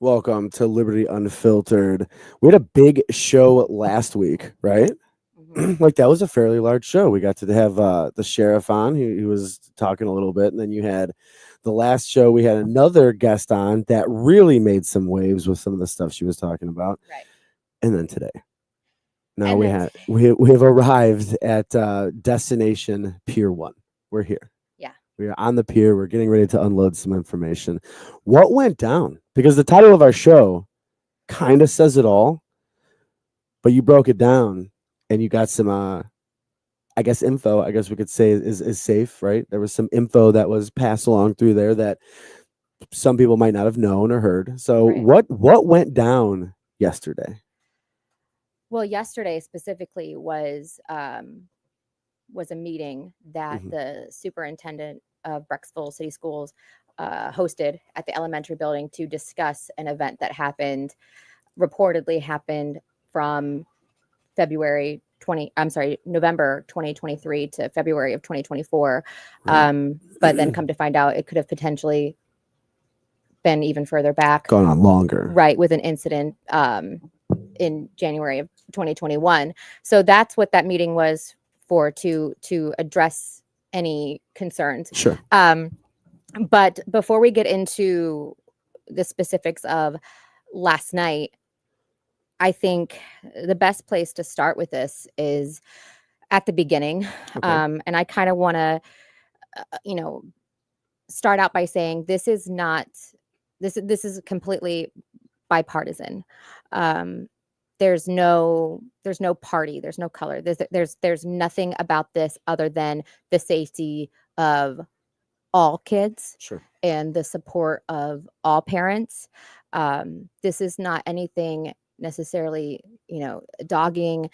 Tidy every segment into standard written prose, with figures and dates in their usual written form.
Welcome to Liberty Unfiltered. We had a big show last week, right? Hmm. Like that was a fairly large show. We got to have the sheriff on. He was talking a little bit, and then you had the last show. We had another guest on that really made some waves with some of the stuff she was talking about. Right. And then today, now And we then, had we have arrived at destination Pier One. We're here. yeah. We are on the pier. We're getting ready to unload some information. What went down? Because the title of our show kind of says it all, but you broke it down and you got some I guess info, I guess we could say is safe, right? There was some info that was passed along through there that some people might not have known or heard. So Right. what went down yesterday? Well, yesterday specifically was a meeting that Mhm. the superintendent of Brecksville City Schools hosted at the elementary building to discuss an event that reportedly happened from November 2023 to February of 2024. Right. But then come to find out it could have potentially been even further back, Going on longer. right, with an incident in January of 2021. So that's what that meeting was for, to address any concerns. Sure. But before we get into the specifics of last night, I think the best place to start with this is at the beginning. Okay. And I kind of want to, start out by saying this is not this is completely bipartisan. Um, there's no party, there's no color, there's nothing about this other than the safety of all kids Sure. and the support of all parents. This is not anything necessarily, dogging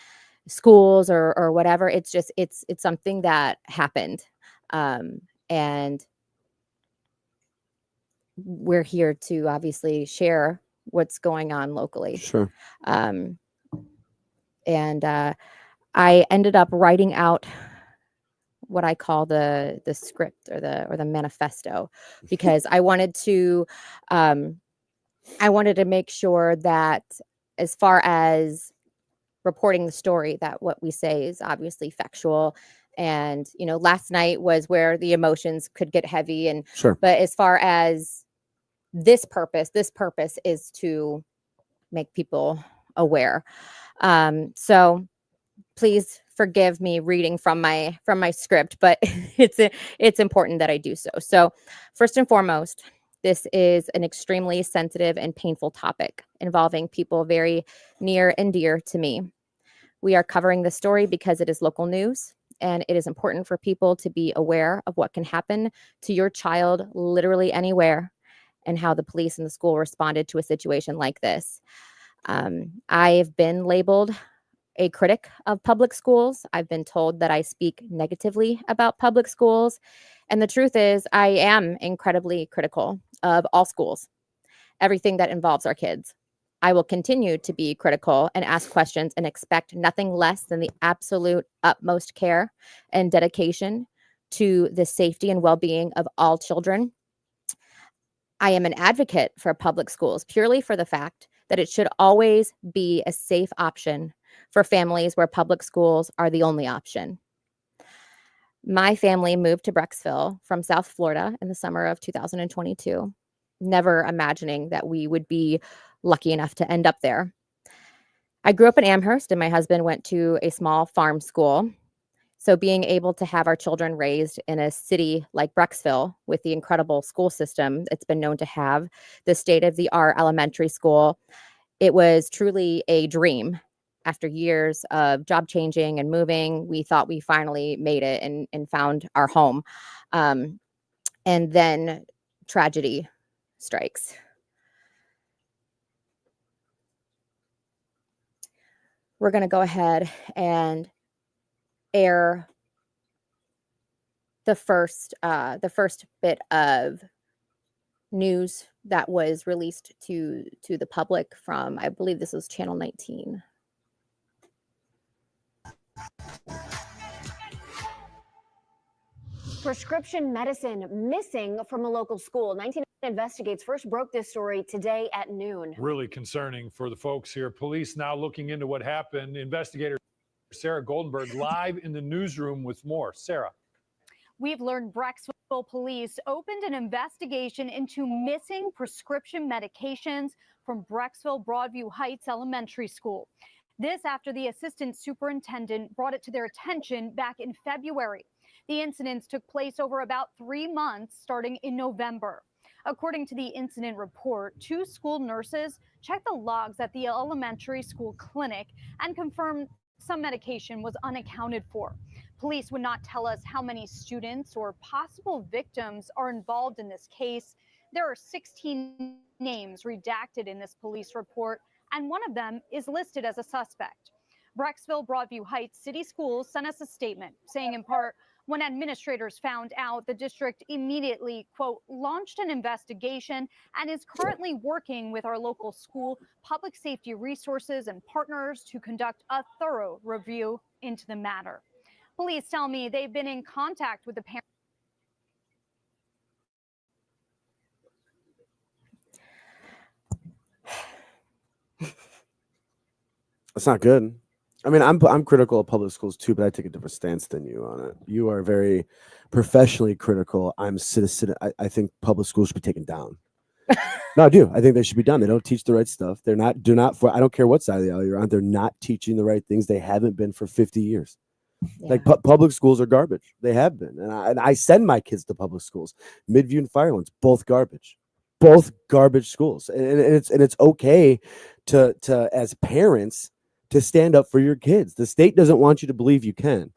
schools or whatever. It's just it's something that happened, and we're here to obviously share what's going on locally. Sure. Um, and I ended up writing out what I call the script or the manifesto, because um, I wanted to make sure that, as far as reporting the story, that what we say is obviously factual. And last night was where the emotions could get heavy, and Sure. but as far as this purpose is to make people aware. So please forgive me reading from my script, but it's important that I do so. So first and foremost, this is an extremely sensitive and painful topic involving people very near and dear to me. We are covering this story because it is local news, and it is important for people to be aware of what can happen to your child literally anywhere, and how the police and the school responded to a situation like this. I have been labeled a critic of public schools. I've been told that I speak negatively about public schools. And the truth is, I am incredibly critical of all schools, everything that involves our kids. I will continue to be critical and ask questions and expect nothing less than the absolute utmost care and dedication to the safety and well being of all children. I am an advocate for public schools purely for the fact that it should always be a safe option for families where public schools are the only option. My family moved to Brecksville from South Florida in the summer of 2022, never imagining that we would be lucky enough to end up there. I grew up in Amherst, and my husband went to a small farm school. So being able to have our children raised in a city like Brecksville, with the incredible school system it's been known to have, the state-of-the-art elementary school, it was truly a dream. After years of job changing and moving, we thought we finally made it and found our home. Um, and then tragedy strikes. We're going to go ahead and air the first bit of news that was released to the public from, I believe this was Channel 19. Prescription medicine missing from a local school. Investigates first broke this story today at noon. Really concerning for the folks here. Police now looking into what happened. Investigator Sarah Goldenberg live in the newsroom with more. Sarah. We've learned Brecksville police opened an investigation into missing prescription medications from Brecksville Broadview Heights Elementary School. This after the assistant superintendent brought it to their attention back in February. The incidents took place over about 3 months starting in November. According to the incident report, 2 school nurses checked the logs at the elementary school clinic and confirmed some medication was unaccounted for. Police would not tell us how many students or possible victims are involved in this case. There are 16 names redacted in this police report, and one of them is listed as a suspect. Brecksville Broadview Heights City Schools sent us a statement saying in part, when administrators found out, the district immediately, quote, launched an investigation and is currently working with our local school, public safety resources and partners to conduct a thorough review into the matter. Police tell me they've been in contact with the parents. That's not good. I mean, I'm critical of public schools too, but I take a different stance than you on it. You are very professionally critical. I'm citizen. I think public schools should be taken down. No, I do. I think they should be done. They don't teach the right stuff. They're not. Do not. For I don't care what side of the aisle you're on. They're not teaching the right things. They haven't been for 50 years. Yeah. Like public schools are garbage. They have been, and I send my kids to public schools. Midview and Firelands, both garbage. Both garbage schools, and it's okay to as parents to stand up for your kids. The state doesn't want you to believe you can,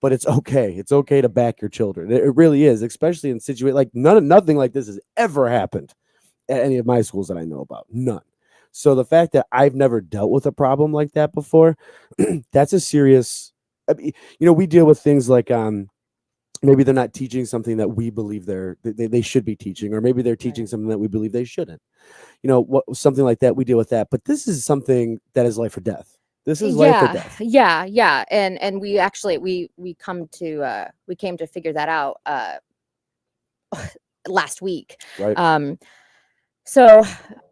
but it's okay. It's okay to back your children. It really is, especially in situations like nothing like this has ever happened at any of my schools that I know about. None. So the fact that I've never dealt with a problem like that before, that's a serious. I mean, we deal with things like maybe they're not teaching something that we believe they should be teaching, or maybe they're teaching something that we believe they shouldn't. Something like that. We deal with that, but this is something that is life or death. This is life or death. Yeah. And we actually we came to figure that out last week. Right. So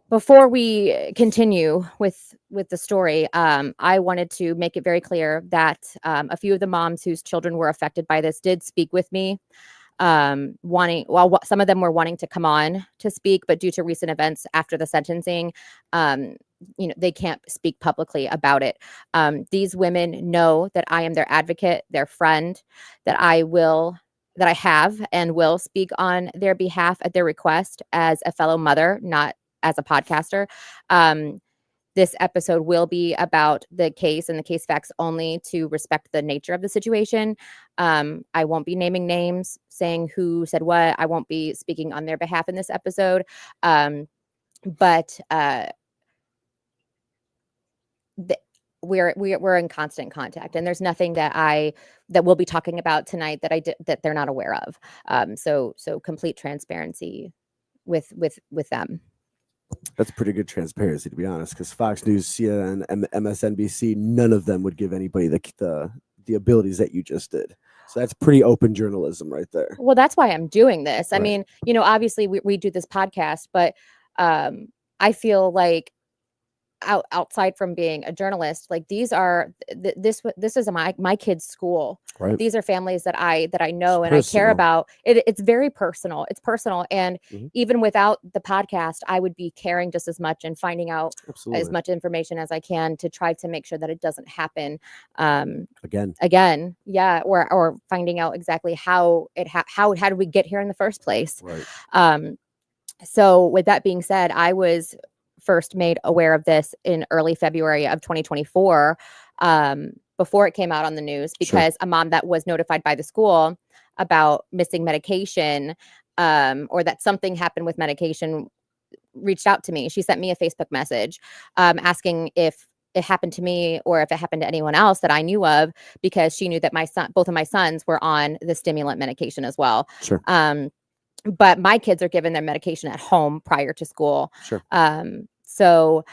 before we continue with the story, I wanted to make it very clear that a few of the moms whose children were affected by this did speak with me. Some of them were wanting to come on to speak, but due to recent events after the sentencing, they can't speak publicly about it. These women know that I am their advocate, their friend, that I have and will speak on their behalf at their request as a fellow mother, not as a podcaster. This episode will be about the case and the case facts only to respect the nature of the situation. I won't be naming names, saying who said what. I won't be speaking on their behalf in this episode. But we're in constant contact, and there's nothing that we'll be talking about tonight that they're not aware of. So complete transparency with them. That's pretty good transparency, to be honest, because Fox News, CNN, and MSNBC, none of them would give anybody the abilities that you just did. So that's pretty open journalism right there. Well, that's why I'm doing this. Right. I mean, obviously we do this podcast, but I feel like outside from being a journalist, like this is my kids' school. Right. These are families that I know and Personal. I care about. It's very personal. It's personal. And even without the podcast, I would be caring just as much and finding out Absolutely. as much information as I can to try to make sure that it doesn't happen again. Yeah. Or finding out exactly how did we get here in the first place? Right. So with that being said, I was first made aware of this in early February of 2024, before it came out on the news, because a mom that was notified by the school about missing medication, or that something happened with medication, reached out to me. She sent me a Facebook message asking if it happened to me or if it happened to anyone else that I knew of, because she knew that both of my sons were on the stimulant medication as well. Sure. But my kids are given their medication at home prior to school. Sure. So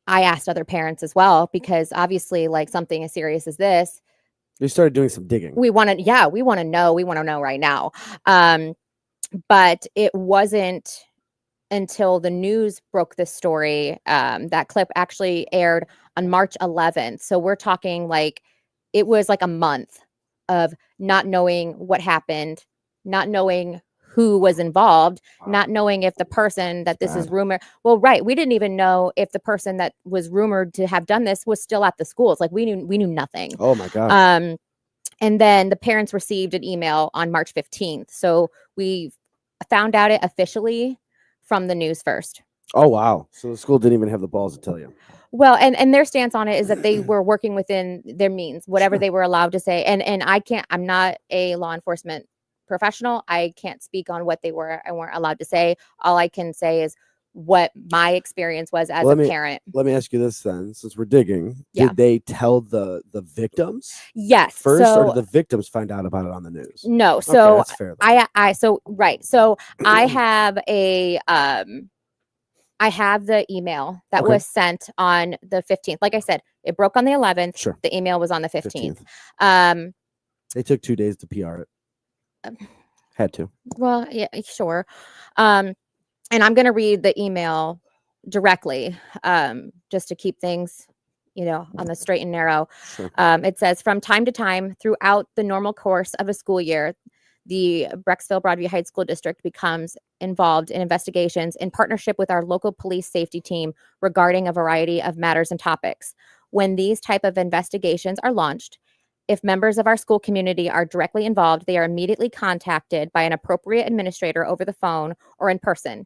I asked other parents as well, because obviously, like, something as serious as this, You started doing some digging. we want to know. We want to know right now. but it wasn't until the news broke this story. That clip actually aired on March 11th. So we're talking like it was like a month of not knowing what happened, not knowing who was involved, not knowing if the person that this is bad. rumored. Well, right. We didn't even know if the person that was rumored to have done this was still at the schools. Like we knew nothing. Oh my God. And then the parents received an email on March 15th. So we found out it officially from the news first. Oh wow. So the school didn't even have the balls to tell you. Well, and their stance on it is that they were working within their means, whatever Sure. they were allowed to say. And I'm not a law enforcement professional. I can't speak on what they were and weren't allowed to say. All I can say is what my experience was as Let a me- parent. Let me ask you this then, since we're digging, Yeah. did they tell the victims Yes. first, or So did the victims find out about it on the news? no. Okay, So that's fair. then. So I have I have the email that Okay. was sent on the 15th. Like I said, it broke on the 11th. Sure. The email was on the 15th. 15th. They took 2 days to PR it. Um, Had to. Well, yeah, sure. And I'm going to read the email directly, just to keep things, on the straight and narrow. Sure. It says, from time to time throughout the normal course of a school year, the Brecksville Broadview Heights School District becomes involved in investigations in partnership with our local police safety team regarding a variety of matters and topics. When these type of investigations are launched, if members of our school community are directly involved, they are immediately contacted by an appropriate administrator over the phone or in person.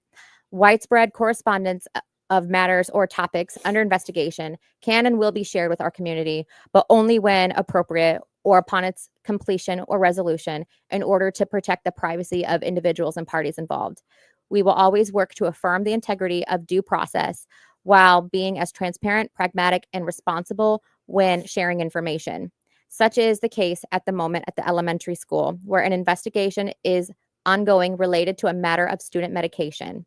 Widespread correspondence of matters or topics under investigation can and will be shared with our community, but only when appropriate or upon its completion or resolution in order to protect the privacy of individuals and parties involved. We will always work to affirm the integrity of due process while being as transparent, pragmatic, and responsible when sharing information. Such is the case at the moment at the elementary school, where an investigation is ongoing related to a matter of student medication.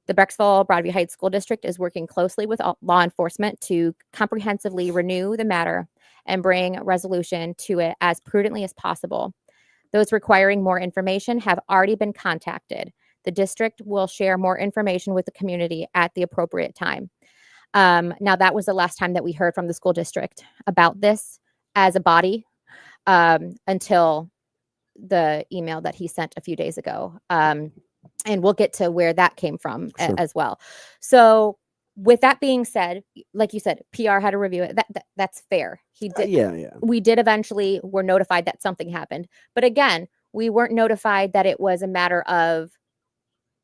The Brecksville Broadview Heights School District is working closely with law enforcement to comprehensively renew the matter and bring resolution to it as prudently as possible. Those requiring more information have already been contacted. The district will share more information with the community at the appropriate time. Now, that was the last time that we heard from the school district about this as a body, until the email that he sent a few days ago. And we'll get to where that came from Sure. as well. So with that being said, like you said, PR had to review it. That's fair. He did. Yeah. We did eventually were notified that something happened. But again, we weren't notified that it was a matter of,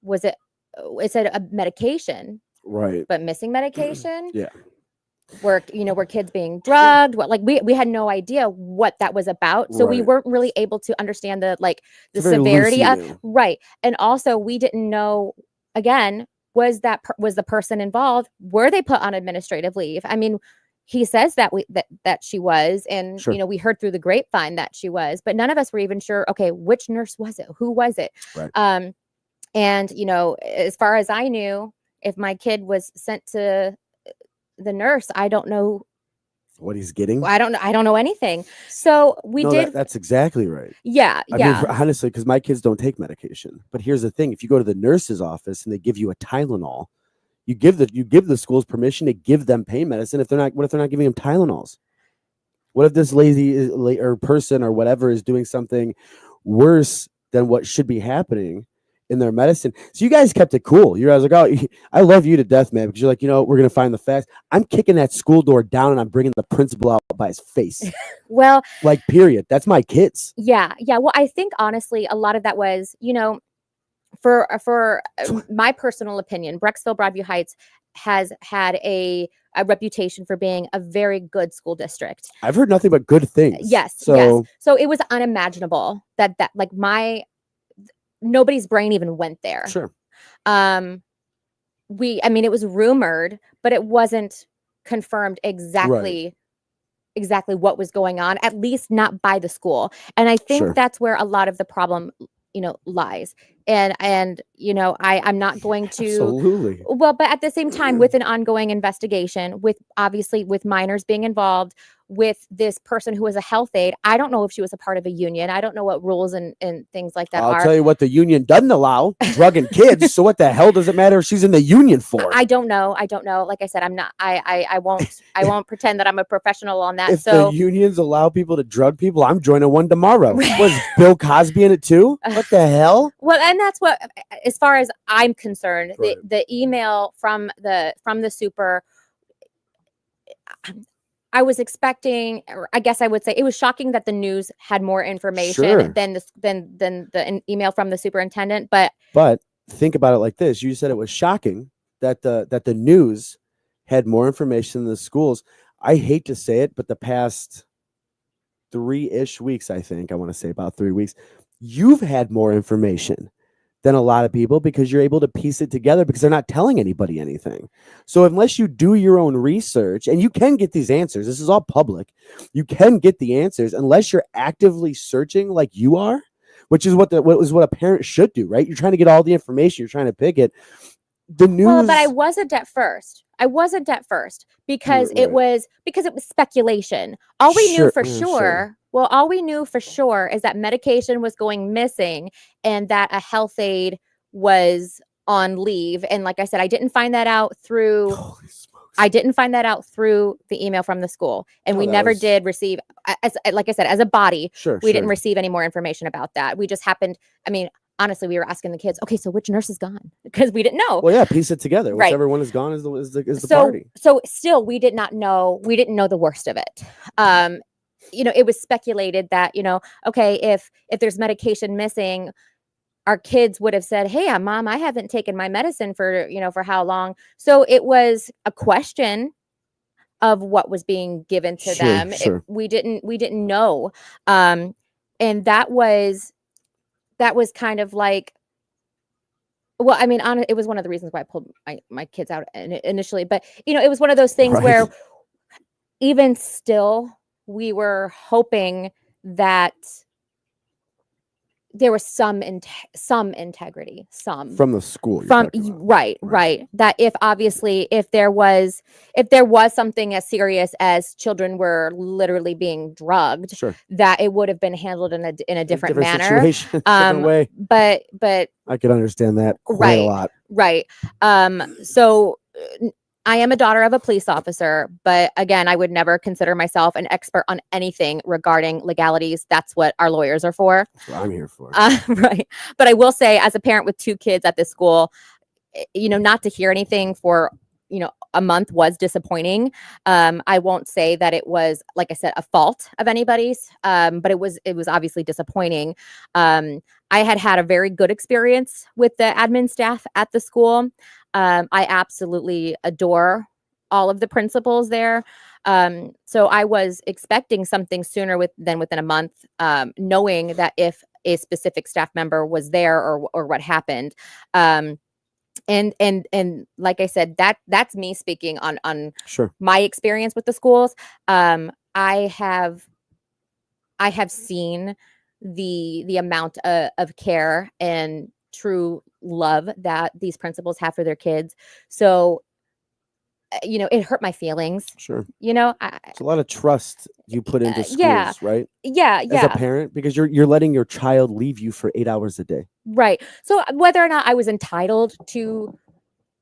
it said a medication, Right. but missing medication. Yeah. Were kids being drugged? What, like we had no idea what that was about. So we Right. weren't really able to understand the It's very severity of loosey-goosey. right. And also we didn't know, again, was the person involved? Were they put on administrative leave? I mean, he says that that she was, and Sure. we heard through the grapevine that she was, but none of us were even sure, okay, which nurse was it? Who was it? Right. And as far as I knew, if my kid was sent to the nurse, I don't know. What he's getting. I don't know anything. So we No, did. that's exactly right. Yeah. I Yeah. mean, honestly, because my kids don't take medication. But here's the thing: if you go to the nurse's office and they give you a Tylenol, you give the schools permission to give them pain medicine. What if they're not giving them Tylenols? What if this lazy or person or whatever is doing something worse than what should be happening in their medicine? So you guys kept it cool. You guys like, oh, I love you to death, man, because you're like, we're gonna find the facts. I'm kicking that school door down and I'm bringing the principal out by his face. Well, Like, period. That's my kids. yeah. Well, I think honestly, a lot of that was, for my personal opinion, Brecksville Broadview Heights has had a reputation for being a very good school district. I've heard nothing but good things. Yes. So So it was unimaginable that like nobody's brain even went there. sure. I mean, it was rumored, but it wasn't confirmed exactly what was going on, at least not by the school. And I think Sure. that's where a lot of the problem, lies. And I'm not going to. Absolutely. Well, but at the same time, with an ongoing investigation, with obviously with minors being involved, with this person who was a health aide, I don't know if she was a part of a union. I don't know what rules and things like that I'll are. tell you what the union doesn't allow: drugging kids. So what the hell does it matter if she's in the union for? I don't know. I don't know. Like I said, I'm not. I won't pretend that I'm a professional on that. If So the unions allow people to drug people, I'm joining one tomorrow. Was Bill Cosby in it too? What the hell? well, and that's what, as far as I'm concerned, Right. the email from the super. I was expecting, or I guess I would say, it was shocking that the news had more information Sure. than the email from the superintendent. But But think about it like this: you said it was shocking that the news had more information than the schools. I hate to say it, but the past 3-ish weeks, I think I want to say about 3 weeks, you've had more information than a lot of people because you're able to piece it together because they're not telling anybody anything. So unless you do your own research, and you can get these answers, this is all public, you can get the answers unless you're actively searching like you are, which is what a parent should do, right? You're trying to get all the information, you're trying to pick it. The news. well, but I wasn't at first. Because it Right. was speculation. All we knew Sure, for yeah, sure. sure. Well, all we knew for sure is that medication was going missing and that a health aide was on leave. And like I said, I didn't find that out through. Holy smokes. I didn't find that out through the email from the school, and No, we that never was- did receive. Like I said, as a body, Sure. we didn't sure. receive any more information about that. We just happened. I mean, honestly, we were asking the kids, okay, so which nurse is gone? Because we didn't know. Well, yeah, piece it together. Right. Whichever one is gone is the so party. so still we didn't know the worst of it. It was speculated that, okay, if there's medication missing, our kids would have said, hey, mom, I haven't taken my medicine for how long. So it was a question of what was being given to Sure, them. sure. We didn't know. And that was kind of like, well, I mean, it was one of the reasons why I pulled my kids out initially, but it was one of those things Right. where even still we were hoping that there was some integrity, From the school. you're from talking about. right, that if there was something as serious as children were literally being drugged, Sure. that it would have been handled in a different manner. Situation, different way. But I could understand that quite Right. a lot. right. So I am a daughter of a police officer, but again, I would never consider myself an expert on anything regarding legalities. That's what our lawyers are for. That's what I'm here for. Right. But I will say, as a parent with 2 kids at this school, not to hear anything for, a month was disappointing. I won't say that it was, like I said, a fault of anybody's, but it was obviously disappointing. I had a very good experience with the admin staff at the school. I absolutely adore all of the principals there. So I was expecting something sooner than within a month, knowing that if a specific staff member was there or what happened. And like I said, that's me speaking on Sure. my experience with the schools. I have seen the amount of care and true love that these principals have for their kids. So, it hurt my feelings. Sure. I, It's a lot of trust you put into schools, yeah. right? yeah, As a yeah, parent, because you're letting your child leave you for 8 hours a day. right. So whether or not I was entitled to,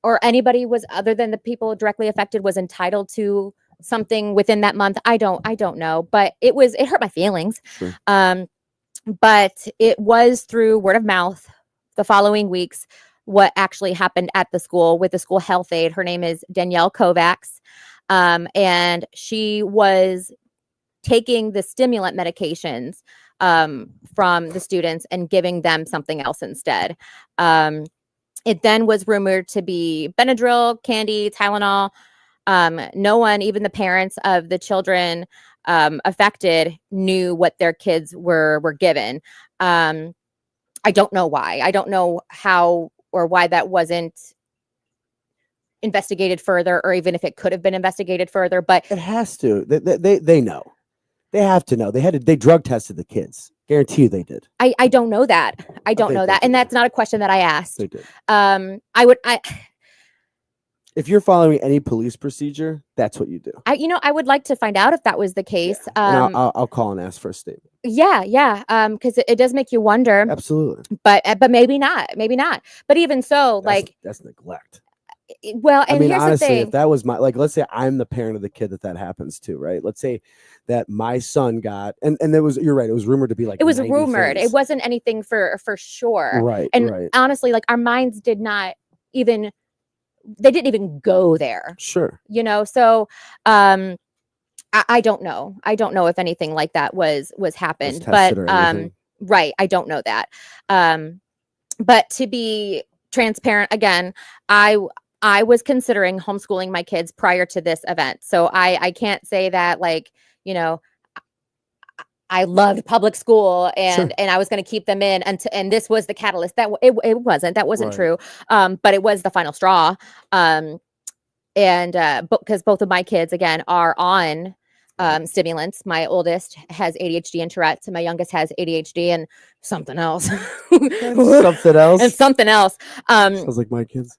or anybody was, other than the people directly affected, was entitled to something within that month, I don't know. But it hurt my feelings. Sure. But it was through word of mouth the following weeks what actually happened at the school with the school health aide. Her name is Danielle Kovacs, and she was taking the stimulant medications from the students and giving them something else instead. It then was rumored to be Benadryl, candy, Tylenol. No one, even the parents of the children affected, knew what their kids were given. I don't know why. I don't know how or why that wasn't investigated further, or even if it could have been investigated further. But It has to. They know. They have to know. They drug tested the kids. Guarantee you they did. I don't know that. I don't think know they that. And did. that's not a question that I asked. They did. I If you're following any police procedure, that's what you do. I would like to find out if that was the case. And I'll call and ask for a statement. Yeah. Because it does make you wonder, Absolutely. but maybe not. But even so, That's neglect. well, and I mean, here's honestly, the thing. if that was my, like, let's say I'm the parent of the kid that happens to, right? Let's say that my son got, and there was, you're right, it was rumored to be like, It was 90 rumored. things. It wasn't anything for sure. Right, And right. honestly, like our minds did not even, they didn't even go there, Sure. So I don't know. I don't know if anything like that was happened, tested but or anything. right. I don't know that. But to be transparent again, I was considering homeschooling my kids prior to this event. So I can't say that I loved public school and I was going to keep them in and this was the catalyst. That it wasn't Right. true. But it was the final straw. And because both of my kids again are on stimulants. My oldest has ADHD and Tourette's, and my youngest has ADHD and something else. Something else. And something else. Sounds like my kids.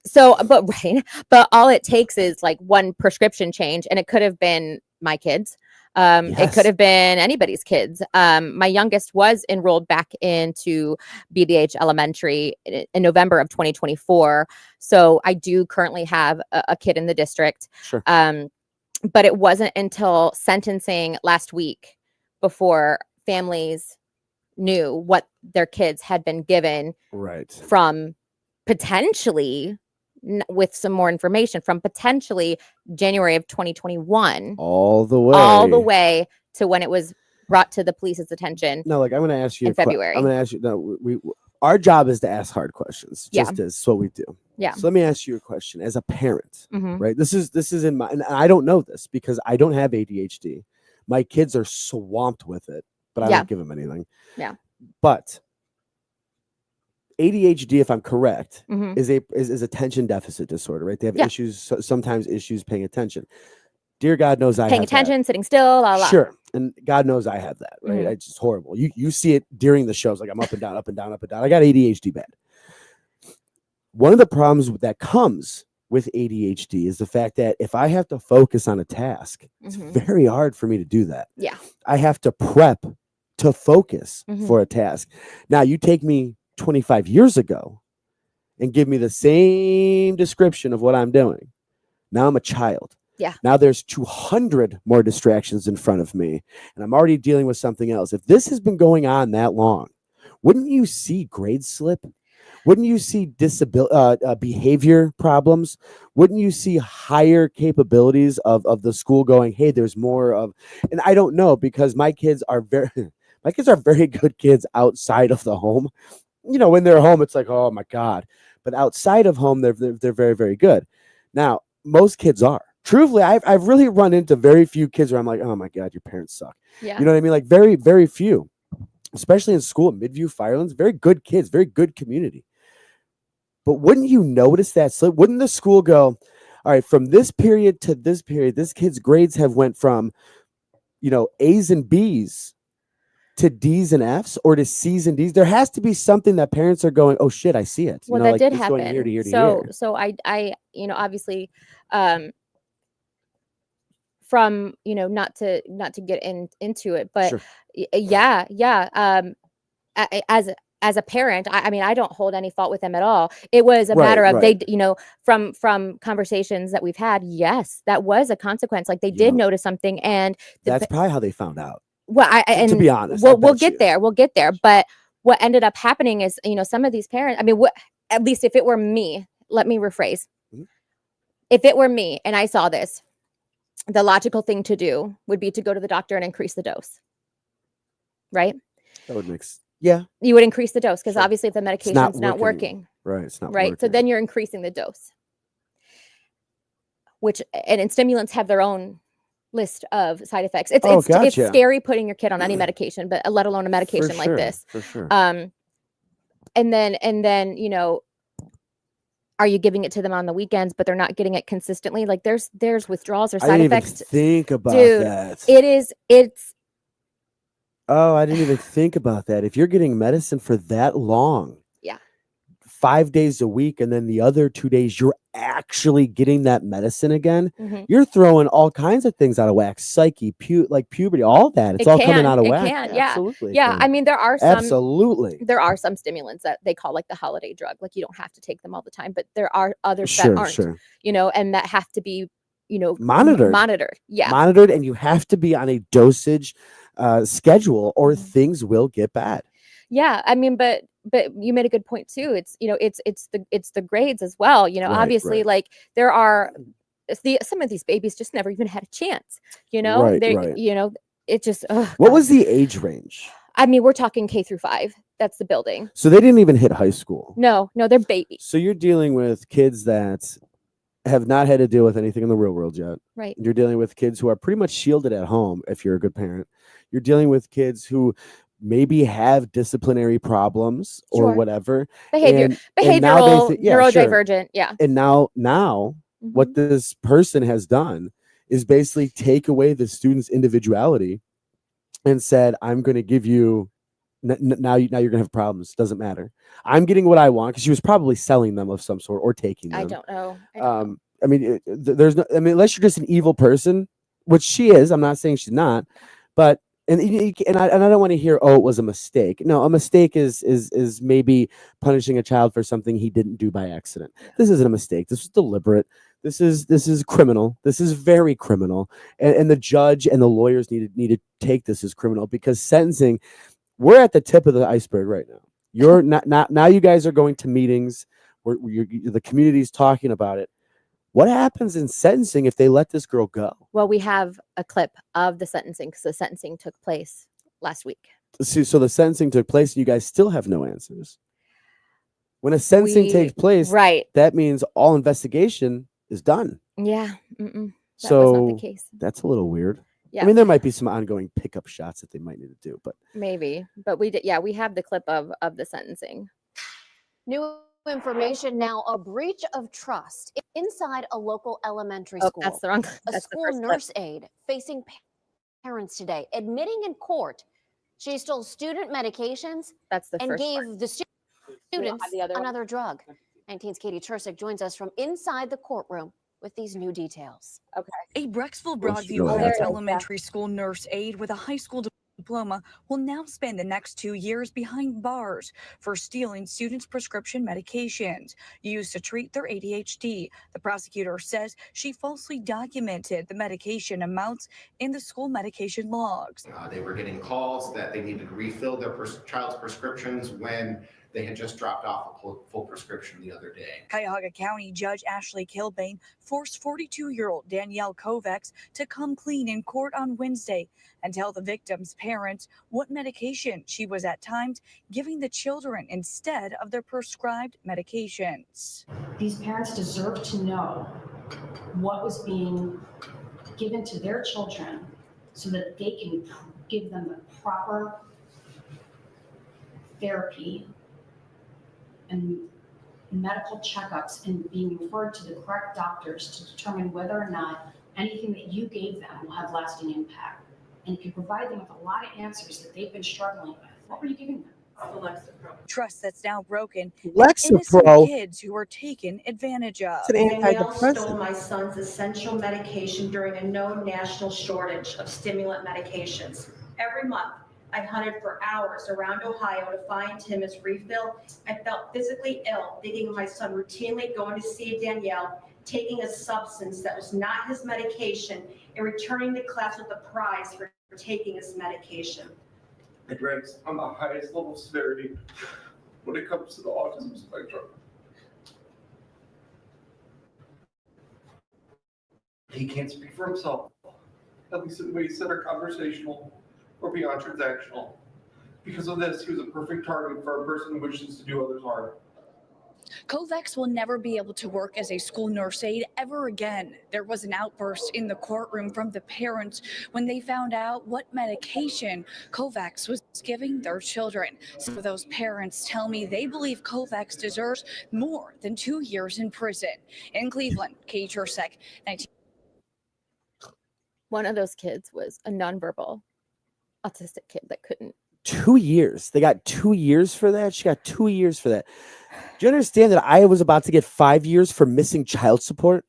But all it takes is like one prescription change, and it could have been my kids. It Yes. could have been anybody's kids. My youngest was enrolled back into BBH Elementary in November of 2024. So I do currently have a kid in the district. Sure. But it wasn't until sentencing last week before families knew what their kids had been given Right. from potentially with some more information from potentially January of 2021 All the way to when it was brought to the police's attention. No, like I'm going to ask you in February. I'm going to ask you. No, our job is to ask hard questions. Yeah. Just as what we do. Yeah. So let me ask you a question. As a parent, Mhm. right? This is in my, and I don't know this because I don't have ADHD. My kids are swamped with it, but I Yeah. don't give them anything. Yeah. But ADHD, if I'm correct, Mhm. is attention deficit disorder, right? They have Yeah. issues, sometimes issues paying attention. Dear God knows I Paying have attention, sitting still, la that. la. Sure. And God knows I have that, right? Mhm. It's just horrible. You see it during the shows, like I'm up and down, up and down, up and down. I got ADHD bad. One of the problems that comes with ADHD is the fact that if I have to focus on a task, it's Mhm. very hard for me to do that. Yeah. I have to prep to focus Mhm. for a task. Now, you take me 25 years ago and give me the same description of what I'm doing. Now I'm a child. Yeah. Now there's 200 more distractions in front of me, and I'm already dealing with something else. If this has been going on that long, wouldn't you see grade slip? Wouldn't you see behavior problems? Wouldn't you see higher capabilities of the school going, hey, there's more of, and I don't know, because my kids are very good kids outside of the home. When they're home, it's like, oh my God. But outside of home, they're very, very good. Now, most kids are. Truthfully, I've really run into very few kids where I'm like, oh my God, your parents suck. Yeah. You know what I mean? Like very, very few, especially in school, Midview, Firelands, very good kids, very good community. But wouldn't you notice that slip? Wouldn't the school go, all right, from this period to this period, this kid's grades have went from, A's and B's to D's and F's, or to C's and D's? There has to be something that parents are going, oh shit, I see it. Well, that like did it's happen. Going here to here to so here. I obviously from not to get into it, but Sure. yeah as a parent, I mean, I don't hold any fault with them at all. It was a Right, matter of right. they from conversations that we've had, yes, that was a consequence. Like they did Yeah. notice something, and That's probably how they found out. well, To be honest, I we'll bet get you. there. We'll get there. But what ended up happening is, some of these parents, I mean, at least if it were me, let me rephrase. Mhm. If it were me and I saw this, the logical thing to do would be to go to the doctor and increase the dose. Right? That would make sense. Yeah. You would increase the dose because Sure. obviously if the medication's not working, Right. It's not right? So working. then you're increasing the dose. And stimulants have their own list of side effects. It's Gotcha. scary putting your kid on any medication, but let alone a medication like this. For sure. And then are you giving it to them on the weekends, but they're not getting it consistently? Like there's withdrawals or I side didn't even effects. think about Dude, that. It's Oh, I didn't even think about that. If you're getting medicine for that long, Yeah. 5 days a week, and then the other 2 days you're actually getting that medicine again, Mhm. you're throwing all kinds of things out of whack. Psyche, like puberty, all that. It's It all coming can, out of it whack. can, yeah. Absolutely. it Yeah, I can. mean, there are Absolutely. some stimulants that they call like the holiday drug. Like you don't have to take them all the time, but there are others that Sure, aren't, sure. and that have to be, Monitored. monitored. Yeah. Monitored, and you have to be on a dosage schedule, or Mhm. things will get bad. Yeah, I mean, but you made a good point too. It's the grades as well. Right, Obviously, right. like there are some of these babies just never even had a chance. Right, They right. it just oh, What God. was the age range? I mean, we're talking K-5. That's the building. So they didn't even hit high school. No, they're babies. So you're dealing with kids that have not had to deal with anything in the real world yet. Right. You're dealing with kids who are pretty much shielded at home if you're a good parent. You're dealing with kids who maybe have disciplinary problems or Sure. whatever. Behavioral, and now they sure. neurodivergent. Yeah. And now what Mhm. this person has done is basically take away the student's individuality and said, I'm going to give you now you're going to have problems. Doesn't matter. I'm getting what I want, because she was probably selling them of some sort or taking them. I don't know. I mean, there's no, I mean, unless you're just an evil person, which she is. I'm not saying she's not, but and I don't want to hear, oh, it was a mistake. No, a mistake is maybe punishing a child for something he didn't do by accident. This isn't a mistake. This was deliberate. This is criminal. This is very criminal. And the judge and the lawyers need to take this as criminal, because sentencing, we're at the tip of the iceberg right now. You're not now. You guys are going to meetings where the community's talking about it. What happens in sentencing if they let this girl go? Well, we have a clip of the sentencing because the sentencing took place last week. So the sentencing took place, and you guys still have no answers. When a sentencing takes place, Right. that means all investigation is done. Yeah. That was not So the case. that's a little weird. Yeah. I mean, there might be some ongoing pickup shots that they might need to do, but Maybe. But we did. Yeah, we have the clip of the sentencing. New information now: a breach of trust inside a local elementary Oh, school. that's the wrong. A That's the school first clip. nurse aide facing parents today, admitting in court she stole student medications That's the and first. gave the students the other one. another drug. 19's Katie Tursik joins us from inside the courtroom with these new details. A Brecksville What's Broadview really Heights happening? elementary school nurse aide with a high school diploma will now spend the next 2 years behind bars for stealing students' prescription medications used to treat their ADHD. The prosecutor says she falsely documented the medication amounts in the school medication logs. They were getting calls that they needed to refill their child's prescriptions when they had just dropped off a full prescription the other day. Cuyahoga County Judge Ashley Kilbane forced 42-year-old Danielle Kovacs to come clean in court on Wednesday and tell the victim's parents what medication she was at times giving the children instead of their prescribed medications. These parents deserve to know what was being given to their children so that they can give them the proper therapy and medical checkups and being referred to the correct doctors to determine whether or not anything that you gave them will have lasting impact. And you can provide them with a lot of answers that they've been struggling with. What were you giving them? Trust that's now broken. Lexapro. Innocent kids who were taken advantage of. It's an Danielle stole antidepressant. my son's essential medication during a known national shortage of stimulant medications. Every month, I hunted for hours around Ohio to find him his refill. I felt physically ill, thinking of my son routinely going to see Danielle, taking a substance that was not his medication, and returning to class with a prize for taking his medication. It ranks on the highest level of severity when it comes to the autism spectrum. He can't speak for himself, at least in ways that are conversational or beyond transactional. Because of this, he was a perfect target for a person who wishes to do others harm. Kovacs will never be able to work as a school nurse aide ever again. There was an outburst in the courtroom from the parents when they found out what medication Kovacs was giving their children. Some of those parents tell me they believe Kovacs deserves more than 2 years in prison. In Cleveland, Katie Tursik, 19. One of those kids was a nonverbal autistic kid that couldn't. 2 years. They got 2 years for that. She got 2 years for that. Do you understand that I was about to get 5 years for missing child support?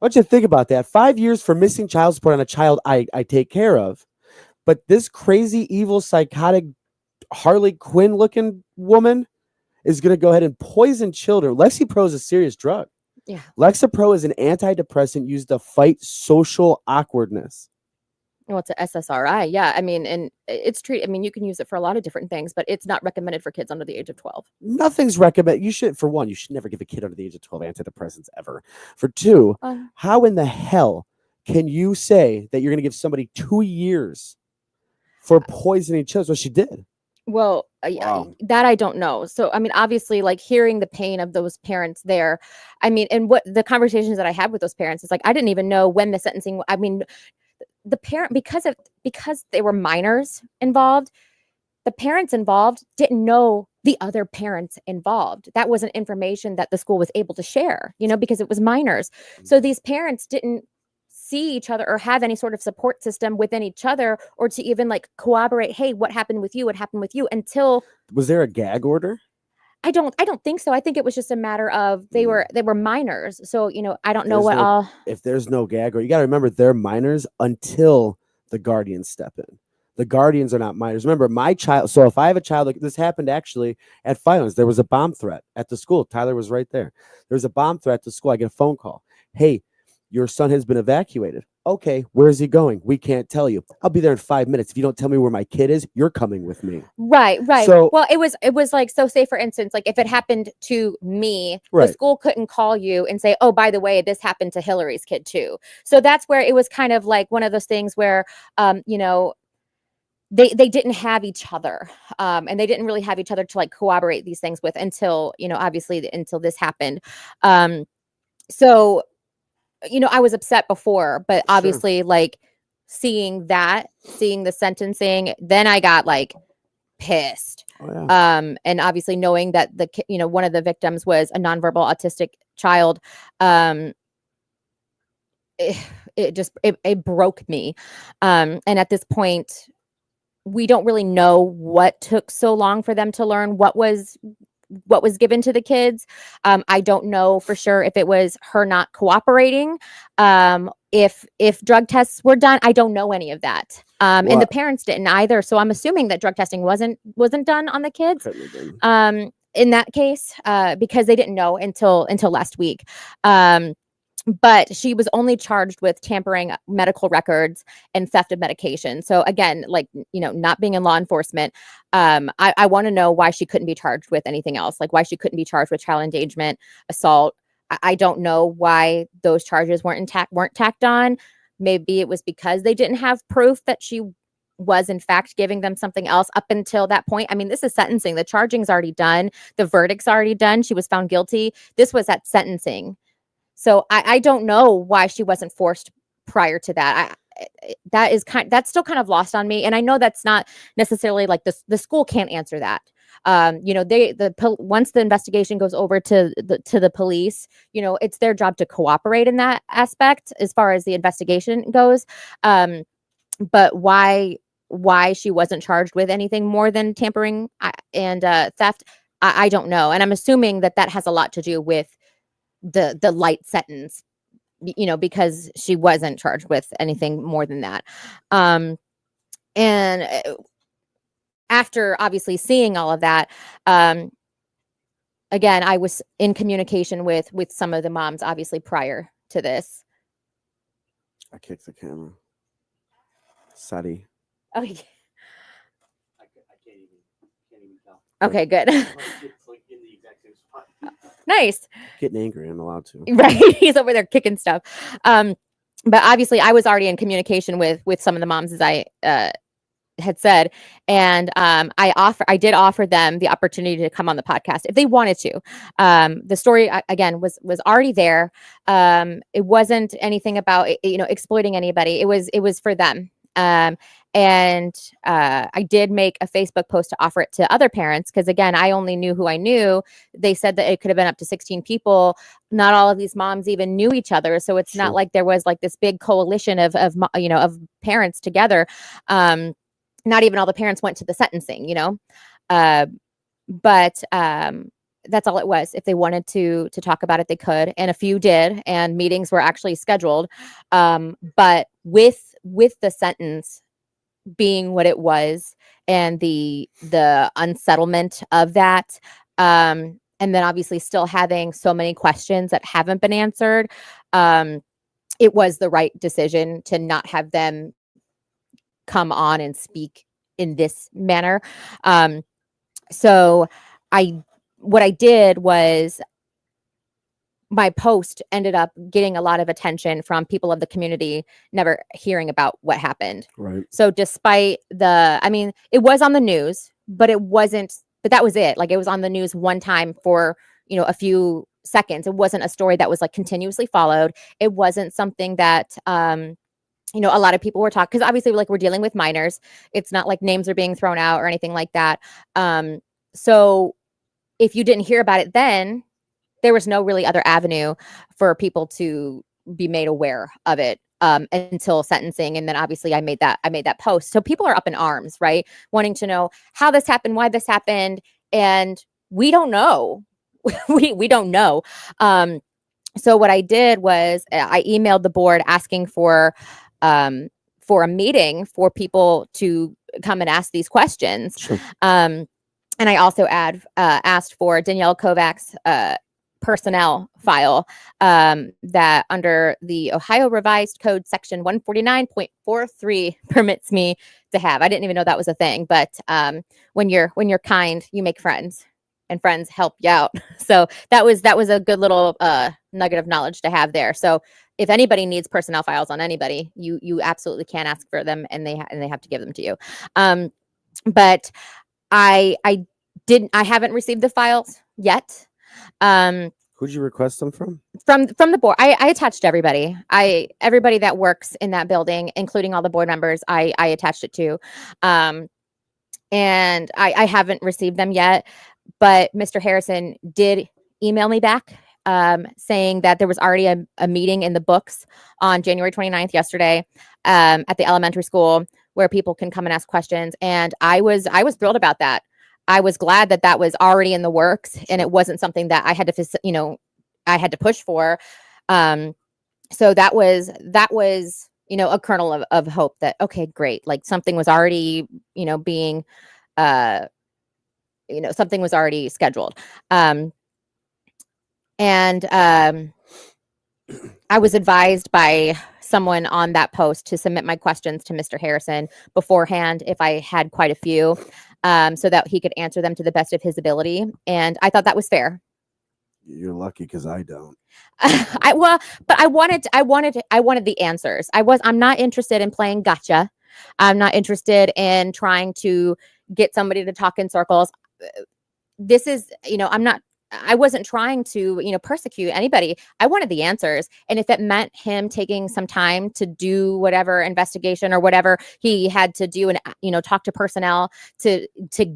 I want you to think about that. 5 years for missing child support on a child I take care of. But this crazy, evil, psychotic Harley Quinn looking woman is going to go ahead and poison children. Lexapro is a serious drug. Yeah. Lexapro is an antidepressant used to fight social awkwardness. Well, it's a SSRI. Yeah. I mean, and it's treat. I mean, you can use it for a lot of different things, but it's not recommended for kids under the age of 12. Nothing's recommended. You should, for one, you should never give a kid under the age of 12 antidepressants ever. For two, how in the hell can you say that you're going to give somebody 2 years for poisoning children? What she did. Well, that I don't know. So, I mean, obviously, like hearing the pain of those parents there, I mean, and what the conversations that I had with those parents is like, I didn't even know when the sentencing, I mean, the parent, because they were minors involved, the parents involved didn't know the other parents involved. That wasn't information that the school was able to share, because it was minors. So these parents didn't see each other or have any sort of support system within each other, or to even like corroborate, hey, what happened with you, until. Was there a gag order? I don't think so. I think it was just a matter of they were minors. So, I don't know what all. If there's no gag order, you got to remember they're minors until the guardians step in. The guardians are not minors. Remember, my child. So if I have a child, like this happened actually at Filings, there was a bomb threat at the school. Tyler was right there. There was a bomb threat at the school. I get a phone call. Hey, your son has been evacuated. Okay, where's he going? We can't tell you. I'll be there in 5 minutes. If you don't tell me where my kid is, you're coming with me. Right. So, well, it was like, so say for instance, like if it happened to me, right. The school couldn't call you and say, oh, by the way, this happened to Hillary's kid too. So that's where it was kind of like one of those things where, they didn't have each other, and they didn't really have each other to like corroborate these things with until, obviously until this happened. So, I was upset before, but obviously like seeing the sentencing, then I got like pissed. Oh, yeah. And obviously knowing that one of the victims was a nonverbal autistic child, it broke me. And at this point, we don't really know what took so long for them to learn what was given to the kids. I don't know for sure if it was her not cooperating. If drug tests were done, I don't know any of that. And the parents didn't either. So I'm assuming that drug testing wasn't done on the kids. In that case, because they didn't know until last week. But she was only charged with tampering medical records and theft of medication. So again, like, not being in law enforcement, I want to know why she couldn't be charged with anything else, like why she couldn't be charged with child endangerment, assault. I don't know why those charges weren't tacked on. Maybe it was because they didn't have proof that she was in fact giving them something else up until that point. I mean, this is sentencing. The charging's already done. The verdict's already done. She was found guilty. This was at sentencing. So I don't know why she wasn't forced prior to that. That's still kind of lost on me. And I know that's not necessarily like the school can't answer that. Once the investigation goes over to the police, it's their job to cooperate in that aspect as far as the investigation goes. But why she wasn't charged with anything more than tampering and theft, I don't know. And I'm assuming that has a lot to do with the light sentence, because she wasn't charged with anything more than that. And after obviously seeing all of that, again, I was in communication with some of the moms, obviously prior to this. I kicked the camera. Sadi. Oh, yeah. I can't even tell. Okay, good. It's like in the exact same spot. Nice. Getting angry, I'm allowed to. Right. He's over there kicking stuff. But obviously I was already in communication with some of the moms, as I had said. And I did offer them the opportunity to come on the podcast if they wanted to. The story again was already there. It wasn't anything about exploiting anybody. It was for them. And I did make a Facebook post to offer it to other parents because, again, I only knew who I knew. They said that it could have been up to 16 people. Not all of these moms even knew each other, so it's not like there was like this big coalition of parents together. not even all the parents went to the sentencing, but that's all it was. If they wanted to talk about it, they could, and a few did, and meetings were actually scheduled. But with the sentence being what it was, and the unsettlement of that, and then obviously still having so many questions that haven't been answered, it was the right decision to not have them come on and speak in this manner. So what I did was, my post ended up getting a lot of attention from people of the community never hearing about what happened. Right. So despite it was on the news, but that was it. Like, it was on the news one time for, a few seconds. It wasn't a story that was like continuously followed. It wasn't something that, a lot of people were talking, because obviously, like, we're dealing with minors. It's not like names are being thrown out or anything like that. So if you didn't hear about it then, there was no really other avenue for people to be made aware of it until sentencing. And then obviously I made that post. So people are up in arms, right? Wanting to know how this happened, why this happened. And we don't know. we don't know. So what I did was I emailed the board asking for a meeting for people to come and ask these questions. Sure. And I also asked for Danielle Kovacs' personnel file that under the Ohio Revised Code section 149.43 permits me to have. I didn't even know that was a thing, but when you're kind, you make friends, and friends help you out. So that was a good little nugget of knowledge to have there. So if anybody needs personnel files on anybody, you absolutely can ask for them, and they have to give them to you. But I haven't received the files yet. Who'd you request them from? From the board. I attached everybody. Everybody that works in that building, including all the board members, I attached it to. And I haven't received them yet, but Mr. Harrison did email me back saying that there was already a meeting in the books on January 29th, yesterday, at the elementary school, where people can come and ask questions. And I was thrilled about that. I was glad that was already in the works, and it wasn't something that I had to push for. So that was a kernel of hope that, okay, great. Like, something was already, being, something was already scheduled. And I was advised by someone on that post to submit my questions to Mr. Harrison beforehand, if I had quite a few, so that he could answer them to the best of his ability. And I thought that was fair. You're lucky, because I don't. But I wanted the answers. I'm not interested in playing gotcha. I'm not interested in trying to get somebody to talk in circles. This is, I wasn't trying to, persecute anybody. I wanted the answers. And if it meant him taking some time to do whatever investigation or whatever he had to do and, talk to personnel to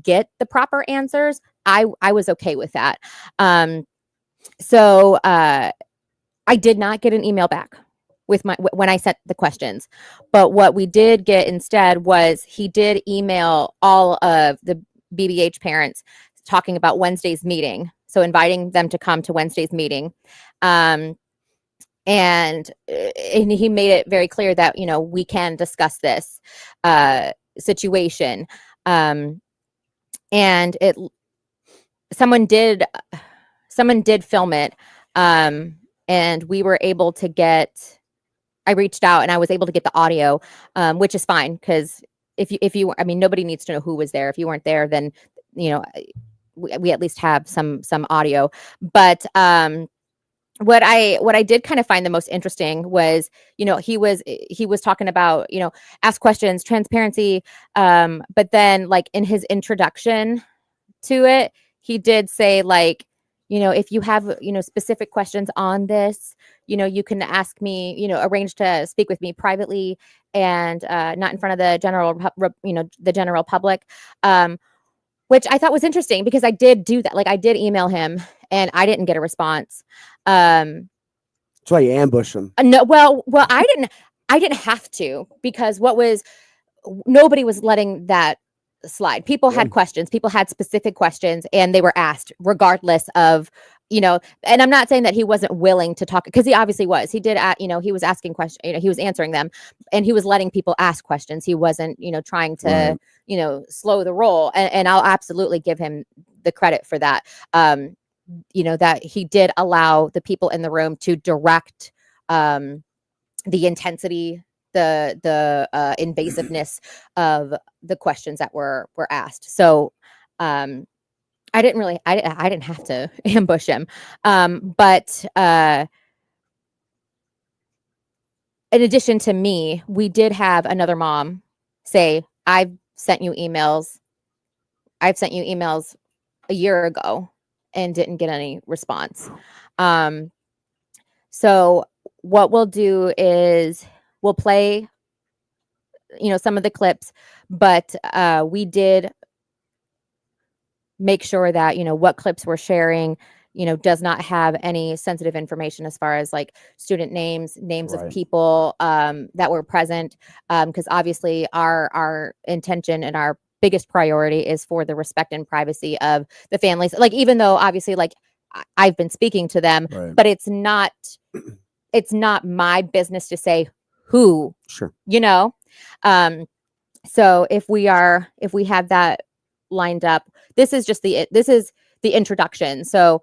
get the proper answers, I was okay with that. So I did not get an email back with when I sent the questions. But what we did get instead was he did email all of the BBH parents talking about Wednesday's meeting. So inviting them to come to Wednesday's meeting. And he made it very clear that, we can discuss this situation. And someone did film it. And we were able to I reached out and I was able to get the audio, which is fine. Cause if you, nobody needs to know who was there. If you weren't there, then, we at least have some audio. But what I did kind of find the most interesting was, he was talking about, ask questions, transparency. But then, like, in his introduction to it, he did say, like, if you have, specific questions on this, you can ask me, arrange to speak with me privately and not in front of the general public. Which I thought was interesting, because I did do that. Like, I did email him and I didn't get a response. That's why you ambush him. No, well, I didn't have to, because what was nobody was letting that slide. People had Yeah. questions. People had specific questions, and they were asked regardless of, and I'm not saying that he wasn't willing to talk, because he obviously was. He did, he was asking questions, he was answering them, and he was letting people ask questions. He wasn't, trying to, slow the roll. And I'll absolutely give him the credit for that. That he did allow the people in the room to direct the intensity, the invasiveness of the questions that were asked. So I didn't have to ambush him. But in addition to me, we did have another mom say, I've sent you emails a year ago and didn't get any response. So what we'll do is we'll play, some of the clips, but we did make sure that, what clips we're sharing, does not have any sensitive information as far as like student names of Right. people that were present. Because obviously our intention and our biggest priority is for the respect and privacy of the families. Like, even though obviously, like, I've been speaking to them, Right. but it's not my business to say who, Sure. So if we have that lined up, this is the introduction. So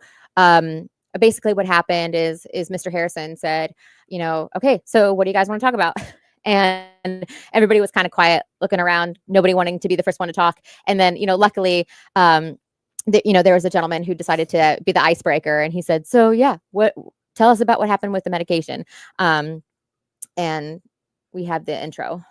basically what happened is Mr. Harrison said, okay, so what do you guys want to talk about? And everybody was kind of quiet, looking around, nobody wanting to be the first one to talk. And then, luckily, there was a gentleman who decided to be the icebreaker, and he said, so yeah, tell us about what happened with the medication. And we had the intro.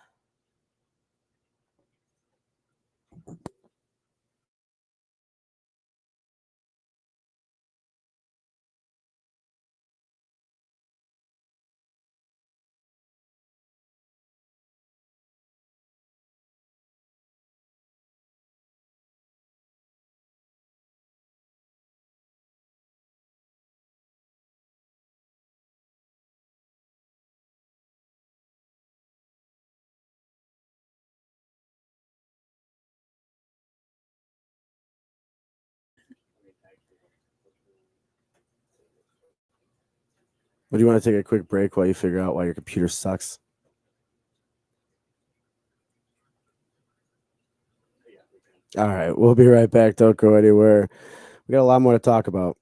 What do you want to take a quick break while you figure out why your computer sucks? All right, we'll be right back. Don't go anywhere. We got a lot more to talk about.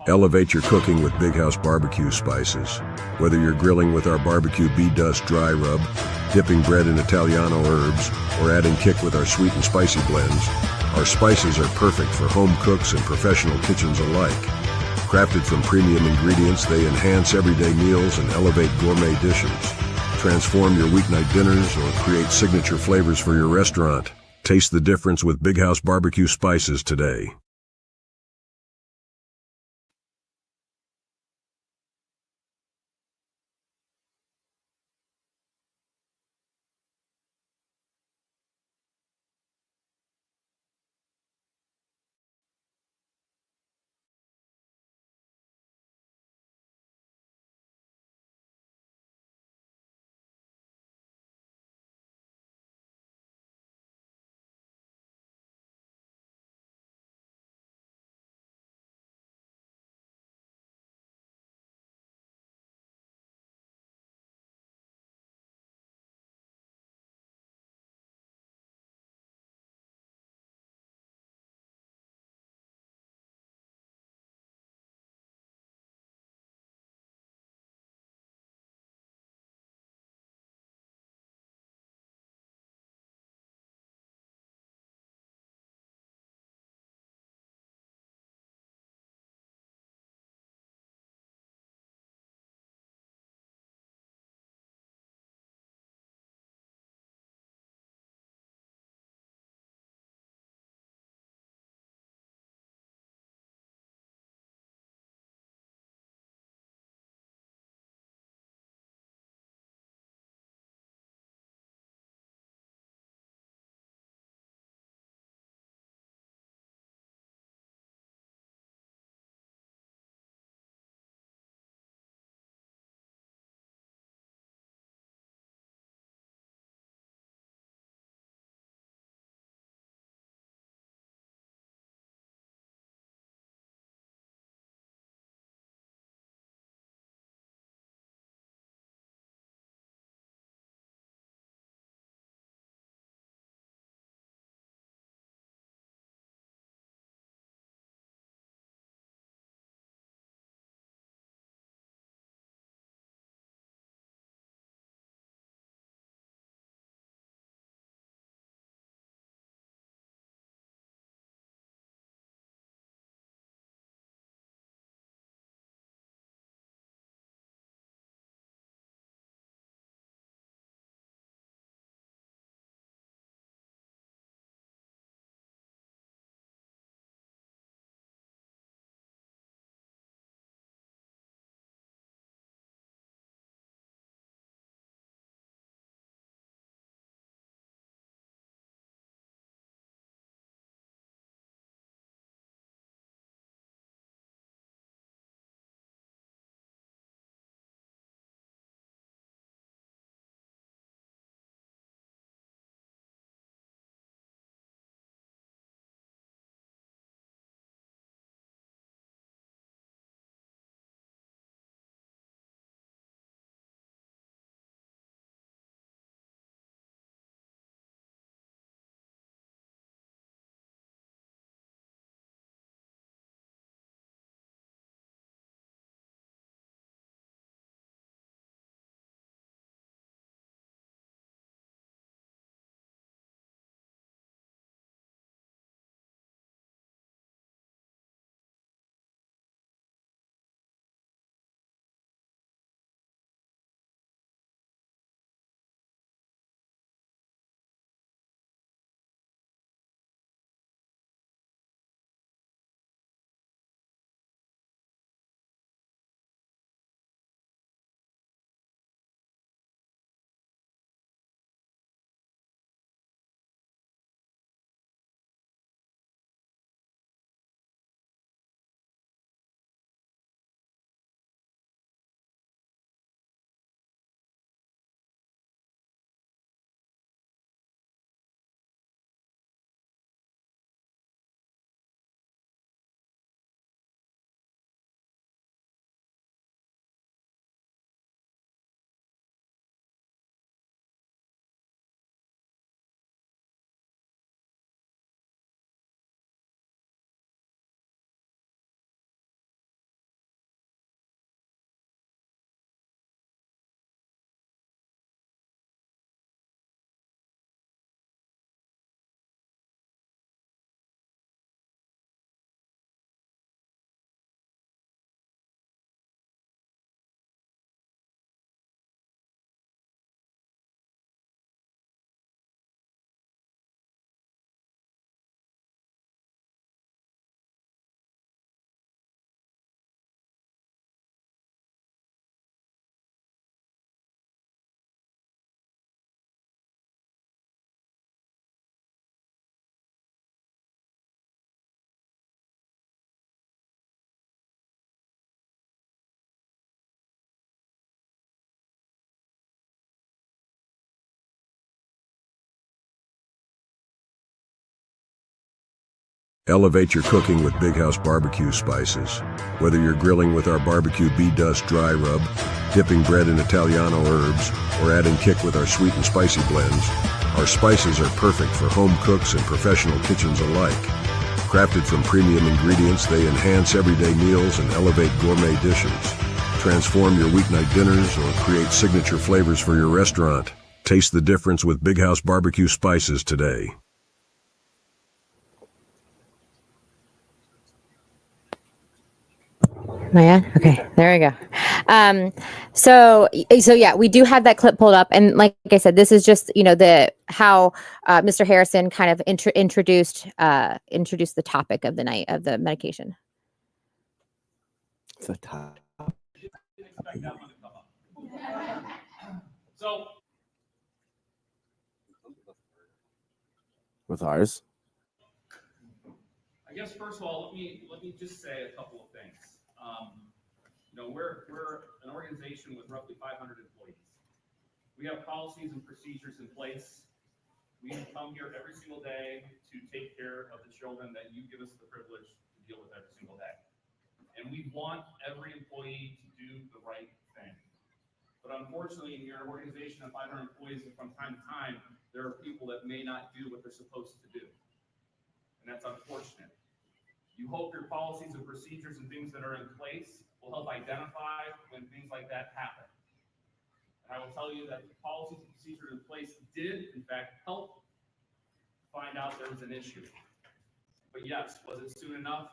Elevate your cooking with Big House barbecue spices. Whether you're grilling with our barbecue bee dust dry rub, dipping bread in Italiano herbs, or adding kick with our sweet and spicy blends, our spices are perfect for home cooks and professional kitchens alike. Crafted from premium ingredients, they enhance everyday meals and elevate gourmet dishes. Transform your weeknight dinners or create signature flavors for your restaurant. Taste the difference with Big House barbecue spices today. Elevate your cooking with Big House barbecue spices. Whether you're grilling with our barbecue bee dust dry rub, dipping bread in Italiano herbs, or adding kick with our sweet and spicy blends, our spices are perfect for home cooks and professional kitchens alike. Crafted from premium ingredients, they enhance everyday meals and elevate gourmet dishes. Transform your weeknight dinners or create signature flavors for your restaurant. Taste the difference with Big House barbecue spices today. Am I on? Okay, there we go. So yeah, we do have that clip pulled up, and like I said, this is just how Mr. Harrison kind of introduced the topic of the night of the medication. It's a top. So With ours. I guess first of all, let me just say a couple of things. We're an organization with roughly 500 employees. We have policies and procedures in place. We come here every single day to take care of the children that you give us the privilege to deal with every single day. And we want every employee to do the right thing. But unfortunately, in your organization of 500 employees, from time to time, there are people that may not do what they're supposed to do. And that's unfortunate. You hope your policies and procedures and things that are in place will help identify when things like that happen. And I will tell you that the policies and procedures in place did, in fact, help find out there was an issue. But yes, was it soon enough?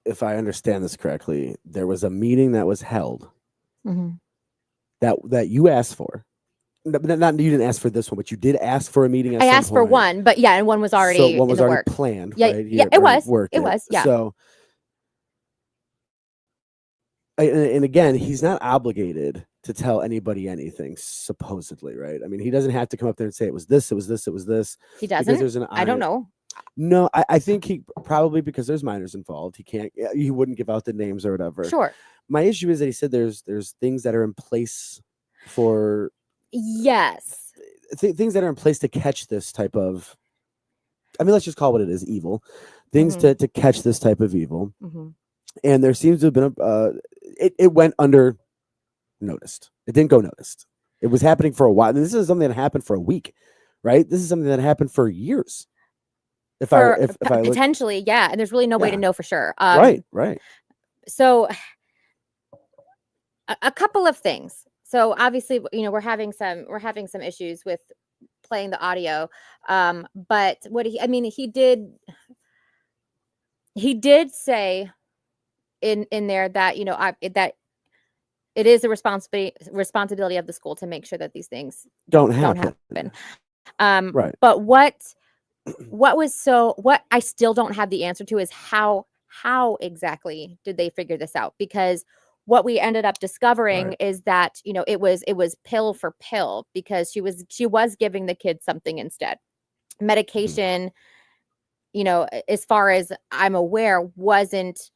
If I understand this correctly, there was a meeting that was held that you asked for. Not you didn't ask for this one, but you did ask for a meeting. I asked for one, but yeah, and one was already one was in the already works. planned. Yeah, right? yeah, it was. It was. Yeah. So, and again, he's not obligated to tell anybody anything. Supposedly, right? I mean, he doesn't have to come up there and say it was this, it was this, it was this. He doesn't. There's an I don't know. No, I think he probably, because there's minors involved, he wouldn't give out the names or whatever. Sure. My issue is that he said there's things that are in place for yes things that are in place to catch this type of, I mean, let's just call it what it is, evil things to catch this type of evil. And there seems to have been it went under noticed. It didn't go noticed. It was happening for a while. This is something that happened for a week, right? This is something that happened for years. If I look, potentially, yeah, and there's really no way to know for sure. Right. So, a couple of things. So obviously, we're having some issues with playing the audio. But he did say in there that that it is the responsibility of the school to make sure that these things don't happen. Right. But what I still don't have the answer to is how exactly did they figure this out? Because what we ended up discovering is that, it was pill for pill, because she was giving the kids something instead. Medication, as far as I'm aware, wasn't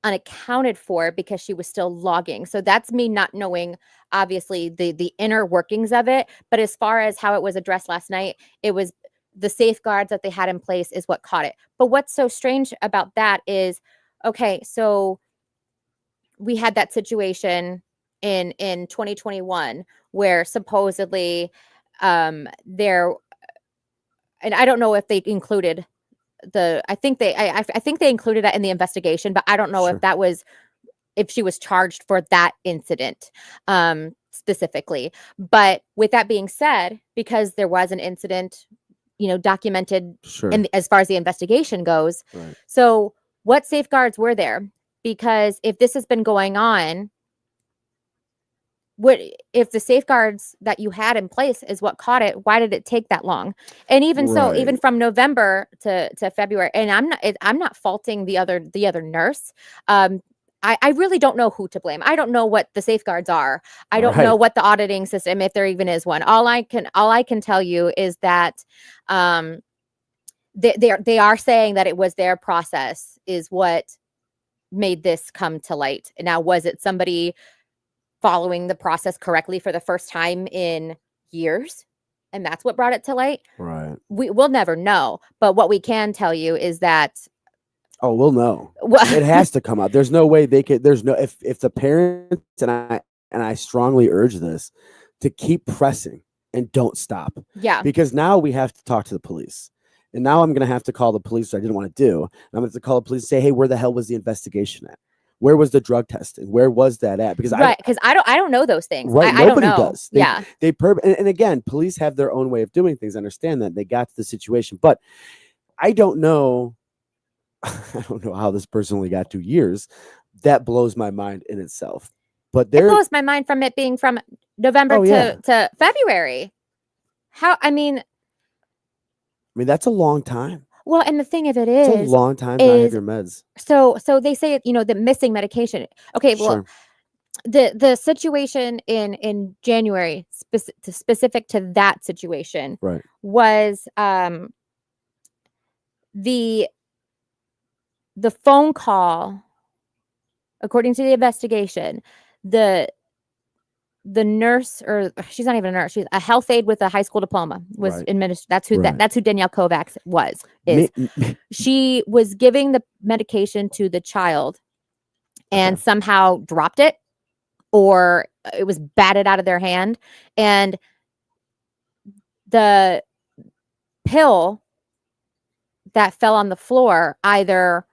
unaccounted for because she was still logging. So that's me not knowing, obviously, the inner workings of it. But as far as how it was addressed last night, it was the safeguards that they had in place is what caught it. But what's so strange about that is, okay, so we had that situation in 2021 where supposedly there, and I don't know if they included I think they included that in the investigation, but I don't know if she was charged for that incident specifically. But with that being said, because there was an incident, documented as far as the investigation goes. Right. So what safeguards were there? Because if this has been going on, if the safeguards that you had in place is what caught it, why did it take that long? And even so, even from November to February, and I'm not faulting the other nurse. I really don't know who to blame. I don't know what the safeguards are. I don't know what the auditing system, if there even is one. All I can tell you is that they are saying that it was their process is what made this come to light. Now, was it somebody following the process correctly for the first time in years, and that's what brought it to light? Right. We'll never know. But what we can tell you is that Oh, we'll know. well, It has to come out. There's no way they could. There's no if the parents and I strongly urge this to keep pressing and don't stop, yeah, because now we have to talk to the police. And now I'm going to have to call the police, which I didn't want to do. I'm going to have to call the police and say, hey, where the hell was the investigation at? Where was the drug testing? Where was that at? Because right. Because I don't know those things. Right, I don't nobody know. does. They, Yeah. And again, police have their own way of doing things. I understand that they got to the situation, but I don't know. I don't know how this person only got 2 years. That blows my mind in itself. But It there, blows my mind from it being from November Oh, yeah. to February. I mean, that's a long time. well, and the thing of it It's a is, long time to not have is your meds. so they say, the missing medication. Okay, well, Sure. the situation in January specific to that situation Right. was the phone call, according to the investigation, the nurse, or she's not even a nurse, she's a health aide with a high school diploma, was Right. administered. That's who Right. that's who Danielle Kovacs is. She was giving the medication to the child and Okay. somehow dropped it, or it was batted out of their hand, and the pill that fell on the floor either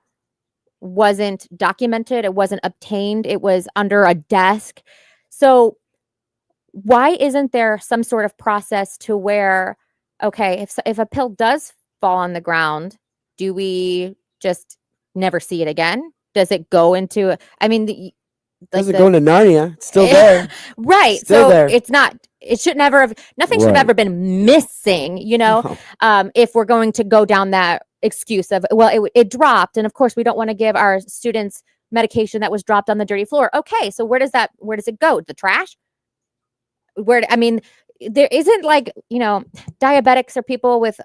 wasn't documented, it wasn't obtained, it was under a desk. So why isn't there some sort of process to where, okay, if a pill does fall on the ground, do we just never see it again? Does it go into, Doesn't go into Narnia. It's still there. right. Still So there. it's not, it should never have, nothing should have Right. ever been missing, No. if we're going to go down that excuse of, well, it dropped. And of course, we don't want to give our students medication that was dropped on the dirty floor. Okay. So where does it go? The trash? There isn't diabetics or people with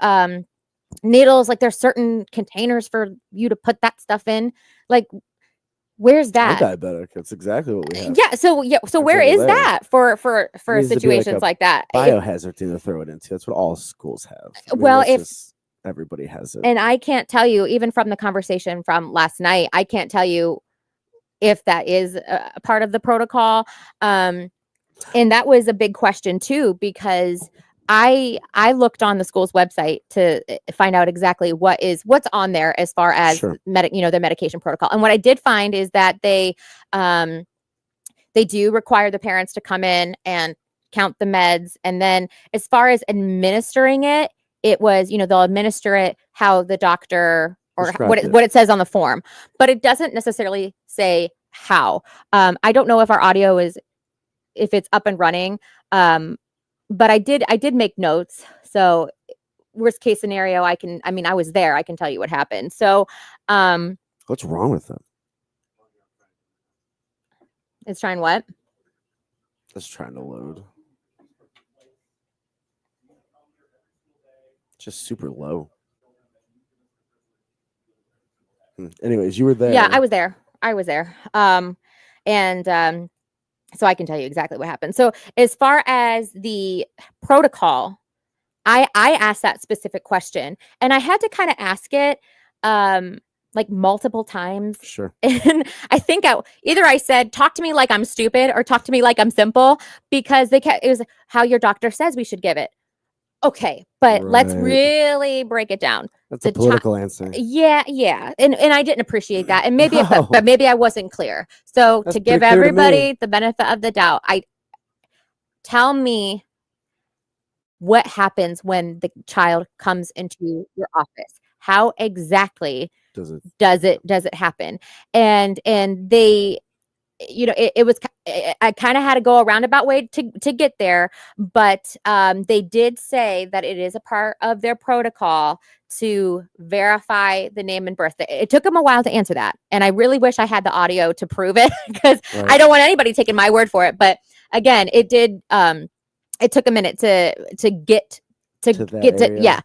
needles, like there's certain containers for you to put that stuff in. Like, where's I'm that? diabetic. That's exactly what we have. Yeah. So where over is there. that for Needs to be like situations a like that? Biohazard thing to throw it into. That's what all schools have. Well, that's if- just- everybody has it. And I can't tell you, even from the conversation from last night, I can't tell you if that is a part of the protocol. And that was a big question too, because I looked on the school's website to find out exactly what's on there as far as Sure. their medication protocol. And what I did find is that they do require the parents to come in and count the meds. And then as far as administering it, it was, they'll administer it how the doctor or Prescribed it. what it says on the form, but it doesn't necessarily say how. I don't know if our audio if it's up and running. But I did make notes. So worst case scenario, I was there, I can tell you what happened. So, What's wrong with them? it's trying what? Just trying to load. Just super low. Anyways, you were there. Yeah, I was there. So I can tell you exactly what happened. So as far as the protocol, I asked that specific question, and I had to kind of ask it like multiple times. Sure. And I think either I said, talk to me like I'm stupid, or talk to me like I'm simple, because it was how your doctor says we should give it. Okay, but let's Right. really break it down. That's The a political answer. Yeah. And I didn't appreciate that. And maybe, No. but maybe I wasn't clear. So That's to give pretty clear to everybody me. the benefit of the doubt, tell me what happens when the child comes into your office. How exactly Does it? does it happen? And they, it was, I kind of had to go a roundabout way to get there, but they did say that it is a part of their protocol to verify the name and birthday. It took them a while to answer that, and I really wish I had the audio to prove it, because Right. I don't want anybody taking my word for it. But again, it did. It took a minute to get To that get to area. yeah.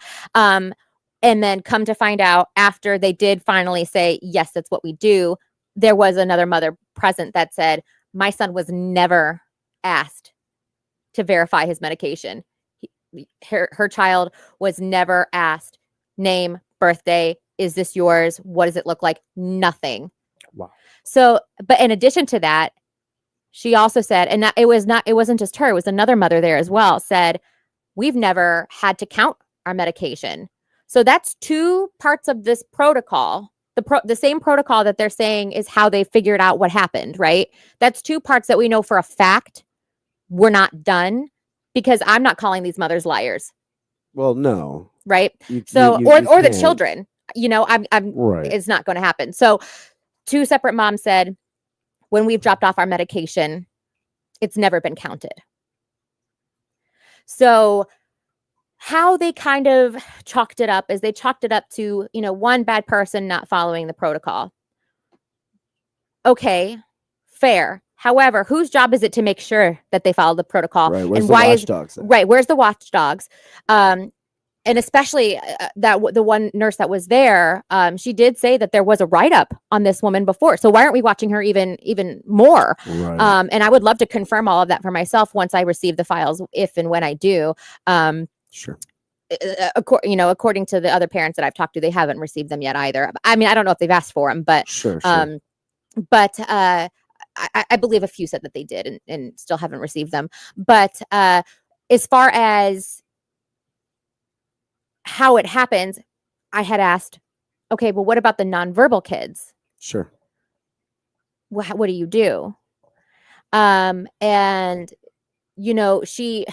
And then come to find out, after they did finally say, yes, that's what we do, there was another mother present that said, my son was never asked to verify his medication. Her child was never asked name, birthday, is this yours? What does it look like? Nothing. Wow. So, but in addition to that, she also said, and that it wasn't just her, it was another mother there as well, said, we've never had to count our medication. So that's two parts of this protocol. The same protocol that they're saying is how they figured out what happened, right? That's two parts that we know for a fact were not done, because I'm not calling these mothers liars, Well, no. right? You- So, you- or you the can't. children, I'm Right. it's not going to happen. So two separate moms said, when we've dropped off our medication, it's never been counted. So how they kind of chalked it up is they chalked it up to, one bad person not following the protocol. Okay, fair. However, whose job is it to make sure that they follow the protocol? Right. Where's and the why watchdogs at? right? Where's the watchdogs? And especially the one nurse that was there, she did say that there was a write-up on this woman before. So why aren't we watching her even more? Right. And I would love to confirm all of that for myself once I receive the files, if and when I do. Sure. According to the other parents that I've talked to, they haven't received them yet either. I mean, I don't know if they've asked for them, but Sure. I believe a few said that they did and still haven't received them. But as far as how it happens, I had asked, okay, well, what about the nonverbal kids? Sure. What do you do? And she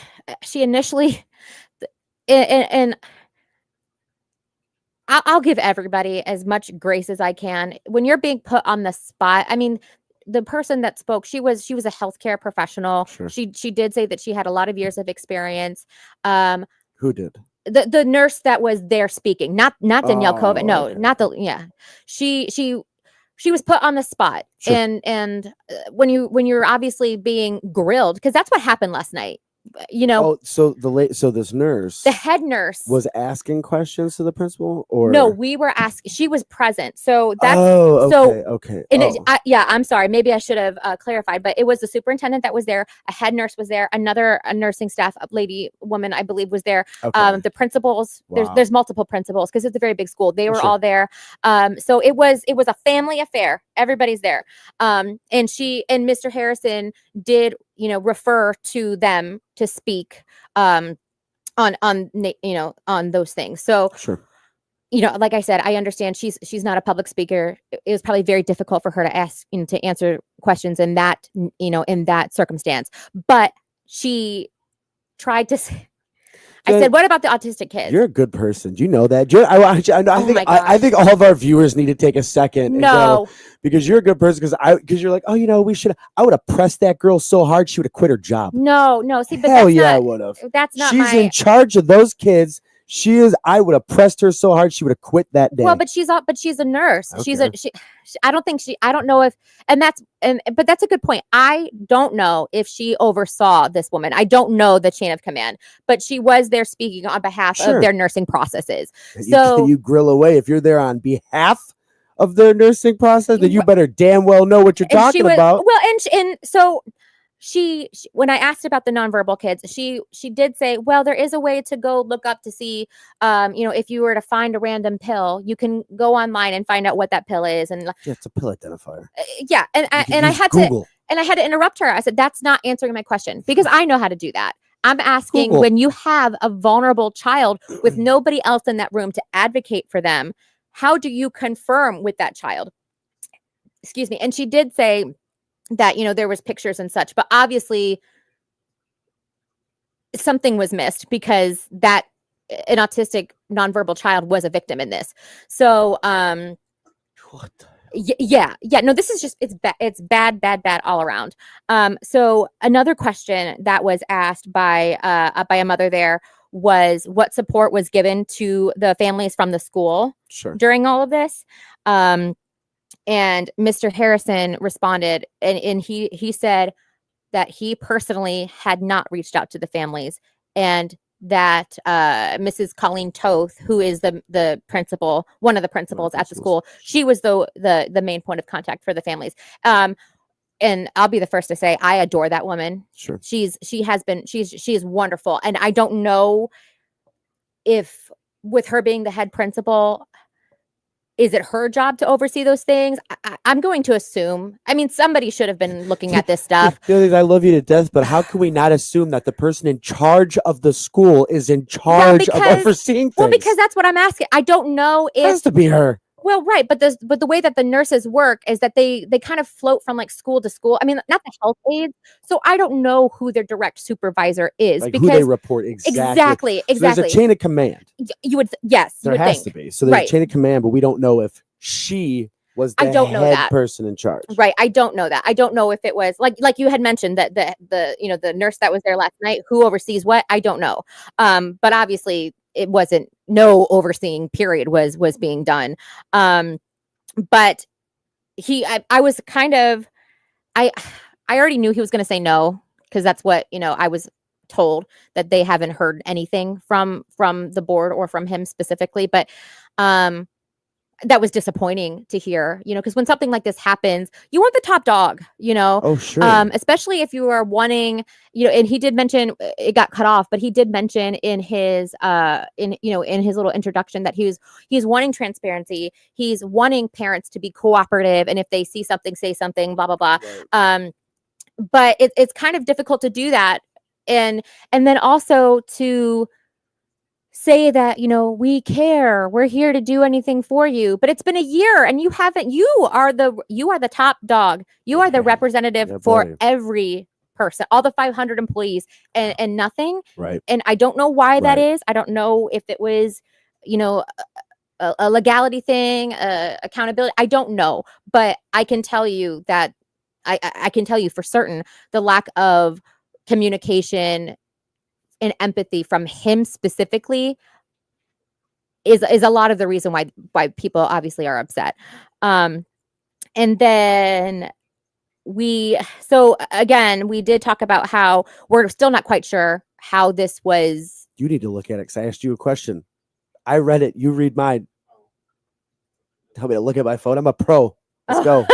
initially, and I'll give everybody as much grace as I can when you're being put on the spot. I mean, the person that spoke, she was a healthcare professional. Sure. She did say that she had a lot of years of experience. Who did? The nurse that was there speaking, not Danielle Kovac. No, okay. not the, yeah. She was put on the spot. Sure. And when you're obviously being grilled, because that's what happened last night. Oh, so this nurse, the head nurse was asking questions to the principal, or no, we were asking, she was present. So that's okay. And Oh. I'm sorry. Maybe I should have clarified, but it was the superintendent that was there. A head nurse was there. A nursing staff woman, I believe, was there. Okay. The principals, Wow. there's multiple principals because it's a very big school. They were Sure. all there. So it was a family affair. Everybody's there. And Mr. Harrison did, refer to them to speak on those things. So Sure. like I said, I understand she's not a public speaker. It was probably very difficult for her to ask, to answer questions in that, in that circumstance. But she tried to say, I Jen, said, what about the autistic kids? You're a good person. Do you know that? I my think all of our viewers need to take a second and No. go, because you're a good person. Because you're like, I would have pressed that girl so hard she would have quit her job. No. See, but Hell that's yeah, I not, would have. that's not She's my. in charge of those kids. I would have pressed her so hard she would have quit that day. Well, but she's a nurse. She's Okay. I don't know if, but that's a good point. I don't know if she oversaw this woman. I don't know the chain of command, but she was there speaking on behalf Sure. of their nursing processes. So you grill away. If you're there on behalf of their nursing process, then you better damn well know what you're And talking she was, about. well, and so she when I asked about the nonverbal kids, she did say, well, there is a way to go look up to see, if you were to find a random pill, you can go online and find out what that pill is. And Yeah, it's a pill identifier. yeah, and You can I use had Google. I had to interrupt her. I said, that's not answering my question, because I know how to do that. I'm asking, Google. when you have a vulnerable child with nobody else in that room to advocate for them, how do you confirm with that child? Excuse me. And she did say that, there was pictures and such, but obviously something was missed, because that an autistic nonverbal child was a victim in this. So, What the- yeah. No, this is just, it's bad all around. So another question that was asked by a mother there was, what support was given to the families from the school Sure. during all of this? And Mr. Harrison responded, and he said that he personally had not reached out to the families, and that Mrs. Colleen Toth, who is the principal, one of the principals at the school, she was the main point of contact for the families. And I'll be the first to say I adore that woman. Sure. She is wonderful. And I don't know if with her being the head principal, is it her job to oversee those things? I'm going to assume. I mean, somebody should have been looking at this stuff. I love you to death, but how can we not assume that the person in charge of the school is in charge of overseeing things? Well, because that's what I'm asking. I don't know if it has to be her. Well, right, but the way that the nurses work is that they kind of float from like school to school. I mean, not the health aides. So I don't know who their direct supervisor is, Like because who they report exactly. So there's a chain of command. You would yes, There you would has think. to be. So there's Right. a chain of command, but we don't know if she was the I don't know head that. person in charge. Right. I don't know that. I don't know if it was like you had mentioned that the nurse that was there last night, who oversees what, I don't know. But obviously it wasn't, no overseeing period was being done. But I was kind of, I already knew he was going to say no, because that's what, I was told, that they haven't heard anything from the board or from him specifically. But, that was disappointing to hear, because when something like this happens, you want the top dog, Oh, sure. especially if you are wanting, and he did mention it got cut off, but he did mention in his, in his little introduction that he's wanting transparency. He's wanting parents to be cooperative. And if they see something, say something, blah, blah, blah. Right. But it's kind of difficult to do that. And then also to say that, we care, we're here to do anything for you, but it's been a year and you are the top dog. You are the representative for buddy. every person, all the 500 employees, and nothing. Right. And I don't know why that Right. is. I don't know if it was, a legality thing, accountability. I don't know, but I can tell you that I can tell you for certain the lack of communication and empathy from him specifically is a lot of the reason why people obviously are upset. And then so again, we did talk about how we're still not quite sure how this was. You need to look at it, because I asked you a question. I read it. You read mine. Tell me to look at my phone. I'm a pro. Let's go.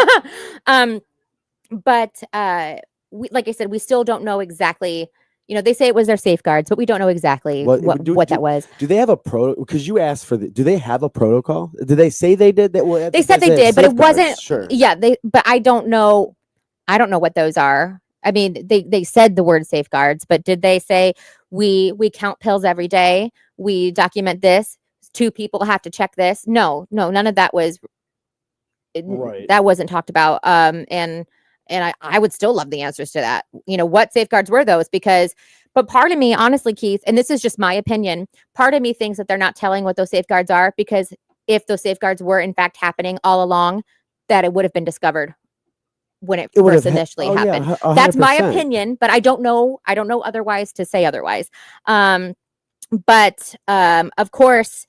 But like I said, we still don't know exactly. They say it was their safeguards, but we don't know exactly what that was. Do they have a because you asked for do they have a protocol? Did they say they did that? Well, They said they did, but it wasn't. Sure. Yeah, but I don't know. I don't know what those are. I mean, they said the word safeguards, but did they say we count pills every day? We document this. 2 people have to check this. No, none of that was. Right. That wasn't talked about. And I would still love the answers to that. What safeguards were those? But part of me, honestly, Keith, and this is just my opinion, part of me thinks that they're not telling what those safeguards are, because if those safeguards were in fact happening all along, that it would have been discovered when it first initially happened. Yeah, That's my 100%. opinion, but I don't know otherwise to say otherwise. But of course,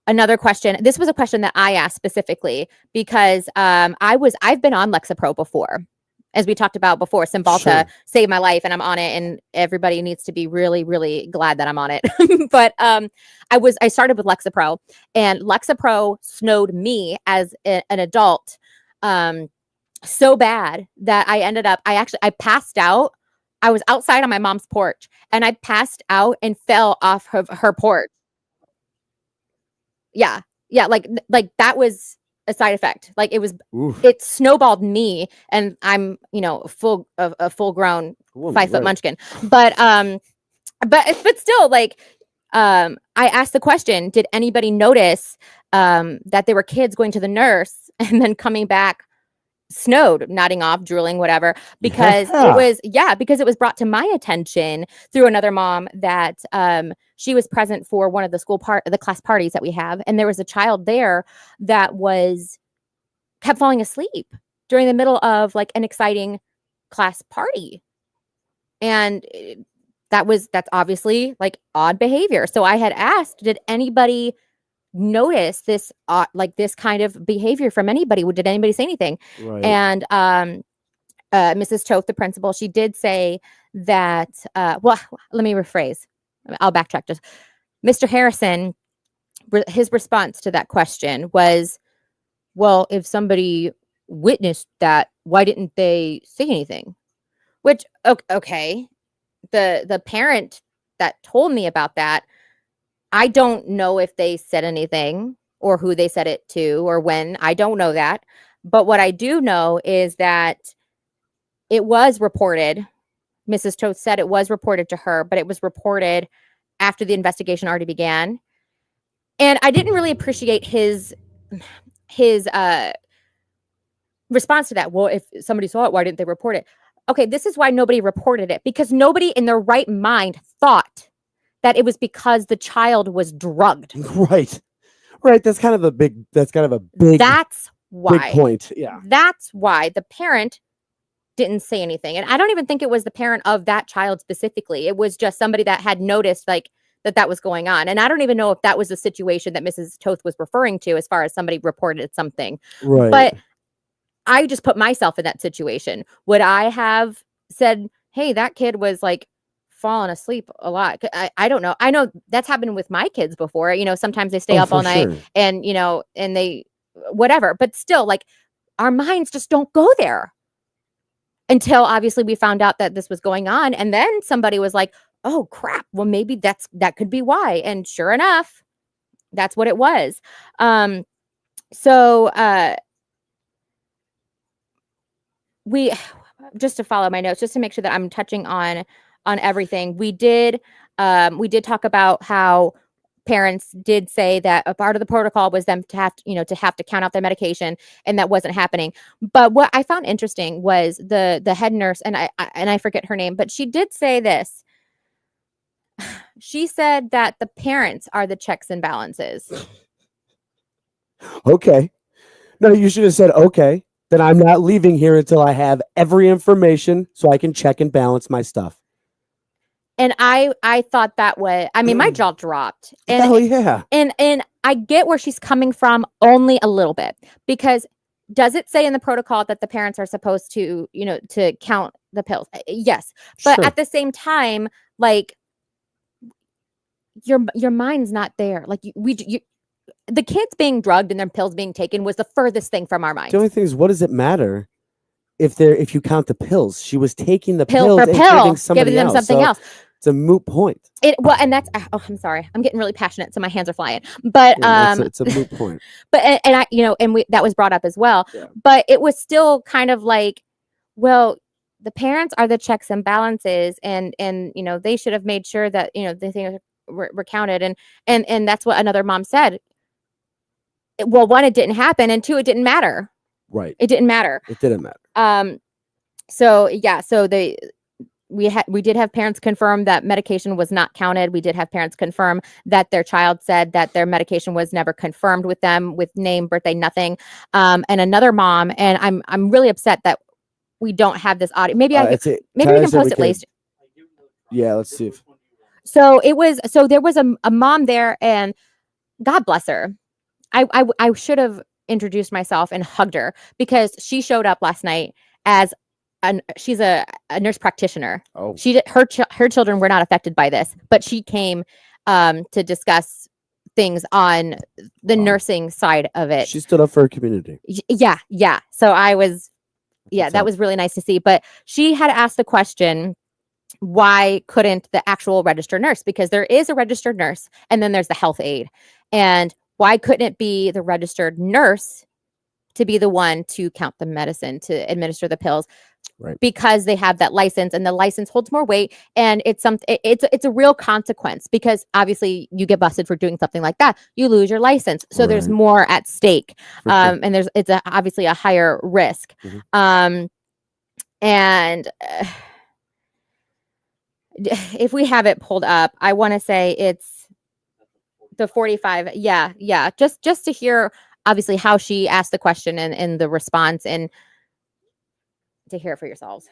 another question. This was a question that I asked specifically because I've been on Lexapro before. As we talked about before, Cymbalta saved my life and I'm on it, and everybody needs to be really, really glad that I'm on it. But I started with Lexapro, and Lexapro snowed me as an adult so bad that I ended up, I passed out. I was outside on my mom's porch and I passed out and fell off of her porch. Yeah. Like that was a side effect. Like it snowballed me, and I'm, a full grown 5-foot munchkin. But still, like, I asked the question, did anybody notice that there were kids going to the nurse and then coming back snowed, nodding off, drooling, whatever, because it was brought to my attention through another mom that she was present for one of the class parties that we have, and there was a child there that kept falling asleep during the middle of like an exciting class party, and that's obviously like odd behavior. So I had asked, did anybody notice this this kind of behavior from anybody? Did anybody say anything? Right. And Mrs. Toth, the principal, she did say that well, let me rephrase. I'll backtrack just. Mr. Harrison, his response to that question was, well, if somebody witnessed that, why didn't they say anything? Which, okay, the parent that told me about that, I don't know if they said anything or who they said it to or when. I don't know that. But what I do know is that it was reported. Mrs. Toth said it was reported to her, but it was reported after the investigation already began. And I didn't really appreciate his response to that. Well, if somebody saw it, why didn't they report it? Okay, this is why nobody reported it, because nobody in their right mind thought that it was because the child was drugged. Right. That's kind of a big That's why. big point. Yeah. That's why the parent didn't say anything. And I don't even think it was the parent of that child specifically. It was just somebody that had noticed like that was going on. And I don't even know if that was the situation that Mrs. Toth was referring to as far as somebody reported something. Right. But I just put myself in that situation. Would I have said, hey, that kid was like falling asleep a lot? I don't know. I know that's happened with my kids before. Sometimes they stay up all night and, and they, whatever. But still, like, our minds just don't go there until obviously we found out that this was going on. And then somebody was like, oh, crap. Well, maybe that could be why. And sure enough, that's what it was. We just to follow my notes, just to make sure that I'm touching on everything. We did talk about how parents did say that a part of the protocol was them to have to count out their medication, and that wasn't happening. But what I found interesting was the head nurse, and I forget her name, but she did say this. She said that the parents are the checks and balances. Okay. No, you should have said, okay, then I'm not leaving here until I have every information so I can check and balance my stuff. And I thought that was, I mean, my jaw dropped. And, Hell yeah. And I get where she's coming from only a little bit, because does it say in the protocol that the parents are supposed to, to count the pills? Yes. But Sure. at the same time, like, your mind's not there. Like the kids being drugged and their pills being taken was the furthest thing from our minds. The only thing is, what does it matter if you count the pills? She was taking the pill pills for and pill, giving them something else. It's a moot point. And that's I'm sorry, I'm getting really passionate, so my hands are flying. But it's a moot point. But and I that was brought up as well. Yeah. But it was still kind of like, well, the parents are the checks and balances, and they should have made sure that the things were counted, and that's what another mom said. Well, one, it didn't happen, and two, it didn't matter. Right. It didn't matter. It didn't matter. So yeah. So we did have parents confirm that medication was not counted. We did have parents confirm that their child said that their medication was never confirmed with them, with name, birthday, nothing. And another mom, and I'm really upset that we don't have this audio. Maybe we can post it later. Yeah, let's see. So there was a mom there, and God bless her. I should have introduced myself and hugged her, because she showed up last night as she's a nurse practitioner. Oh. Her children were not affected by this, but she came to discuss things on the nursing side of it. She stood up for her community. Yeah. So I was, that was really nice to see. But she had asked the question, why couldn't the actual registered nurse, because there is a registered nurse and then there's the health aide, and why couldn't it be the registered nurse to be the one to count the medicine, to administer the pills? Right. Because they have that license, and the license holds more weight, and it's a real consequence, because obviously you get busted for doing something like that, you lose your license. So there's more at stake. And it's obviously a higher risk. Mm-hmm. And if we have it pulled up, I want to say it's the 45. Yeah. Just to hear obviously how she asked the question and the response, and to hear it for yourselves.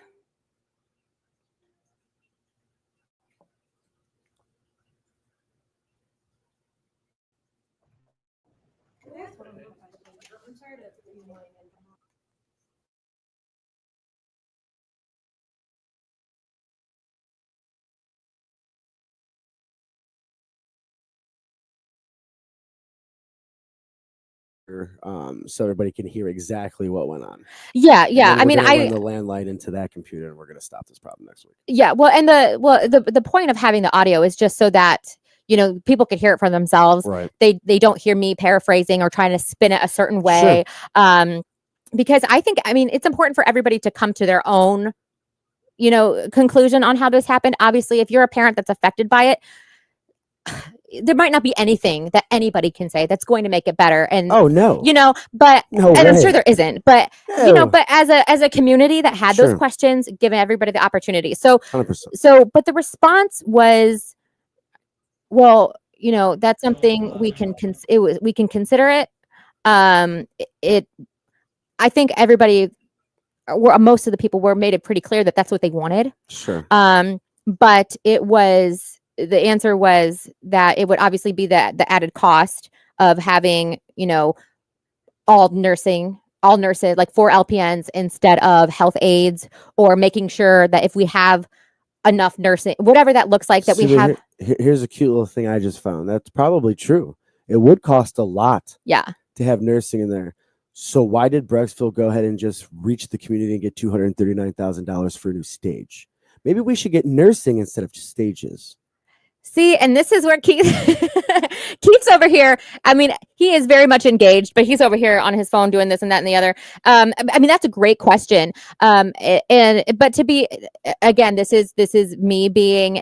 so everybody can hear exactly what went on. Yeah, And yeah. then I we're mean, gonna run the landline into that computer, and we're going to stop this problem next week. yeah. Well, and the point of having the audio is just so that people could hear it for themselves. Right. They don't hear me paraphrasing or trying to spin it a certain way. Because I mean, it's important for everybody to come to their own conclusion on how this happened. Obviously, if you're a parent that's affected by it, there might not be anything that anybody can say that's going to make it better. And Oh no. but No and I'm way. sure there isn't. But No. but as a community that had Sure. those questions, giving everybody the opportunity. So 100%. but the response was, well, that's something we can we can consider it. I think everybody, most of the people made it pretty clear that that's what they wanted. Sure. But the answer was that it would obviously be the added cost of having, all nurses, like 4 LPNs instead of health aides, or making sure that if we have enough nursing, whatever that looks like, that we See, have. Here's a cute little thing I just found. That's probably true. It would cost a lot Yeah. to have nursing in there. So why did Brecksville go ahead and just reach the community and get $239,000 for a new stage? Maybe we should get nursing instead of just stages. See, and this is where Keith's over here. I mean, he is very much engaged, but he's over here on his phone doing this and that and the other. I mean, that's a great question. But to be, again, this is me being,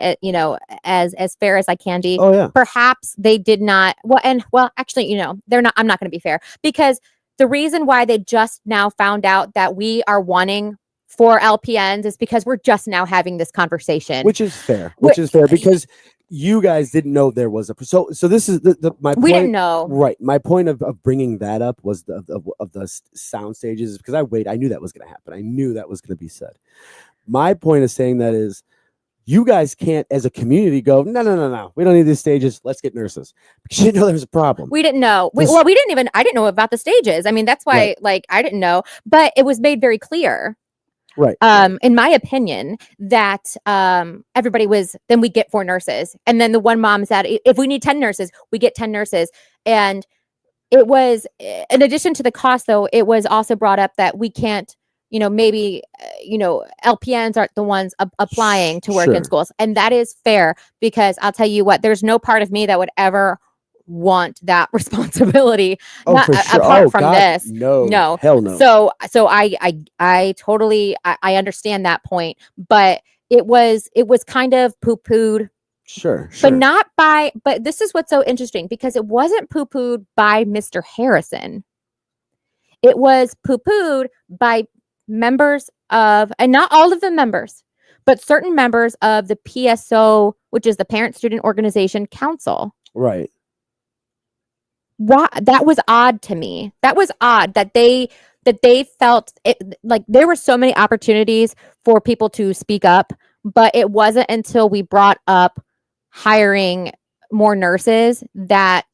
as fair as I can be. Oh yeah. Perhaps they did not. Well, actually, they're not. I'm not going to be fair, because the reason why they just now found out that we are wanting 4 LPNs is because we're just now having this conversation, Which is fair. Which is fair, because you guys didn't know there was a so this is my point. We didn't know. Right. My point of bringing that up was the sound stages, because I knew that was going to happen. I knew that was going to be said. My point of saying that is, you guys can't, as a community, go, no. We don't need these stages. Let's get nurses. Because you didn't know there was a problem. We didn't know. I didn't know about the stages. I mean, that's why, I didn't know, but it was made very clear. Right. In my opinion, that everybody was, then we get 4 nurses. And then the one mom said, if we need 10 nurses, we get 10 nurses. And it was, in addition to the cost, though, it was also brought up that we can't, maybe, LPNs aren't the ones applying to work in schools. And that is fair, because I'll tell you what, there's no part of me that would ever want that responsibility. For sure. Apart from God, this. No. Hell no. So I totally I understand that point, but it was kind of poo-pooed. Sure. But this is what's so interesting, because it wasn't poo-pooed by Mr. Harrison. It was poo-pooed by members of, and not all of the members, but certain members of the PSO, which is the Parent Student Organization Council. Right. Why? That was odd to me. That was odd that they felt it, like there were so many opportunities for people to speak up, but it wasn't until we brought up hiring more nurses that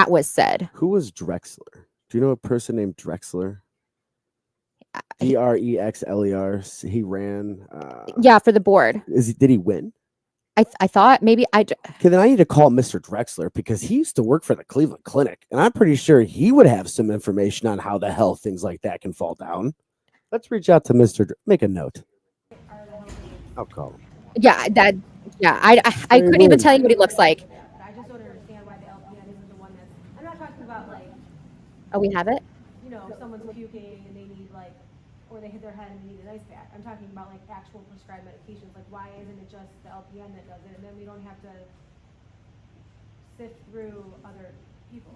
was said. Who was Drexler? Do you know a person named Drexler? Drexler. He ran. Yeah, for the board. Did he win? I thought maybe Okay, then I need to call Mr. Drexler, because he used to work for the Cleveland Clinic, and I'm pretty sure he would have some information on how the hell things like that can fall down. Let's reach out to Mr. Make a note. I'll call him. I couldn't even tell you what he looks like. I just don't understand why the LPN isn't the one that's. I'm not talking about Oh, we have it? Someone's puking and they need or they hit their head and they need an ice pack. I'm talking about actual prescribed medications. Why isn't it just the LPN that does it, and then we don't have to sift through other people?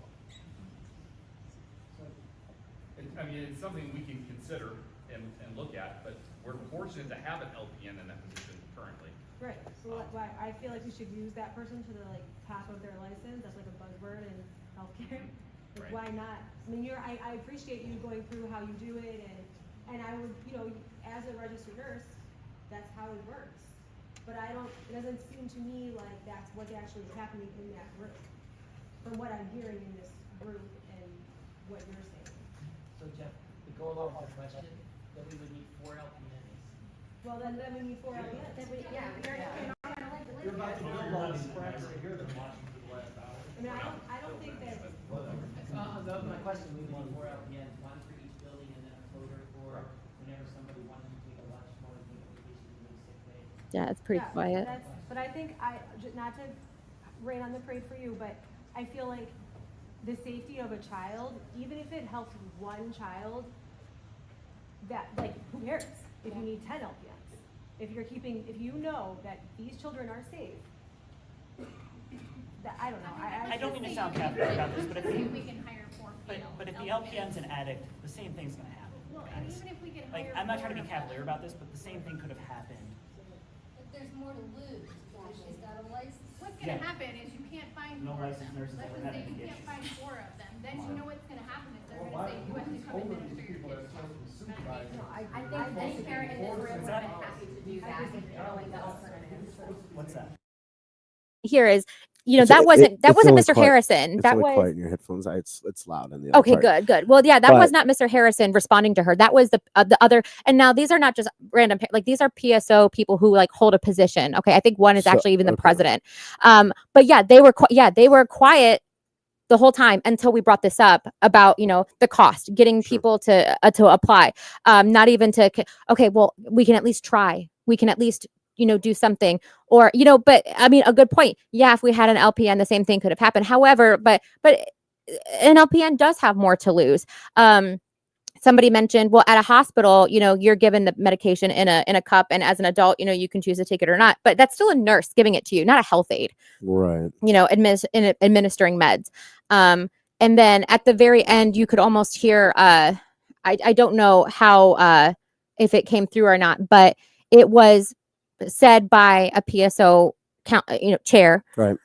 I mean, it's something we can consider and look at, but we're fortunate to have an LPN in that position currently. Right. So why I feel like we should use that person to the top of their license. That's a buzzword in healthcare. Why not? I mean, I appreciate you going through how you do it, and I would, as a registered nurse, that's how it works. But it doesn't seem to me like that's what's actually happening in that group, from what I'm hearing in this group and what you're saying. So Jeff, to go along with the question, that we would need 4 LPNs. Well, then we need 4 LPNs. You're about to build all these cracks right here that I'm watching for the last hour. I mean, I don't think that. that was my question. We want 4 LPNs, one for each building, and then a floater for whenever somebody wanted to take a lunch more than vacation, sick day. Yeah, it's pretty quiet. But I think not to rain on the parade for you, but I feel like the safety of a child, even if it helps one child, that, like, who cares if you need 10 LPNs? If you know that these children are safe, that, I don't know. I don't mean to sound cavalier about this, but if we can hire 4 but if the LPN's an addict, the same thing's gonna happen. Well, guys. and even if we can Like, hire I'm not trying to be 4 cavalier about this, but the same thing could have happened. But there's more to lose, because she's got a license. What's gonna Yeah. happen is you can't find No 4 of licensed them. nurses Let's ever just had say any you can't issues. find 4 of them, then you know what's gonna happen is they're gonna say, you have to come administer your kids. I think any parent in this room would have been happy to do that, knowing the alternatives. What's that? Here is, you know, So that wasn't it's Mr. only quiet- Harrison. It's That only was quiet in your headphones. It's loud in the other okay. part. Good. Well, yeah, that was But- not Mr. Harrison responding to her. That was the other. And now these are not just random. Like these are PSO people who like hold a position. Okay, I think one is So- actually even the okay. president. But yeah, they were quiet the whole time until we brought this up about, you know, the cost, getting people to apply. Not even to okay, well, we can at least try. We can at least, you know, do something, or, you know, but I mean, a good point. Yeah, if we had an LPN, the same thing could have happened. However, but an LPN does have more to lose. Somebody mentioned, well, at a hospital, you know, you're given the medication in a cup, and as an adult, you know, you can choose to take it or not. But that's still a nurse giving it to you, not a health aide. Right. You know, administering meds. And then at the very end, you could almost hear. I don't know how if it came through or not, but it was said by a PSO chair. Right.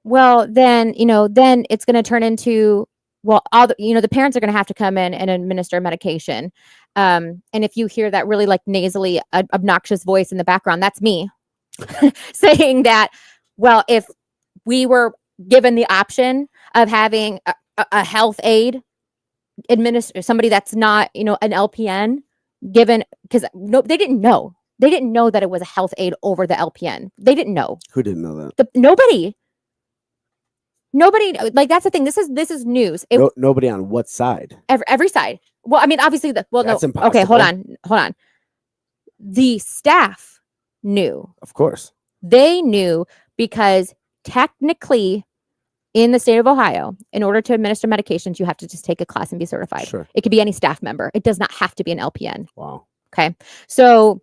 Well, then, you know, then it's going to turn into, well, the parents are going to have to come in and administer medication. And if you hear that really like nasally obnoxious voice in the background, that's me saying that, well, if we were given the option of having a health aide administer, somebody that's not, you know, an LPN, given, because they didn't know. They didn't know that it was a health aide over the LPN. They didn't know. Who didn't know that? Nobody. Like, that's the thing. This is news. Nobody on what side? Every side. Well, I mean, obviously That's no. Okay, impossible. hold on. The staff knew. Of course. They knew because technically in the state of Ohio, in order to administer medications, you have to just take a class and be certified. Sure. It could be any staff member. It does not have to be an LPN. Wow. Okay. So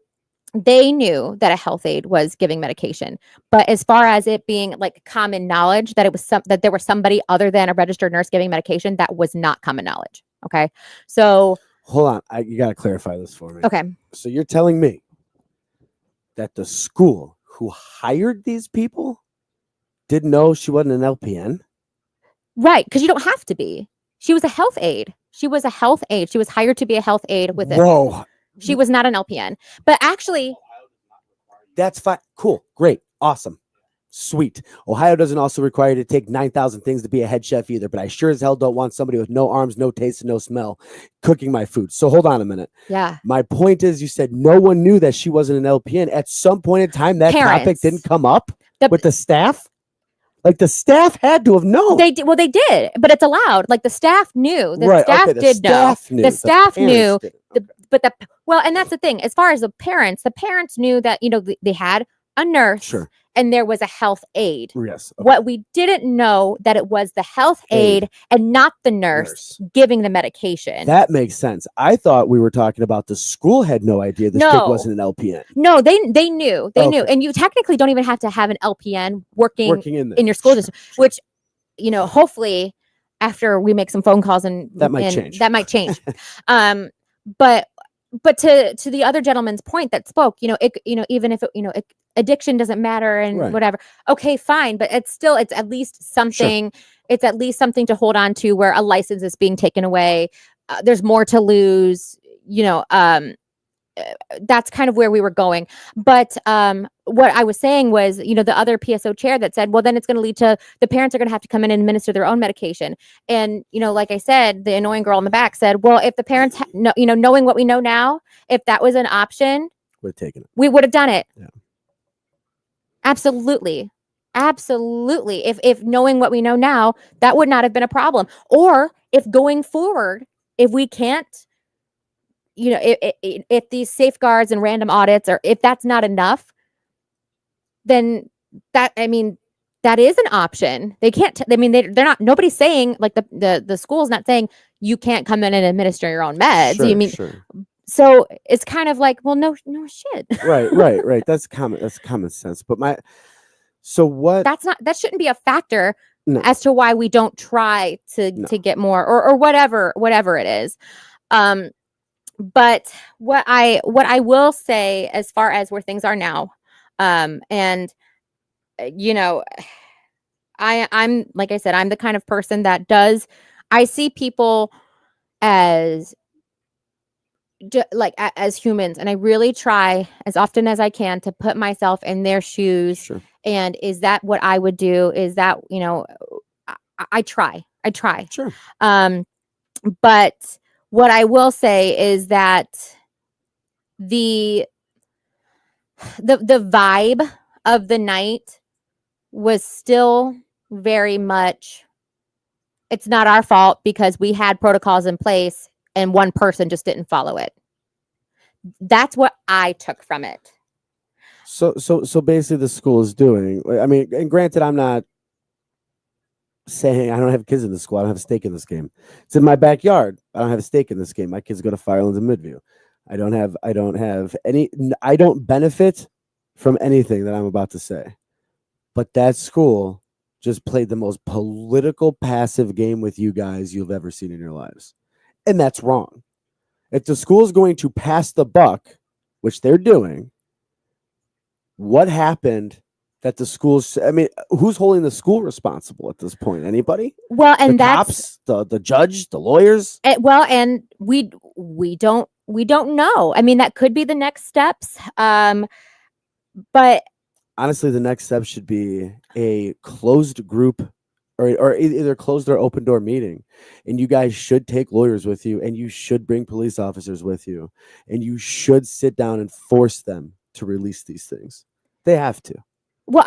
they knew that a health aide was giving medication, but as far as it being like common knowledge that it was that there was somebody other than a registered nurse giving medication, that was not common knowledge. Okay. So Hold on. You got to clarify this for me. okay. So you're telling me that the school who hired these people didn't know she wasn't an LPN? Right. Because you don't have to be. She was a health aide. She was a health aide. She was hired to be a health aide with it. Whoa. She was not an LPN. But actually, That's fine. Cool. Great. Awesome. Sweet. Ohio doesn't also require you to take 9,000 things to be a head chef either, but I sure as hell don't want somebody with no arms, no taste, and no smell cooking my food. So hold on a minute. yeah. My point is, you said no one knew that she wasn't an LPN. At some point in time, that topic Parents. didn't come up The- with the staff. Like the staff had to have known. They did. Well, they did, but it's allowed. Like the staff knew. The Right, staff okay, the did staff know. knew, The the staff parents knew. didn't. And that's the thing. As far as the parents knew that, you know, they had a nurse Sure. and there was a health aide. Yes. Okay. What we didn't know that it was the health aide and not the nurse giving the medication. That makes sense. I thought we were talking about the school had no idea this chick No. wasn't an LPN. No, they knew. They knew. Okay. And you technically don't even have to have an LPN working Working in your school district, which, you know, hopefully after we make some phone calls and That might and change. That might change. But to the other gentleman's point that spoke, you know, even if addiction doesn't matter and Right. whatever. Okay, fine, but it's at least something. It's at least something to hold on to where a license is being taken away. There's more to lose. You know, that's kind of where we were going. But what I was saying was, you know, the other PSO chair that said, well, then it's going to lead to the parents are going to have to come in and administer their own medication. And, you know, like I said, the annoying girl in the back said, well, if the parents, knowing what we know now, if that was an option, Would have taken it. we would have done it. Yeah. Absolutely. Absolutely. If knowing what we know now, that would not have been a problem. Or if going forward, if we can't, if these safeguards and random audits, or if that's not enough, then that is an option. They can't. They're not. Nobody's saying, like, the school's not saying you can't come in and administer your own meds. Sure. So it's kind of like, well, no shit. Right. That's common sense. But that shouldn't be a factor No. as to why we don't try to get more or whatever it is. But what I will say, as far as where things are now, and I'm like I said, I'm the kind of person that I see people as as humans, and I really try as often as I can to put myself in their shoes. Sure. And is that what I would do? Is that, I try. Sure. But what I will say is that the vibe of the night was still very much, it's not our fault because we had protocols in place and one person just didn't follow it. That's what I took from it. So basically the school is doing, I mean, and granted, I'm not saying I don't have kids in the school. I don't have a stake in this game. It's in my backyard. I don't have a stake in this game. My kids go to Firelands and Midview. I don't benefit from anything that I'm about to say. But that school just played the most political, passive game with you guys you've ever seen in your lives. And that's wrong. If the school is going to pass the buck, which they're doing, what happened that the schools, I mean, who's holding the school responsible at this point? Anybody? Well, and the that's cops, the judge, the lawyers. And we don't know. I mean, that could be the next steps. But honestly, the next step should be a closed group or either closed or open door meeting. And you guys should take lawyers with you, and you should bring police officers with you, and you should sit down and force them to release these things. They have to. Well,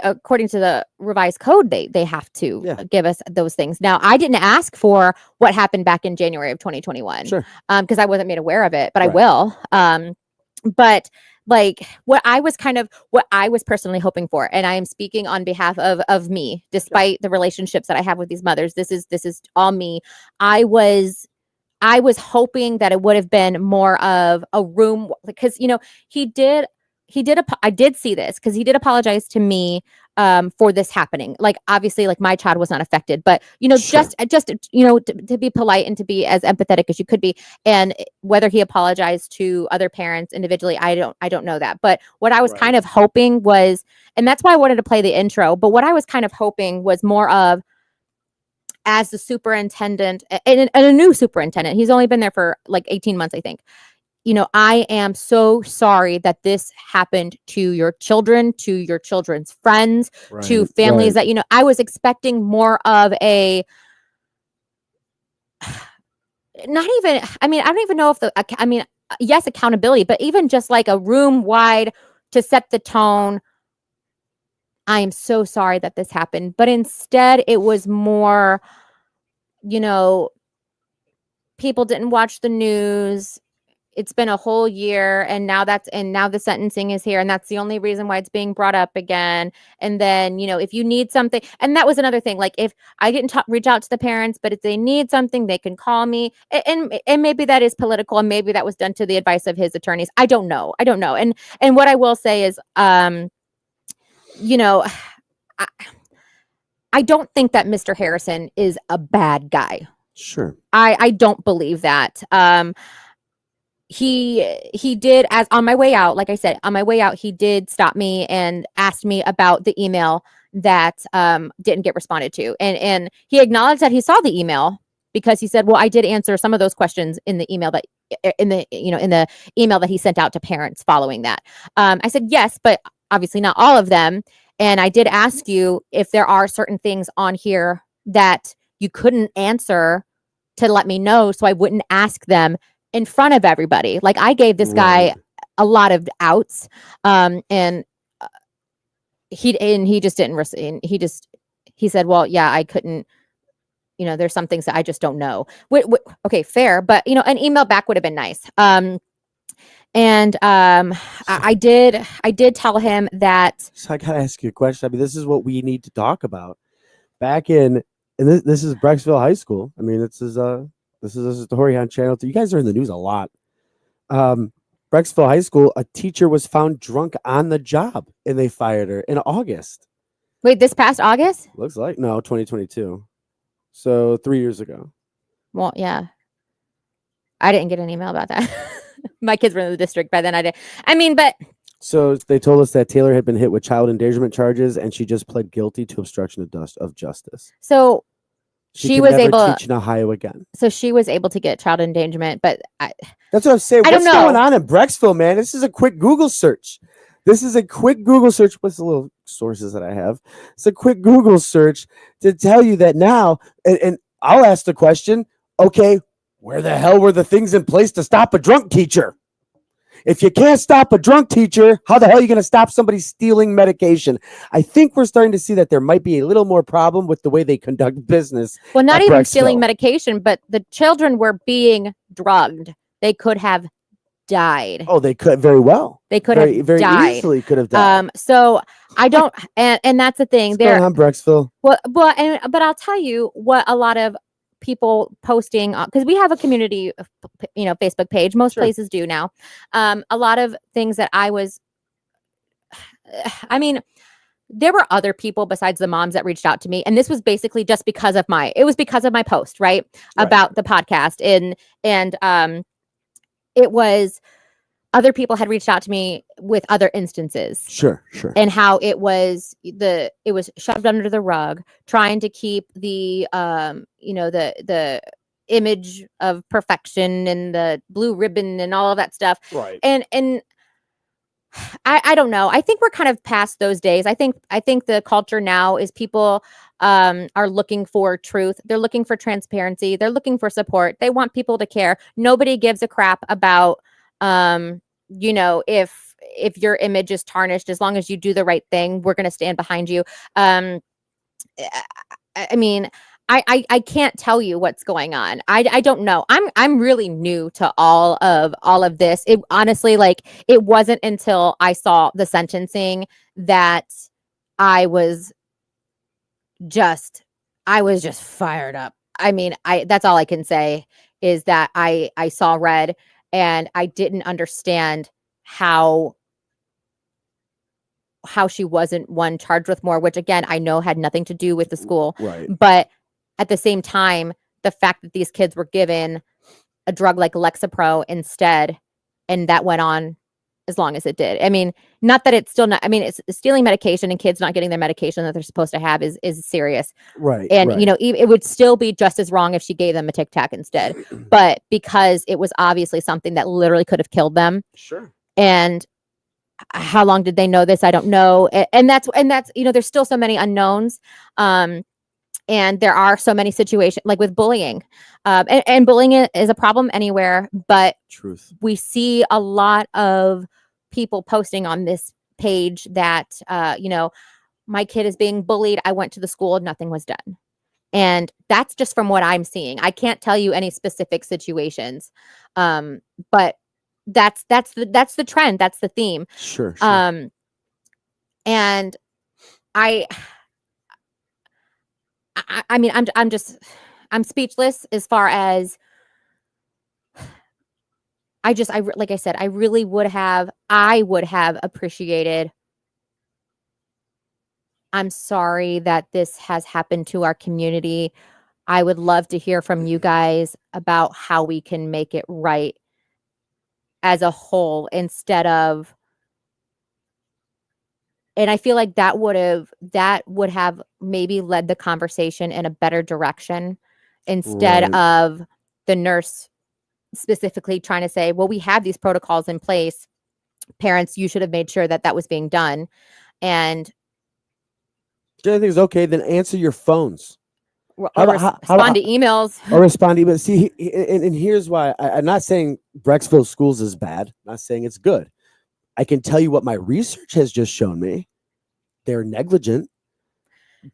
according to the revised code, they have to give us those things. Now, I didn't ask for what happened back in January of 2021, sure, because I wasn't made aware of it, but right. I will. But like what I was personally hoping for, and I am speaking on behalf of me, despite the relationships that I have with these mothers. This is all me. I was hoping that it would have been more of a room, because I did see this because he did apologize to me for this happening. Like, obviously, like, my child was not affected, but sure. just to be polite and to be as empathetic as you could be. And whether he apologized to other parents individually, I don't know that. But what I was kind of hoping was, and that's why I wanted to play the intro, but what I was kind of hoping was more of, as the superintendent and a new superintendent, he's only been there for like 18 months, I think. I am so sorry that this happened to your children, to your children's friends, to families that, I was expecting more of a, not even, I mean, I don't even know if yes, accountability, but even just like a room wide to set the tone. I am so sorry that this happened, but instead it was more, people didn't watch the news. It's been a whole year, and now the sentencing is here, and that's the only reason why it's being brought up again. And then, if you need something, and that was another thing, like, if I didn't reach out to the parents, but if they need something, they can call me. And maybe that is political, and maybe that was done to the advice of his attorneys. I don't know. And what I will say is, I don't think that Mr. Harrison is a bad guy. Sure. I don't believe that. He did, as on my way out, like I said, on my way out, he did stop me and asked me about the email that didn't get responded to. And he acknowledged that he saw the email, because he said, well, I did answer some of those questions in the email in the email that he sent out to parents following that. I said, yes, but obviously not all of them. And I did ask you if there are certain things on here that you couldn't answer to let me know, so I wouldn't ask them in front of everybody. Like, I gave this guy a lot of outs. And he just didn't he said, well, yeah, I couldn't, there's some things that I just don't know. Okay, fair, but an email back would have been nice. I did tell him that. So I gotta ask you a question. I mean, this is what we need to talk about. Back in, and this is Brecksville High School. I mean, this is a story on Channel 2. You guys are in the news a lot. Brecksville High School, a teacher was found drunk on the job, and they fired her in August. Wait, this past August? Looks like 2022. So 3 years ago. Well, yeah. I didn't get an email about that. My kids were in the district by then. I did. I mean, but so they told us that Taylor had been hit with child endangerment charges, and she just pled guilty to obstruction of justice. So she was never able teach in Ohio again. So she was able to get child endangerment, but that's what I'm saying. What's going on in Brecksville, man? This is a quick Google search. What's the little sources that I have? It's a quick Google search to tell you that now, and I'll ask the question, okay, where the hell were the things in place to stop a drunk teacher? If you can't stop a drunk teacher, how the hell are you going to stop somebody stealing medication? I think we're starting to see that there might be a little more problem with the way they conduct business. Well, not even stealing medication, but the children were being drugged. They could have died. Oh, they could very well. They could very, have very died. easily could have died. So I don't, and that's the thing. What's going on, Brecksville? But I'll tell you what a lot of people posting, because we have a community Facebook page. Most places do now. A lot of things that there were other people besides the moms that reached out to me, and this was basically just because of my post, right? About the podcast, and it was other people had reached out to me with other instances. Sure. And how it was shoved under the rug, trying to keep the the image of perfection and the blue ribbon and all of that stuff. Right. And I don't know. I think we're kind of past those days. I think the culture now is people are looking for truth. They're looking for transparency. They're looking for support. They want people to care. Nobody gives a crap about if your image is tarnished. As long as you do the right thing, we're going to stand behind you. I mean, I can't tell you what's going on. I don't know. I'm really new to all of this. It honestly, it wasn't until I saw the sentencing that I was just fired up. I mean, that's all I can say is that I saw red, and I didn't understand how she wasn't one charged with more, which again, I know had nothing to do with the school. Right. But at the same time, the fact that these kids were given a drug like Lexapro instead, and that went on as long as it did. I mean, not that it's still not, I mean, it's stealing medication and kids not getting their medication that they're supposed to have is serious. Right. And, right. It would still be just as wrong if she gave them a Tic Tac instead. But because it was obviously something that literally could have killed them. Sure. And how long did they know this? I don't know. And that's, there's still so many unknowns. And there are so many situations like with bullying, and bullying is a problem anywhere, but truth. We see a lot of people posting on this page that, my kid is being bullied. I went to the school and nothing was done. And that's just from what I'm seeing. I can't tell you any specific situations. But that's the trend. That's the theme. Sure. And I mean, I'm speechless as far as like I said, I would have appreciated. I'm sorry that this has happened to our community. I would love to hear from you guys about how we can make it right as a whole instead of, and I feel like that would have maybe led the conversation in a better direction instead of the nurse specifically trying to say, well, we have these protocols in place. Parents, you should have made sure that was being done. And do you think it's okay? Then answer your phones. Respond to emails. Or respond to emails. See, and here's why. I'm not saying Brecksville Schools is bad. I'm not saying it's good. I can tell you what my research has just shown me. they're negligent.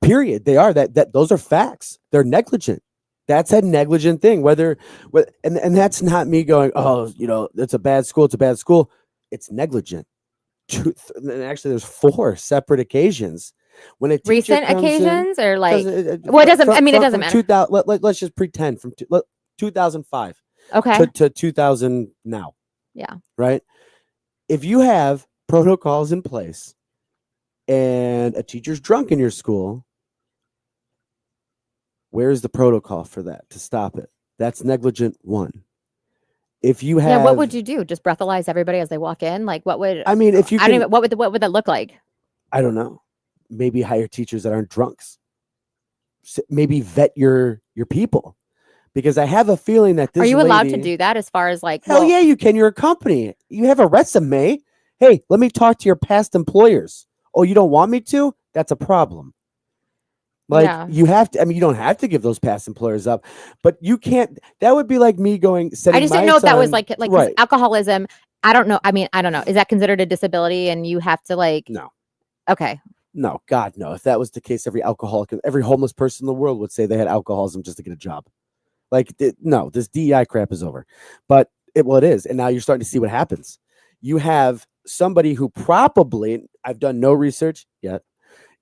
Period. They are that those are facts. They're negligent. That's a negligent thing. And that's not me going, oh, it's a bad school. It's a bad school. It's negligent. And actually, there's 4 separate occasions when a teacher Recent comes in- occasions or like, well, it doesn't, I mean, it doesn't matter. 2000, let's just pretend from 2005 Okay. to 2000 now. Yeah. Right. If you have protocols in place and a teacher's drunk in your school, where's the protocol for that to stop it? That's negligent 1. If you have, Yeah, what would you do? Just breathalyze everybody as they walk in? Like, what would I mean, if you I don't can- even, what would that look like? I don't know. Maybe hire teachers that aren't drunks. Maybe vet your people, because I have a feeling that this. Are you allowed to lady- do that as far as like? Hell yeah, you can. You're a company. You have a resume. Hey, let me talk to your past employers. Oh, you don't want me to? That's a problem. Like Yeah. you have to. I mean, you don't have to give those past employers up, but you can't. That would be like me going. I just didn't know if that was like 'cause right. alcoholism. I don't know. I mean, I don't know. Is that considered a disability and you have to like? No. Okay. No, God, no. If that was the case, every alcoholic, every homeless person in the world would say they had alcoholism just to get a job. Like, no, this DEI crap is over. But it is. And now you're starting to see what happens. You have somebody who probably, I've done no research yet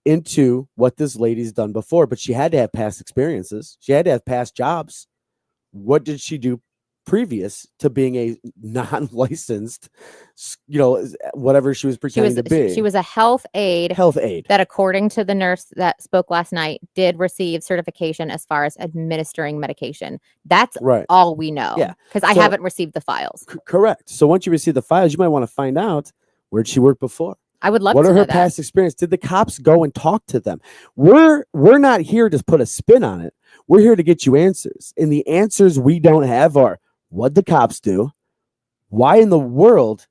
into what this lady's done before, but she had to have past experiences. She had to have past jobs. What did she do previous to being a non-licensed, whatever she was pretending to be? She was a health aide. Health aide. That, according to the nurse that spoke last night, did receive certification as far as administering medication. That's Right. all we know. Yeah. Because I So- haven't received the files. Correct. So once you receive the files, you might want to find out, where'd she work before? I would love What to are know her that. past experience? Did the cops go and talk to them? We're not here to put a spin on it. We're here to get you answers. And the answers we don't have are, what the cops do? Why in the world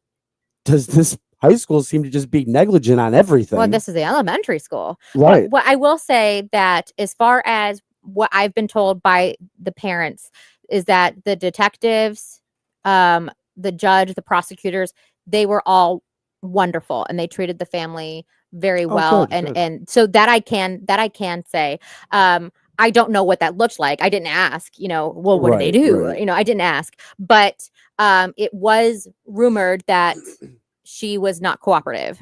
does this high school seem to just be negligent on everything? Well, this is the elementary school. Right. What I will say that as far as what I've been told by the parents is that the detectives, the judge, the prosecutors, they were all wonderful and they treated the family very well. good, good. And so that I can say. I don't know what that looked like. I didn't ask, well, what do they Right, do? right. I didn't ask, but it was rumored that she was not cooperative.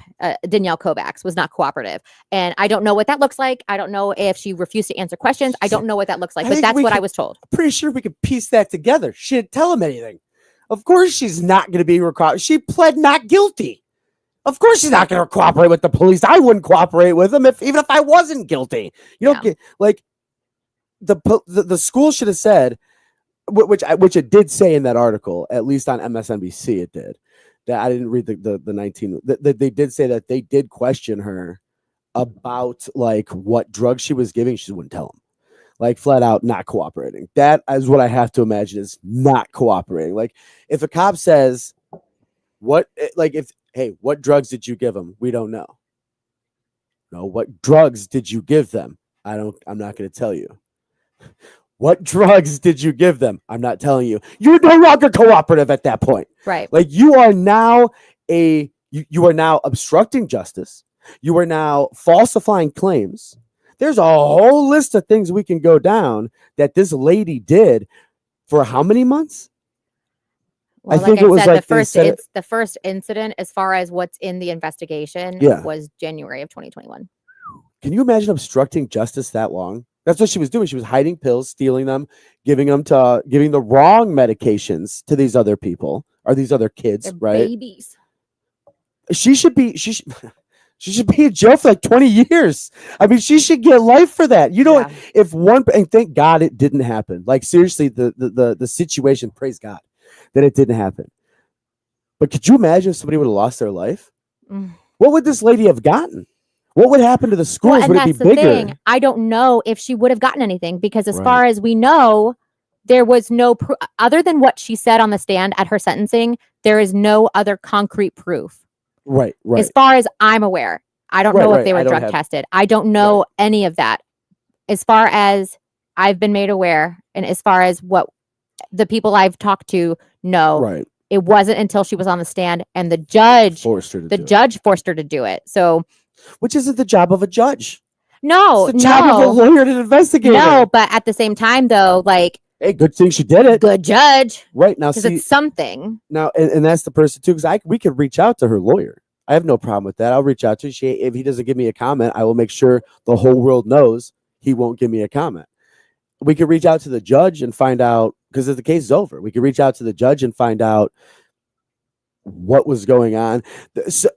Danielle Kovacs was not cooperative. And I don't know what that looks like. I don't know if she refused to answer questions. I don't know what that looks like, I but think that's we what I could- was told. Pretty sure we could piece that together. She didn't tell him anything. Of course she's not going to be required. She pled not guilty. Of course she's not going to cooperate with the police. I wouldn't cooperate with them even if I wasn't guilty. You don't get like the school should have said, which it did say in that article, at least on MSNBC, it did. That I didn't read the 19. That they did say that they did question her about like what drugs she was giving. She wouldn't tell them. Like flat out not cooperating. That is what I have to imagine is not cooperating. Like if a cop says, what drugs did you give them? We don't know. No, what drugs did you give them? I'm not going to tell you. What drugs did you give them? I'm not telling you. You're no longer cooperative at that point. Right. Like you are now you are now obstructing justice. You are now falsifying claims. There's a whole list of things we can go down that this lady did for how many months? Well, I think it was said, like they said it- the first incident, as far as what's in the investigation, Yeah. was January of 2021. Can you imagine obstructing justice that long? That's what she was doing. She was hiding pills, stealing them, giving the wrong medications to these other people or these other kids, They're right? babies. She should be in jail for like 20 years. I mean, she should get life for that. You know, and thank God it didn't happen. Like seriously, the situation, praise God that it didn't happen. But could you imagine if somebody would have lost their life? Mm. What would this lady have gotten? What would happen to the schools? Well, and would it be that's the bigger? thing. I don't know if she would have gotten anything because, as Right. far as we know, there was no other than what she said on the stand at her sentencing. There is no other concrete proof. Right. As far as I'm aware, I don't know if they I were don't drug have- tested. I don't know any of that. As far as I've been made aware, and as far as what the people I've talked to know, Right. it wasn't until she was on the stand and the judge Forced her to do it. judge forced her to do it. So which isn't the job of a judge. No, It's the job of a no, lawyer and an investigator. no. But at the same time, though, like, Hey, good thing she did it. good judge, Right now, because see, it's something. now, and that's the person too, because we could reach out to her lawyer. I have no problem with that. I'll reach out to her. If he doesn't give me a comment, I will make sure the whole world knows he won't give me a comment. We could reach out to the judge and find out, because if the case is over, we could reach out to the judge and find out what was going on.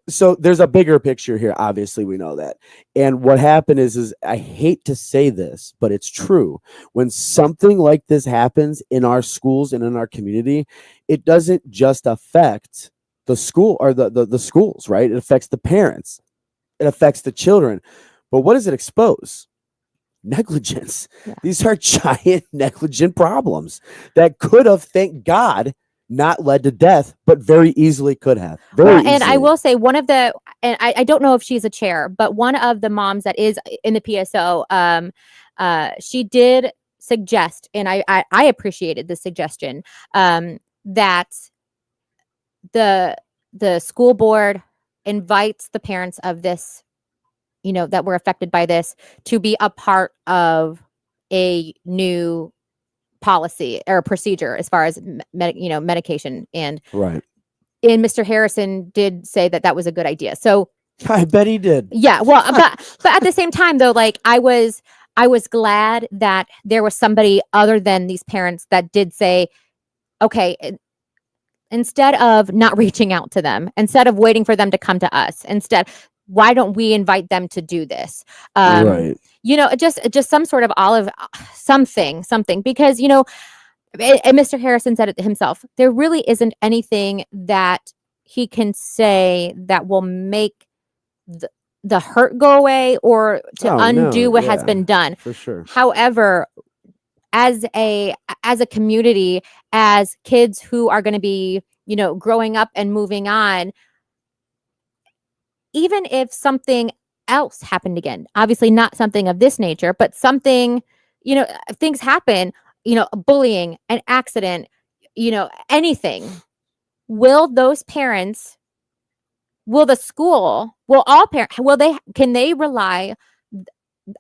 So there's a bigger picture here. Obviously, we know that. And what happened is I hate to say this, but it's true. When something like this happens in our schools and in our community, it doesn't just affect the school or the schools, right? It affects the parents. It affects the children. But what does it expose? Negligence. Yeah. These are giant negligent problems that could have, thank God, not led to death, but very easily could have. Very Well, and I easily. will say one of the, and I don't know if she's a chair, but one of the moms that is in the PSO, she did suggest, and I appreciated the suggestion, that the school board invites the parents of this, that were affected by this, to be a part of a new policy or procedure as far as medication. And Right. Mr. Harrison did say that was a good idea. So I bet he did. yeah, well, but at the same time though, like I was glad that there was somebody other than these parents that did say, okay, instead of not reaching out to them, instead of waiting for them to come to us, why don't we invite them to do this? Right. Just some sort of something, because, and Mr. Harrison said it himself, there really isn't anything that he can say that will make the hurt go away or to undo what has been done. For sure. However, as a community, as kids who are going to be, growing up and moving on, even if something else happened again, obviously not something of this nature, but something, things happen, bullying, an accident, anything, will those parents, will the school, will all parents, can they rely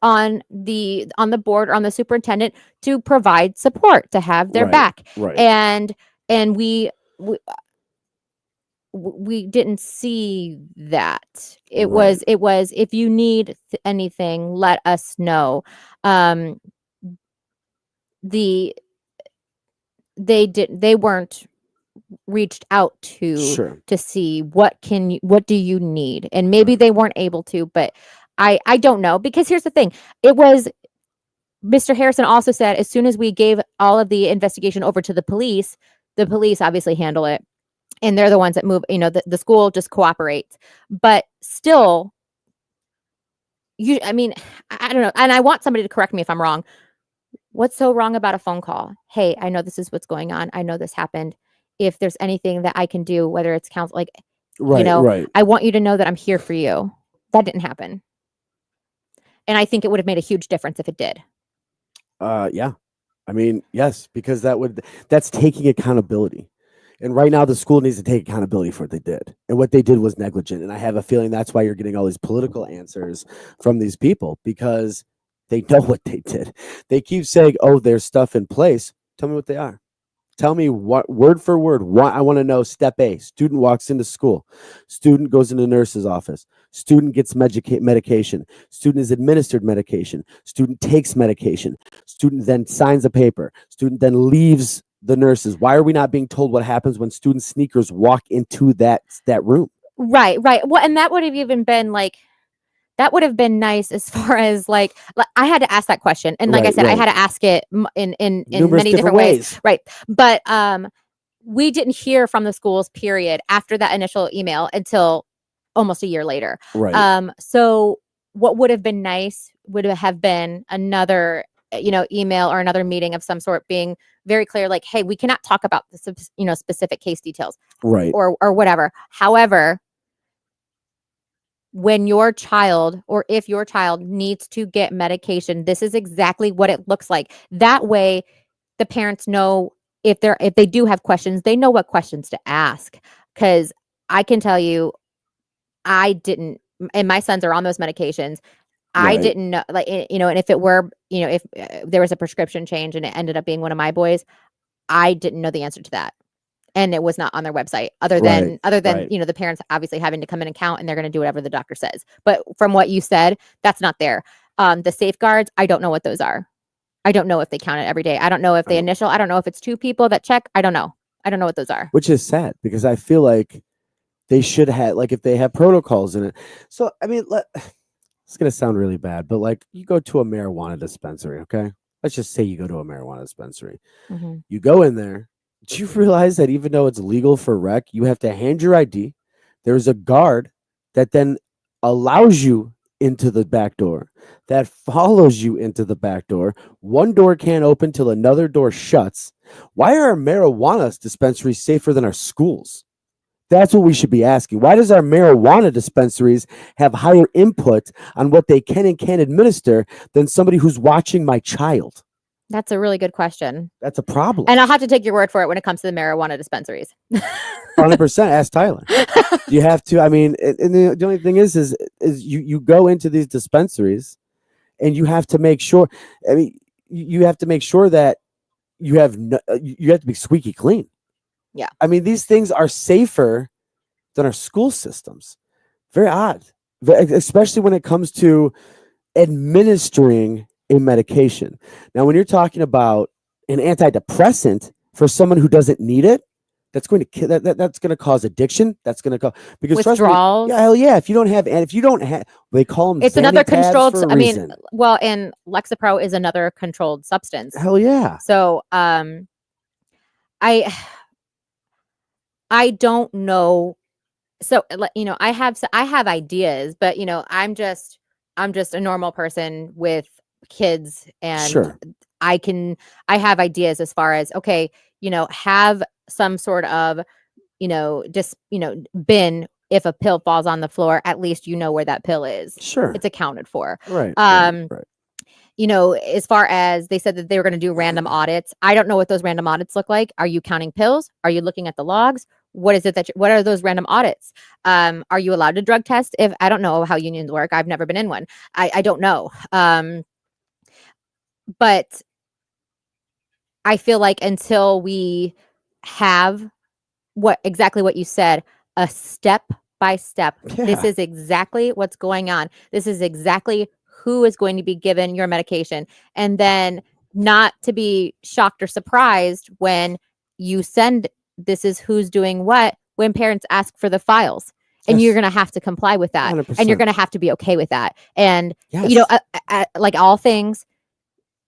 on the board or on the superintendent to provide support, to have their Right, back? right. And we didn't see that. It was if you need anything, let us know. They weren't reached out to Sure. to see what do you need, and maybe they weren't able to, but I don't know, because here's the thing. It was Mr. Harrison also said as soon as we gave all of the investigation over to the police obviously handle it. And they're the ones that move, the school just cooperates. But still, I don't know. And I want somebody to correct me if I'm wrong. What's so wrong about a phone call? Hey, I know this is what's going on. I know this happened. If there's anything that I can do, whether it's counsel, like, Right, right. I want you to know that I'm here for you. That didn't happen. And I think it would have made a huge difference if it did. Yeah. Yes, because that's taking accountability. And right now the school needs to take accountability for what they did. And what they did was negligent. And I have a feeling that's why you're getting all these political answers from these people, because they know what they did. They keep saying, oh, there's stuff in place. Tell me what they are. Tell me what, word for word. I want to know. Step A, student walks into school. Student goes into nurse's office. Student gets medication. Student is administered medication. Student takes medication. Student then signs a paper. Student then leaves the nurses. Why are we not being told what happens when student sneakers walk into that room? Right. Well, and that would have even been that would have been nice as far as like I had to ask that question. And like I said, I had to ask it in Numerous many different ways. Right. But we didn't hear from the schools, period, after that initial email until almost a year later. Right. So what would have been nice would have been another, email or another meeting of some sort, being very clear, like, hey, we cannot talk about the specific case details. Right. Or whatever. However, when your child, or if your child needs to get medication, this is exactly what it looks like. That way the parents know, if they do have questions, they know what questions to ask. Because I can tell you, and my sons are on those medications. I Right. didn't know, like, and if it were, if there was a prescription change and it ended up being one of my boys, I didn't know the answer to that. And it was not on their website other than, right. the parents obviously having to come in and count, and they're going to do whatever the doctor says. But from what you said, that's not there. The safeguards, I don't know what those are. I don't know if they count it every day. I don't know if they initial, I don't know if it's 2 people that check. I don't know. I don't know what those are. Which is sad because I feel like they should have, like, if they have protocols in it. So, I mean, it's going to sound really bad, but like you go to a marijuana dispensary, okay? Let's just say you go to a marijuana dispensary. Mm-hmm. You go in there. Do you realize that even though it's legal for rec, you have to hand your ID? There's a guard that then allows you into the back door, that follows you into the back door. One door can't open till another door shuts. Why are our marijuana dispensaries safer than our schools? That's what we should be asking. Why does our marijuana dispensaries have higher input on what they can and can't administer than somebody who's watching my child? That's a really good question. That's a problem. And I'll have to take your word for it when it comes to the marijuana dispensaries. 100%. Ask Tyler. You have to. I mean, and the only thing is you go into these dispensaries, and you have to make sure. I mean, you have to make sure that you have to be squeaky clean. Yeah. I mean, these things are safer than our school systems. Very odd, especially when it comes to administering a medication. Now, when you're talking about an antidepressant for someone who doesn't need it, that's going to kill. That's going to cause addiction. That's going to cause Withdrawals. Yeah, hell yeah. If you don't have, they call them. It's another Xanatabs controlled. for a I mean, reason. well, and Lexapro is another controlled substance. Hell yeah. So, I don't know. So, I have ideas, but I'm just a normal person with kids, and Sure. I have ideas as far as, okay, have some sort of, bin. If a pill falls on the floor, at least where that pill is. Sure. It's accounted for. Right. Right. As far as they said that they were going to do random audits, I don't know what those random audits look like. Are you counting pills? Are you looking at the logs? What is it what are those random audits? Are you allowed to drug test? I don't know how unions work. I've never been in one. I don't know. But I feel like until we have exactly what you said, a step by step, this is exactly what's going on. This is exactly who is going to be given your medication. And then not to be shocked or surprised when you send, this is who's doing what, when parents ask for the files. And you're going to have to comply with that. 100%. And you're going to have to be okay with that. And, Yes. like all things,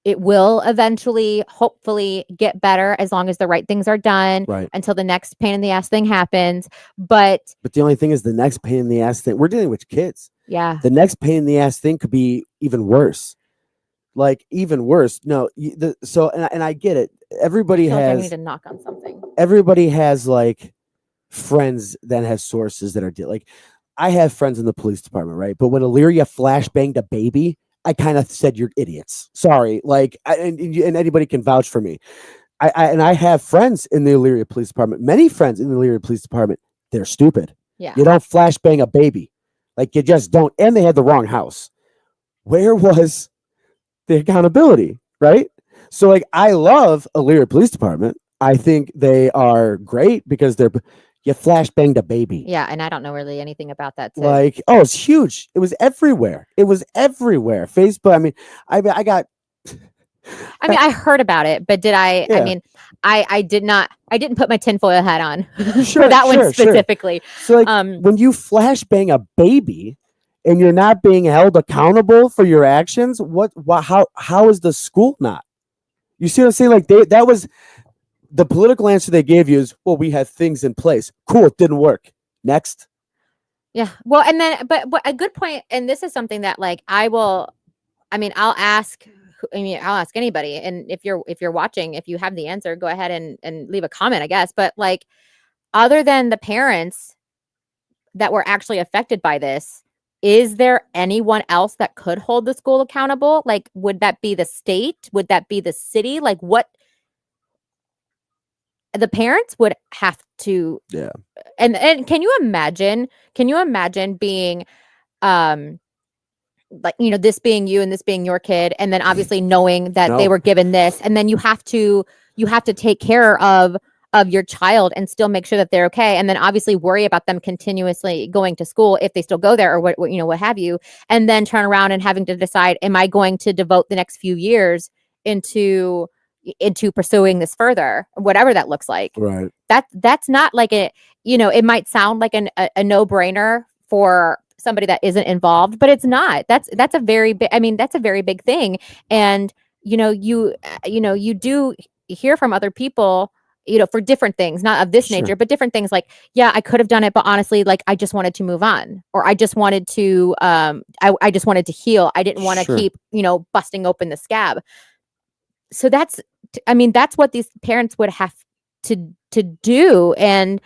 it will eventually, hopefully, get better as long as the right things are done. Right. Until the next pain in the ass thing happens. But the only thing is, the next pain in the ass thing, we're dealing with kids. yeah, The next pain in the ass thing could be even worse. Like, even worse. No, and I get it. Everybody I feel like I has need to knock on something. everybody has like friends that have sources that are like, I have friends in the police department, right? But when Illyria flashbanged a baby, I kind of said, you're idiots. Sorry. Like, and anybody can vouch for me. I have friends in the Illyria Police Department, many friends in the Illyria Police Department. They're stupid. Yeah. You don't flashbang a baby. Like, you just don't. And they had the wrong house. Where was the accountability, right? So, like, I love Illyria Police Department. I think they are great because you flashbanged a baby. Yeah, and I don't know really anything about that. Like, oh, it's huge. It was everywhere. Facebook. I mean, I got. I heard about it, but did I? Yeah. I mean, I did not. I didn't put my tinfoil hat on Sure, for that one sure. specifically. So, like, when you flashbang a baby and you're not being held accountable for your actions, how is the school not? You see what I'm saying? Like, that was the political answer they gave you is, well, we have things in place. Cool, it didn't work. Next. Yeah. Well, and then, but a good point, and this is something that, like, I'll ask anybody. And if you're watching, if you have the answer, go ahead and leave a comment, I guess. But, like, other than the parents that were actually affected by this, is there anyone else that could hold the school accountable? Like, would that be the state? Would that be the city? Like, what? The parents would have to. Yeah. And can you imagine being like, you know, this being you and this being your kid, and then obviously knowing that they No. were given this, and then you have to take care of your child and still make sure that they're okay, and then obviously worry about them continuously going to school if they still go there, or what you know, what have you, and then turn around and having to decide, am I going to devote the next few years into pursuing this further, whatever that looks like. Right. That's not like a, you know, it might sound like a no-brainer for somebody that isn't involved, but it's not. That's a very big, I mean, that's a very big thing. And you know, you do hear from other people, you know, for different things, not of this Sure. nature, but different things like, yeah, I could have done it, but honestly, like, I just wanted to move on, or I just wanted to I just wanted to heal. I didn't want to Sure. keep, you know, busting open the scab. So that's, I mean, that's what these parents would have to do, and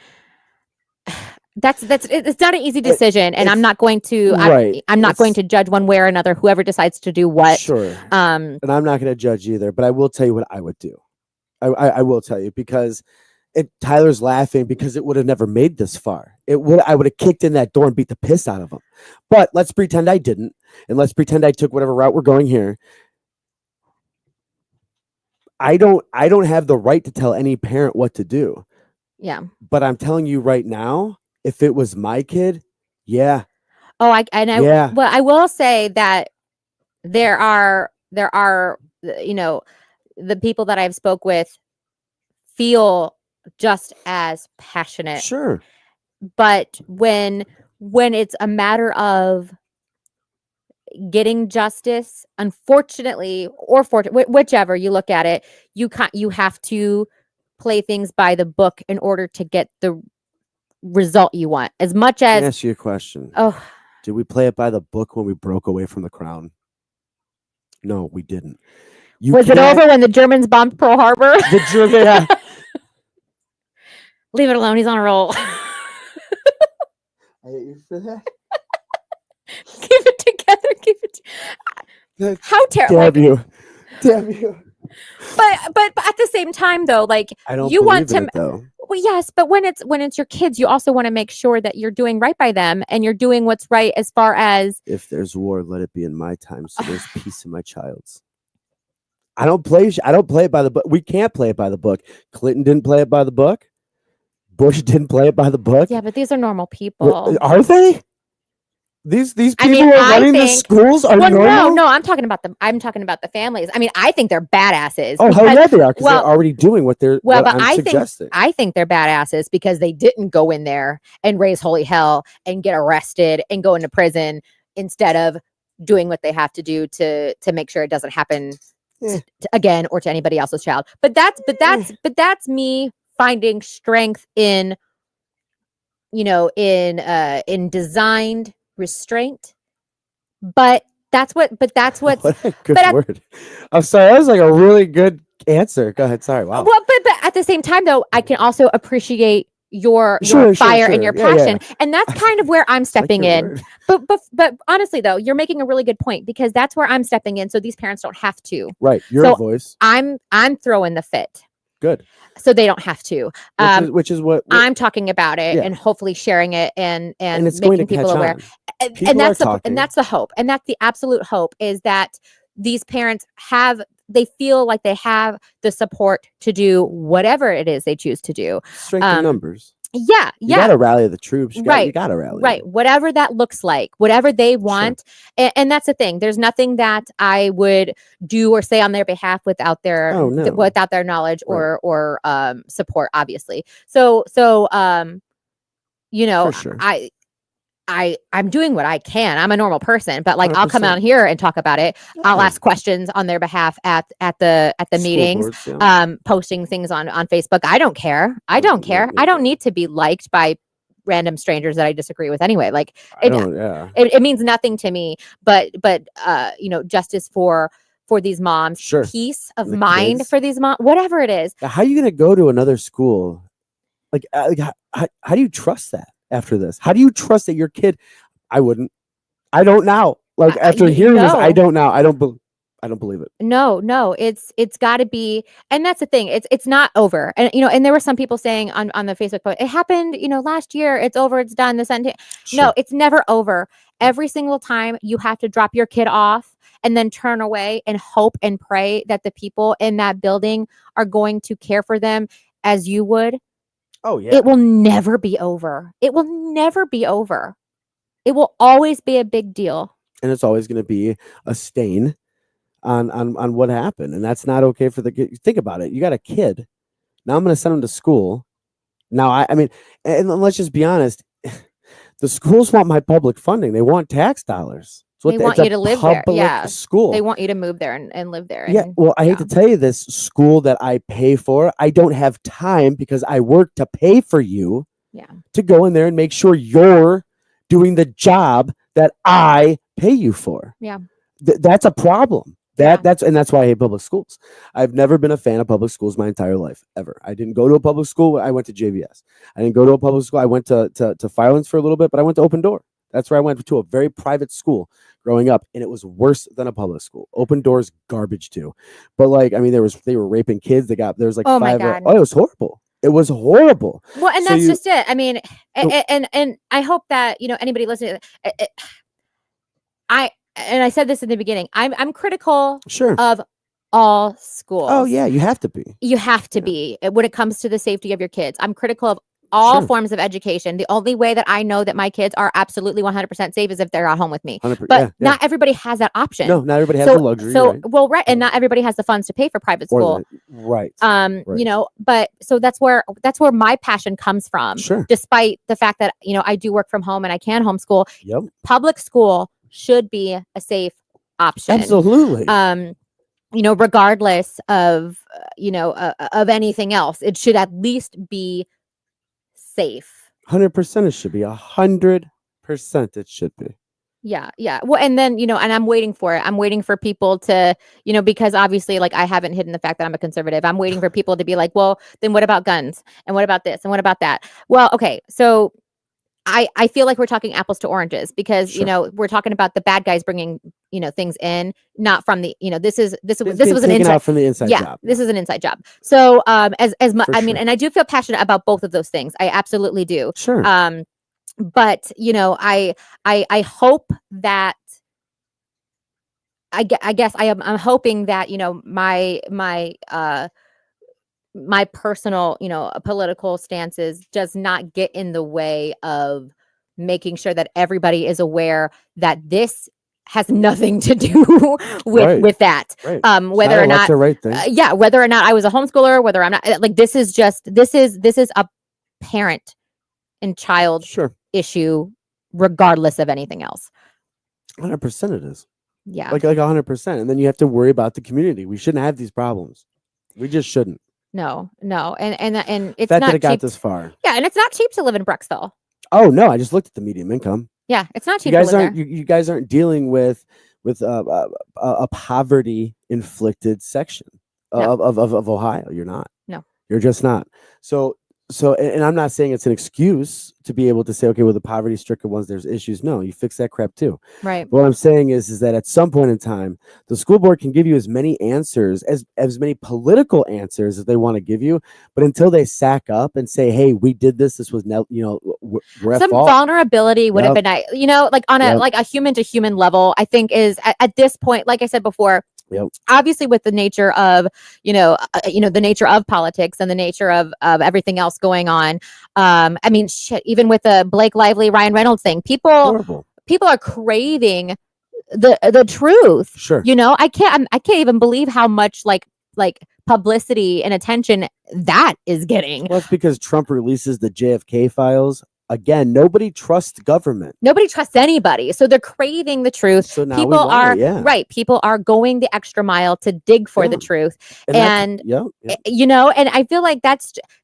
it's not an easy decision, and I'm not going to Right. I'm not going to judge one way or another, whoever decides to do what. Sure. Um, And I'm not going to judge either, but I will tell you what I would do. I will tell you, because Tyler's laughing because it would have never made this far. I would have kicked in that door and beat the piss out of him. But let's pretend I didn't, and let's pretend I took whatever route we're going here. I don't have the right to tell any parent what to do. yeah. But I'm telling you right now, if it was my kid, yeah. Oh, Yeah. well, I will say that there are, you know, the people that I've spoke with feel just as passionate. Sure. But when it's a matter of getting justice, unfortunately, or whichever you look at it, you have to play things by the book in order to get the result you want. As much Let me as, ask you a question. oh, Did we play it by the book when we broke away from the crown? No, we didn't. was it over when the Germans bombed Pearl Harbor? The German. Leave it alone. He's on a roll. I hate you for that. Keep it together. Keep it. How terrible. Damn you. Damn you. But at the same time, though, like, I don't you want believe in to. it, though. Well, yes, but when it's your kids, you also want to make sure that you're doing right by them, and you're doing what's right as far as. If there's war, let it be in my time, so there's peace in my child's. I don't play it by the book. We can't play it by the book. Clinton didn't play it by the book. Bush didn't play it by the book. Yeah, but these are normal people. Are they? These people I mean, who are I running the think- schools are well, normal? no, I'm talking about the families. I mean, I think they're badasses. Oh, hell because- yeah, they are, because well, they're already doing what they're Well, what but I'm I suggesting. think they're badasses because they didn't go in there and raise holy hell and get arrested and go into prison instead of doing what they have to do to make sure it doesn't happen again or to anybody else's child. But that's me finding strength in, you know, in designed restraint. But that's what What a good but at- word. I'm sorry, that was like a really good answer. Go ahead. Sorry. Wow. Well, but at the same time, though, I can also appreciate your Sure, fire sure. and your Yeah, yeah. passion, and that's kind of where I'm stepping your in. word. But honestly, though, you're making a really good point, because that's where I'm stepping in, so these parents don't have to. Right. Your So voice. I'm throwing the fit, Good. so they don't have to. Which is what I'm talking about it Yeah. and hopefully sharing it and it's going making to people catch aware. on. And People that's are the talking. and that's the hope, and that's the absolute hope, is that these parents they feel like they have the support to do whatever it is they choose to do. Strength in numbers. Yeah, You yeah. gotta rally the troops. You Right, gotta rally. Right. Whatever that looks like, whatever they want. And that's the thing. There's nothing that I would do or say on their behalf without their Oh, no. without their knowledge Right. or support, obviously. So you know, For sure. I'm doing what I can. I'm a normal person, but like, I'll come 100%. out here and talk about it. I'll Yeah. ask questions on their behalf at the School meetings, boards, yeah. posting things on Facebook. I don't care. I don't care. I don't need to be liked by random strangers that I disagree with anyway. Like, Yeah. it means nothing to me. But you know, justice for these moms, Sure. peace of The mind kids. for these moms, whatever it is. Now, how are you gonna go to another school? Like how do you trust that after this? How do you trust that your kid? I wouldn't. I don't now. Like after hearing this, I no. don't now. I don't believe it. No, it's got to be, and that's the thing. It's not over. And you know, and there were some people saying on the Facebook post, it happened, you know, last year. It's over. It's done. No, Sure. it's never over. every single time you have to drop your kid off and then turn away and hope and pray that the people in that building are going to care for them as you would, Oh yeah. it will never be over. It will never be over. It will always be a big deal. And it's always going to be a stain on what happened, and that's not okay for the kid. Think about it. You got a kid. Now I'm going to send him to school. Now I mean, and let's just be honest. The schools want my public funding. They want tax dollars. So They want it's you a to live there. public Yeah. school. They want you to move there and live there. Yeah. And, Well, I hate to tell you this, school that I pay for, I don't have time because I work to pay for you yeah. to go in there and make sure you're doing the job that I pay you for. Yeah. That's a problem. That's why I hate public schools. I've never been a fan of public schools my entire life, ever. I didn't go to a public school. I went to JVS. I didn't go to a public school. I went to Firelands for a little bit, but I went to Open Door. That's where I went to, a very private school growing up, and it was worse than a public school. Open Door's garbage too. But like, I mean, they were raping kids. There was like Oh my 5. God. Oh, it was horrible. It was horrible. Well, and So that's you- just it. I mean, and I hope that, you know, anybody listening, I said this in the beginning, I'm critical Sure. of all schools. Oh yeah, you have to be. You have to be when it comes to the safety of your kids. I'm critical of all Sure. forms of education. The only way that I know that my kids are absolutely 100% safe is if they're at home with me. 100%, But yeah, yeah. not everybody has that option. No, not everybody has the luxury, So, right. well, right, and not everybody has the funds to pay for private Or school. right. You Right. know, but so that's where my passion comes from. Sure. Despite the fact that, you know, I do work from home and I can homeschool. Yep. Public school should be a safe option. Absolutely. You know, regardless of of anything else, it should at least be safe. 100% it should be. 100% it should be. Yeah, yeah. Well, and then, you know, and I'm waiting for it. I'm waiting for people to, you know, because obviously, like, I haven't hidden the fact that I'm a conservative. I'm waiting for people to be like, well, then what about guns? And what about this? And what about that? Well, okay. So I feel like we're talking apples to oranges because, you Sure. know, we're talking about the bad guys bringing, you know, things in, not from the, you know, this was It's an getting taken inside out from the inside yeah, job. this is an inside job. So as much, For I mean, sure. and I do feel passionate about both of those things. I absolutely do. Sure. But you know, I hope that I guess I'm hoping that, you know, my personal, you know, political stances does not get in the way of making sure that everybody is aware that this has nothing to do Right. with that. Right. Whether not or a left not or right thing. yeah, whether or not I was a homeschooler, whether I'm not, like, this is a parent and child Sure. issue regardless of anything else. 100% it is. Yeah. Like 100%. And then you have to worry about the community. We shouldn't have these problems. We just shouldn't. No. And it's Fact not that it got cheap. this far. Yeah, and it's not cheap to live in Brecksville. Oh no, I just looked at the medium income. Yeah, it's not cheap You to guys live aren't there. you guys aren't dealing with a poverty inflicted section No. of Ohio. You're not. No. You're just not. So and I'm not saying it's an excuse to be able to say, okay, well, the poverty stricken ones, there's issues. No, you fix that crap too. Right. But what I'm saying is that at some point in time, the school board can give you as many answers, as many political answers as they want to give you. But until they sack up and say, hey, we did this, this was, we're at Some fault. vulnerability would have Yep. been nice, you know, like on a Yep. like a human to human level. I think is at this point, like I said before, Yep. obviously with the nature of the nature of politics and the nature of everything else going on. I mean, shit, even with the Blake Lively, Ryan Reynolds thing, people Horrible. are craving the truth. Sure. You know, I can't even believe how much like publicity and attention that is getting. Well, it's because Trump releases the JFK files. Again, nobody trusts government. Nobody trusts anybody. So they're craving the truth. So now we people want are it, yeah. right. People are going the extra mile to dig for the Yeah. truth. And And, yeah. you know, and I feel like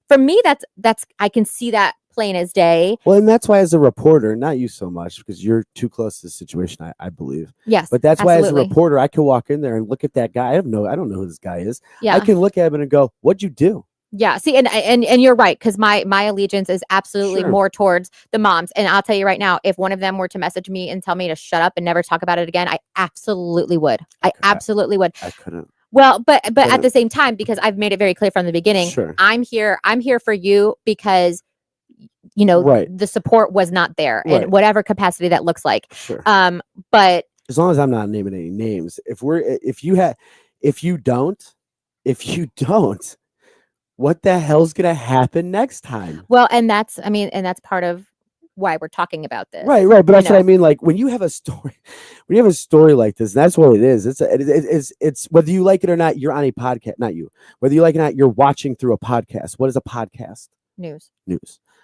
for me, that's I can see that plain as day. Well, and that's why as a reporter, not you so much because you're too close to the situation, I believe. Yes, But that's why as a absolutely. reporter, I can walk in there and look at that guy. I don't know who this guy is. Yeah. I can look at him and go, what'd you do? Yeah. See, and you're right, because my allegiance is absolutely Sure. more towards the moms. And I'll tell you right now, if one of them were to message me and tell me to shut up and never talk about it again, I absolutely would. I absolutely would. I couldn't. Well, but at the same time, because I've made it very clear from the beginning, Sure. I'm here for you because Right. the support was not there Right. in whatever capacity that looks like. Sure. But As long as I'm not naming any names, if you don't, what the hell's gonna happen next time? well, and that's part of why we're talking about this. Right, but that's what I know? mean. Like when you have a story, like this, that's what it is. It's whether you like it or not, you're on a podcast. Not you. Whether you like it or not, you're watching through a podcast. What is a podcast? News.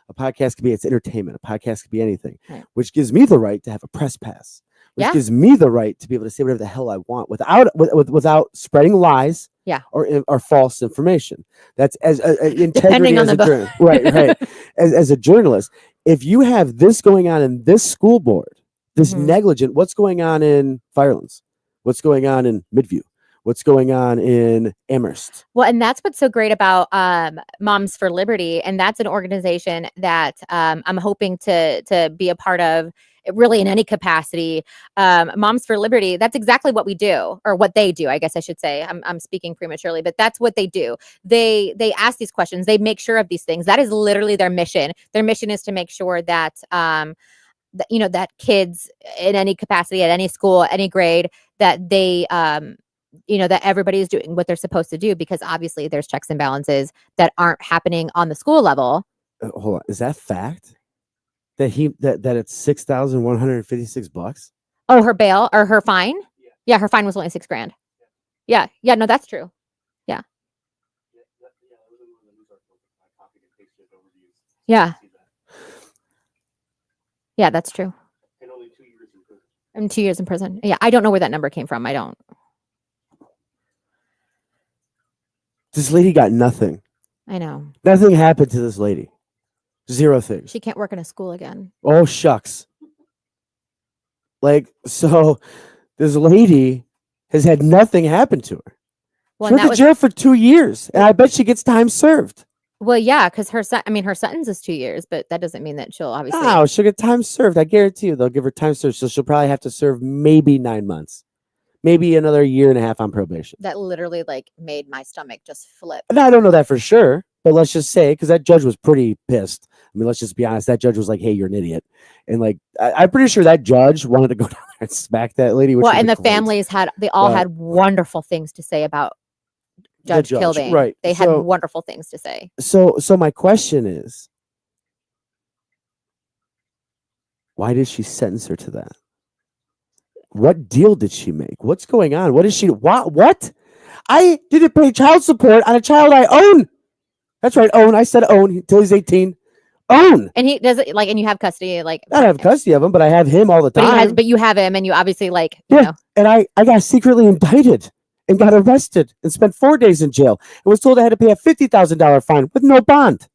A podcast could be it's entertainment. A podcast could be anything, Right. which gives me the right to have a press pass. Which Yeah. gives me the right to be able to say whatever the hell I want without spreading lies. Yeah. Or false information. That's as integrity Depending on as a the journalist. Right. As a journalist, if you have this going on in this school board, this Mhm. negligent, what's going on in Firelands? What's going on in Midview? What's going on in Amherst? Well, and that's what's so great about Moms for Liberty, and that's an organization that I'm hoping to be a part of, really in any capacity. Moms for Liberty, that's exactly what we do, or what they do, I guess I should say. I'm speaking prematurely, but that's what they do. They ask these questions, they make sure of these things. That is literally their mission. Their mission is to make sure that that kids in any capacity, at any school, any grade, that they that everybody is doing what they're supposed to do, because obviously there's checks and balances that aren't happening on the school level. Hold on, is that fact? That it's $6,156? Oh, her bail or her fine? Yeah, her fine was only $6,000. Yeah, no, that's true. Yeah. Yeah, that's true. And 2 years in prison. Yeah, I don't know where that number came from. I don't. This lady got nothing. I know. Nothing happened to this lady. Zero things. She can't work in a school again. Oh shucks. Like, so this lady has had nothing happen to her. Well, She and went that to was jail for 2 years, and I bet she gets time served. well, yeah, because her sentence is 2 years, but that doesn't mean that she'll obviously. No, she'll get time served. I guarantee you, they'll give her time served. So she'll probably have to serve maybe 9 months, maybe another year and a half on probation. That literally made my stomach just flip. And I don't know that for sure, but let's just say, because that judge was pretty pissed. I mean, let's just be honest. That judge was like, "Hey, you're an idiot," and I'm pretty sure that judge wanted to go down there and smack that lady. Which Well, would and be the great. families they all had wonderful things to say about Judge judge, Kildane. right. They had So- wonderful things to say. So my question is, why did she sentence her to that? What deal did she make? What's going on? What is she? What? I didn't pay child support on a child I own. That's right, own. I said own until he's 18. Own. And he does it and you have custody, I don't have custody of him, but I have him all the time. but you have him, and you obviously you Yeah, know. and I got secretly indicted and got arrested and spent 4 days in jail and was told I had to pay a $50,000 fine with no bond.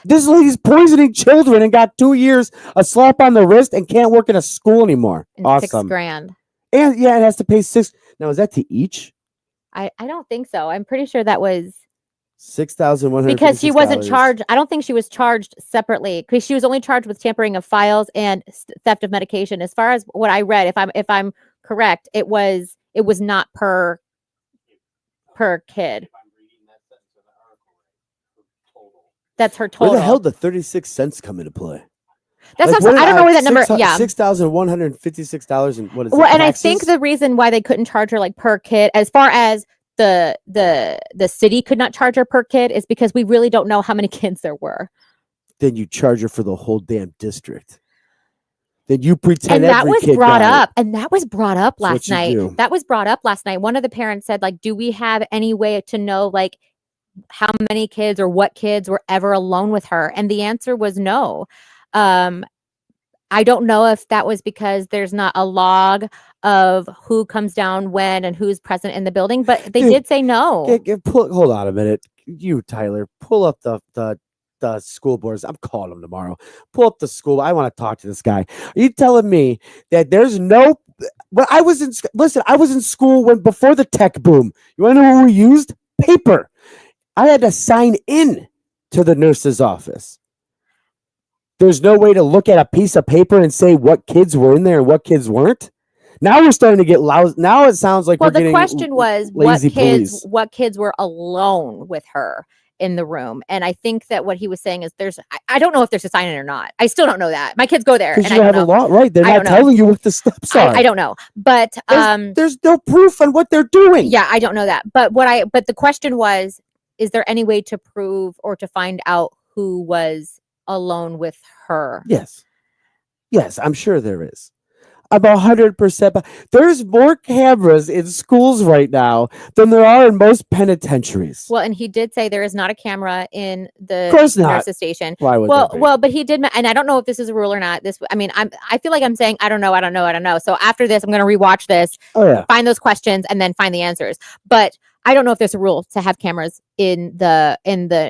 This lady's poisoning children and got 2 years, a slap on the wrist, and can't work in a school anymore. And Awesome. $6,000. And yeah, it has to pay six. Now, is that to each? I don't think so. I'm pretty sure that was $6,100 because she wasn't charged. I don't think she was charged separately, because she was only charged with tampering of files and theft of medication. As far as what I read, if I'm correct, it was not per kid. That's her total. Where the hell did 36 cents come into play? That's what I'm saying. I don't know where that number. Yeah, $6,156 and what is well, it? and I think the reason why they couldn't charge her per kid, as far as the city could not charge her per kid, is because we really don't know how many kids there were. Then you charge her for the whole damn district. Then you pretend And that every was kid brought got it. up, and that was brought up That's what last you night. do. That was brought up last night. One of the parents said, do we have any way to know how many kids or what kids were ever alone with her? And the answer was no. I don't know if that was because there's not a log of who comes down when and who's present in the building, but they Dude, did say no. Hold on a minute. You, Tyler, pull up the school boards. I'm calling them tomorrow. Pull up the school. I want to talk to this guy. Are you telling me that there's no... When I was in... Listen, I was in school before the tech boom. You want to know what we used? Paper. I had to sign in to the nurse's office. There's no way to look at a piece of paper and say what kids were in there and what kids weren't. Now we're starting to get loud. Now it sounds like Well, we're getting the question was lazy what kids police. what kids were alone with her. in the room. And I think that what he was saying is I don't know if there's a sign in or not. I still don't know that. My kids go there and Because I you don't have a know. lot, right? They're I not don't know. telling you what the steps are. I don't know. But There's no proof on what they're doing. yeah, I don't know that. But the question was, is there any way to prove or to find out who was alone with her? Yes. Yes, I'm sure there is. I'm 100%. There's more cameras in schools right now than there are in most penitentiaries. Well, and he did say there is not a camera in the Of course not. nurse's station. Why would well, there be? well, but he did, and I don't know if this is a rule or not. I feel like I'm saying I don't know. So after this, I'm going to rewatch this, Oh, yeah. find those questions, and then find the answers. But I don't know if there's a rule to have cameras in the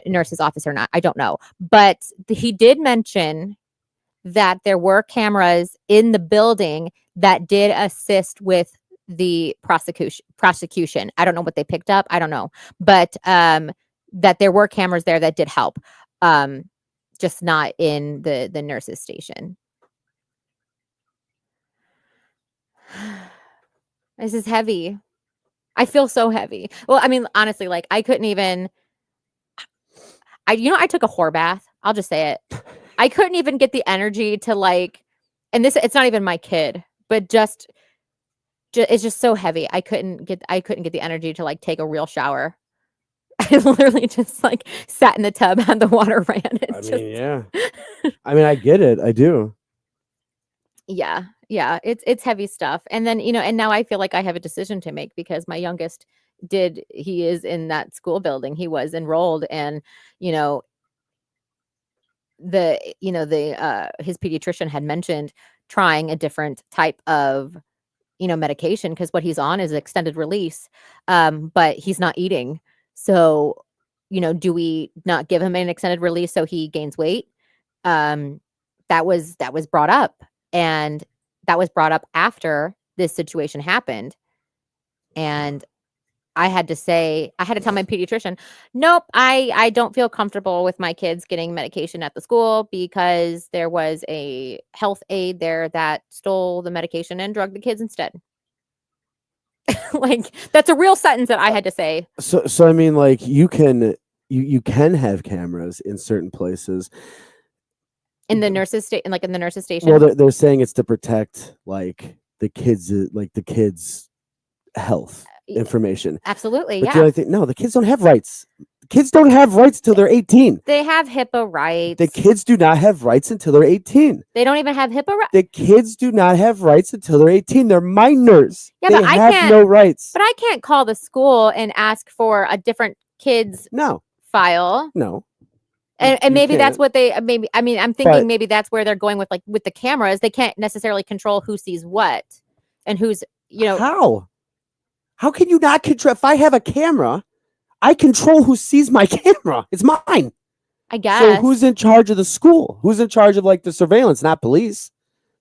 nurse's office or not. I don't know. But he did mention that there were cameras in the building that did assist with the prosecution. I don't know what they picked up. I don't know. But that there were cameras there that did help. Just not in the nurse's station. This is heavy. I feel so heavy. Well, I mean, honestly, like I couldn't even I took a whore bath. I'll just say it. I couldn't even get the energy to like, and it's not even my kid, but just it's just so heavy. I couldn't get the energy to like take a real shower. I literally just like sat in the tub and the water ran. Yeah. I mean, I get it. I do. Yeah. It's heavy stuff. And then, and now I feel like I have a decision to make because my youngest he is in that school building. He was enrolled and, his pediatrician had mentioned trying a different type of medication because what he's on is extended release, but he's not eating. So do we not give him an extended release so he gains weight? That was brought up, and that was brought up after this situation happened. And I had to tell my pediatrician, nope, I don't feel comfortable with my kids getting medication at the school because there was a health aide there that stole the medication and drugged the kids instead. Like that's a real sentence that I had to say. So I mean, like you can have cameras in certain places. In the nurse's station, like in the nurse's station. Well, they're saying it's to protect like the kids' health information. Absolutely, But yeah. the only thing, no, the kids don't have rights. Kids don't have rights till they're 18. They have HIPAA rights. The kids do not have rights until they're 18. They don't even have HIPAA rights. The kids do not have rights until they're 18. They're minors. Yeah, they but I have can't. no rights. But I can't call the school and ask for a different kid's file. No. And maybe that's can't. what they maybe. I mean, I'm thinking But- maybe that's where they're going with the cameras. They can't necessarily control who sees what and who's How can you not control? If I have a camera, I control who sees my camera. It's mine. I guess. So who's in charge of the school? Who's in charge of like the surveillance? Not police.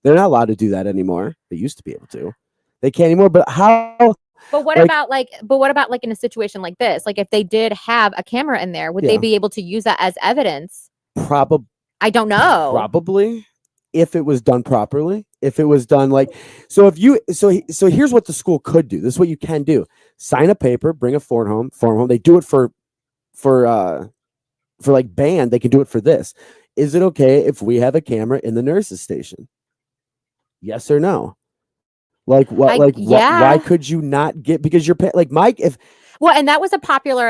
They're not allowed to do that anymore. They used to be able to. They can't anymore. But how? But what about in a situation like this? Like if they did have a camera in there, would they Yeah. be able to use that as evidence? Probably. I don't know. Probably, if it was done properly. If it was done like so, so here's what the school could do. This is what you can do: sign a paper, bring a form home. They do it for like band. They can do it for this. Is it okay if we have a camera in the nurse's station? Yes or no? Like what? Why could you not get? Because you're like Mike. Well, and that was a popular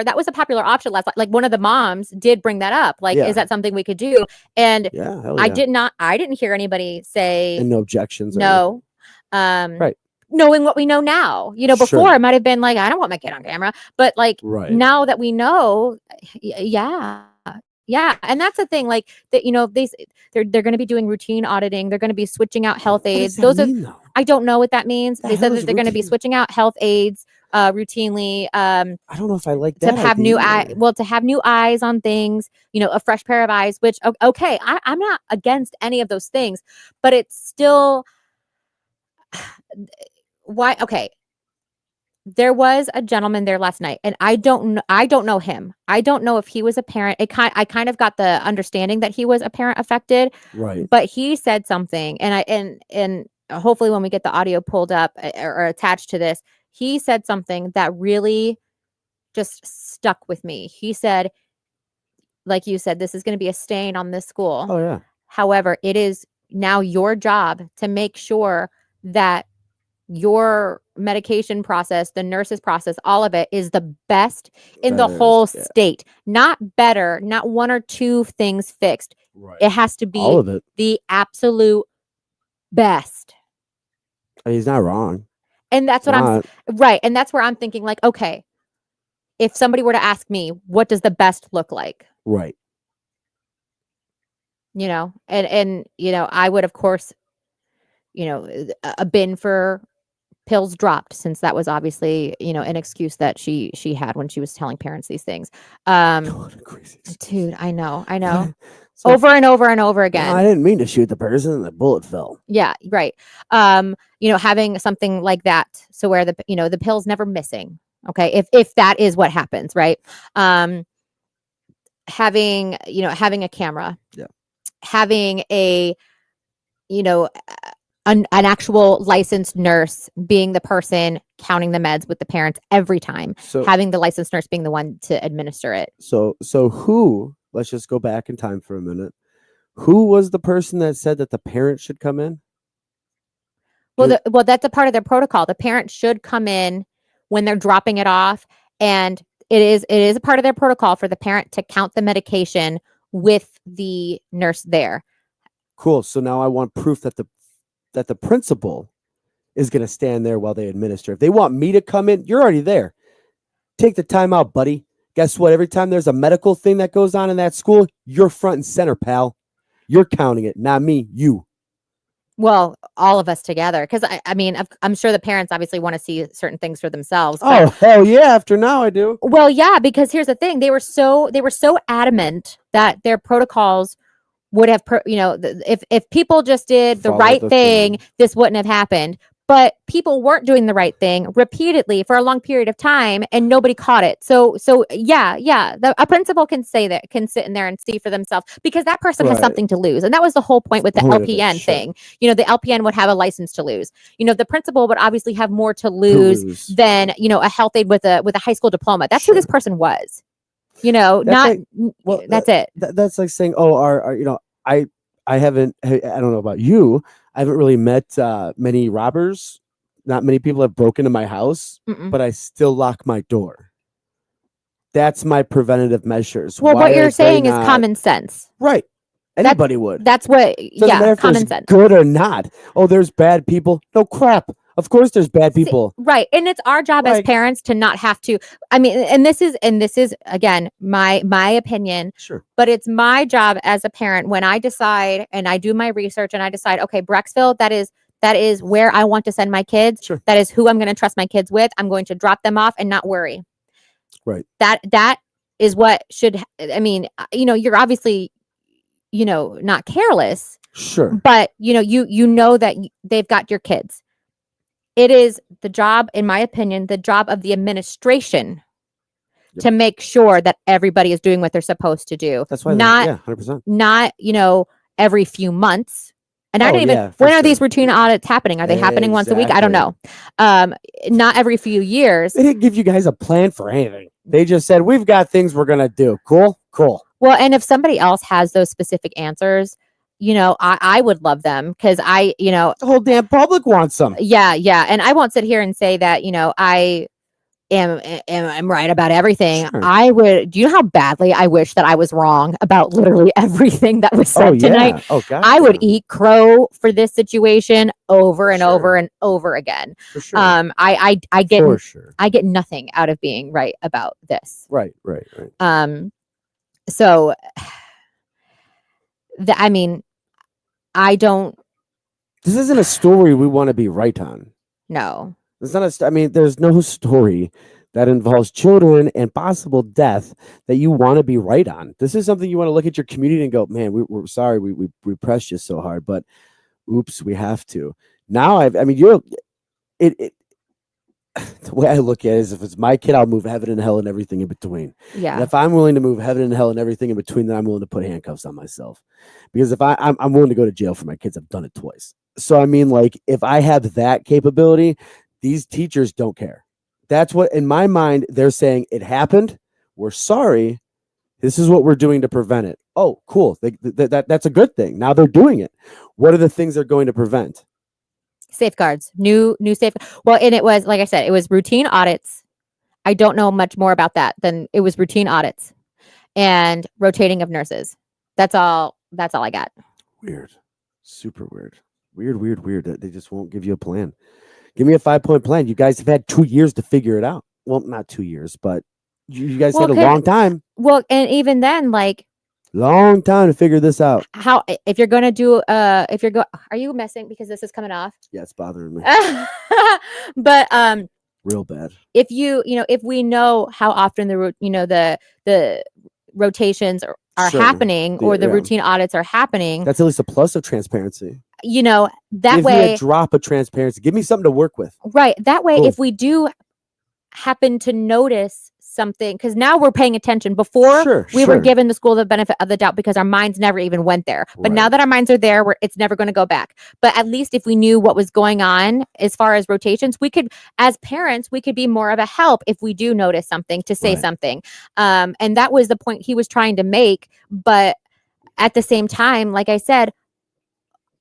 option last. Like one of the moms did bring that up. Like, Yeah. is that something we could do? And hell I yeah. didn't hear anybody say And no objections. or no. Right. Knowing what we know now, before Sure. it might have been like, I don't want my kid on camera, but like Right. now that we know, yeah. And that's the thing, like that, they're going to be doing routine auditing. They're going to be switching out health aides. What does that mean, though? I don't know what that means. The They hell said is that they're going to be routine? switching out health aides routinely. I don't know if I like that. To have idea new either. to have new eyes on things, a fresh pair of eyes, which okay, I'm not against any of those things, but it's still why okay. There was a gentleman there last night, and I don't know him. I don't know if he was a parent. I kind of got the understanding that he was a parent affected, Right. but he said something, and hopefully when we get the audio pulled up or attached to this, he said something that really just stuck with me. He said, like you said, this is going to be a stain on this school. Oh yeah. However, it is now your job to make sure that your medication process, the nurse's process, all of it is the best in the That is, whole yeah. state. Not better, not one or two things fixed. Right. It has to be All of it. the absolute best. He's not wrong. And that's what Not. I'm right. And that's where I'm thinking, like, okay, if somebody were to ask me, what does the best look like? Right. You know, and you know, I would, of course, you know, a bin for pills dropped, since that was obviously, you know, an excuse that she had when she was telling parents these things. What a crazy excuse. Dude, I know. So- Over and over and over again. No, I didn't mean to shoot the person, and the bullet fell. Yeah, right. You know, having something like that, so where the, you know, the pill's never missing. Okay, if that is what happens, right? Having, you know, having a camera. Yeah. Having a, you know, an actual licensed nurse being the person counting the meds with the parents every time. So- having the licensed nurse being the one to administer it. So who? Let's just go back in time for a minute. Who was the person that said that the parent should come in? Well, well, that's a part of their protocol. The parent should come in when they're dropping it off, and it is a part of their protocol for the parent to count the medication with the nurse there. Cool. So now I want proof that the principal is going to stand there while they administer. If they want me to come in, you're already there. Take the time out, buddy. Guess what? Every time there's a medical thing that goes on in that school, you're front and center, pal. You're counting it, not me, you. Well, all of us together, because I mean, I'm sure the parents obviously want to see certain things for themselves. Oh, hell yeah. After now, I do. Well, yeah, because here's the thing: they were so adamant that their protocols would have, you know, if people just did the Follow right the thing, thing. this wouldn't have happened. But people weren't doing the right thing repeatedly for a long period of time, and nobody caught it. So yeah, a principal can say that, can sit in there and see for themselves, because that person has Right. something to lose, and that was the whole point with the Point of it, LPN sure. thing. You know, the LPN would have a license to lose. You know, the principal would obviously have more to lose than, you know, a health aide with a high school diploma. That's who this person was. You know, That's that's it. That's like saying, oh, our you know, I haven't, I don't know about you. I haven't really met many robbers. Not many people have broken into my house, Mm-mm. but I still lock my door. That's my preventative measures. Well, Why what you're they saying is not- common sense. Right. Anybody would. That's what, Doesn't matter yeah, if common there's sense. good or not. Oh, there's bad people. No crap. Of course there's bad people. Right. And it's our job as Like- parents to not have to, I mean, and this is again, my opinion, Sure. but it's my job as a parent when I decide and I do my research and I decide, okay, Brecksville, that is where I want to send my kids. Sure. That is who I'm going to trust my kids with. I'm going to drop them off and not worry. Right. That is what should, I mean, you know, you're obviously, you know, not careless, Sure. but you know that they've got your kids. It is the job, in my opinion, the job of the administration to make sure that everybody is doing what they're supposed to do. That's why not, yeah, 100%. not, you know, every few months. And I Oh, don't even, yeah, for when are sure. these routine audits happening? Are they happening once a week? I don't know. Not every few years. They didn't give you guys a plan for anything. They just said, we've got things we're going to do. Cool. Well, and if somebody else has those specific answers, you know, I would love them, because you know, the whole damn public wants them. Yeah. And I won't sit here and say that, you know, I am right about everything. Sure. I would, do you know how badly I wish that I was wrong about literally everything that was said Oh, yeah. tonight? Oh, God. I would eat crow for this situation over and over and over again. For sure. I get, For sure. I get nothing out of being right about this. Right. So I mean, I don't This isn't a story we want to be right on. know. It's not I mean, there's no story that involves children and possible death that you want to be right on. This is something you want to look at your community and go, man, we're sorry we pressed you so hard, but oops, we have to. Now I mean, the way I look at it is, if it's my kid, I'll move heaven and hell and everything in between. Yeah. And if I'm willing to move heaven and hell and everything in between, then I'm willing to put handcuffs on myself. Because if I'm willing to go to jail for my kids, I've done it twice. So I mean, like, if I have that capability, these teachers don't care. That's what, in my mind, they're saying, it happened. We're sorry. This is what we're doing to prevent it. Oh, cool. That's a good thing. Now they're doing it. What are the things they're going to prevent? Safeguards, new safe. Well, and it was, like I said, it was routine audits. I don't know much more about that than it was routine audits and rotating of nurses. That's all I got. Weird. Super weird. Weird. They just won't give you a plan. Give me a 5-point plan. You guys have had 2 years to figure it out. Well, not 2 years, but you guys had a long time. Well, and even then, like, long time to figure this out. How, if you're going to do, are you messing because this is coming off? Yeah, it's bothering me. But, real bad. If if we know how often the rotations are Sure. happening or the routine audits are happening, That's at least a plus of transparency. That Give way, me a drop of transparency. Give me something to work with. right. That way, Cool. if we do happen to notice something, because now we're paying attention. Before we were given the school the benefit of the doubt because our minds never even went there. But now that our minds are there, it's never going to go back. But at least if we knew what was going on as far as rotations, we could, as parents, we could be more of a help if we do notice something to say something. And that was the point he was trying to make. But at the same time, like I said,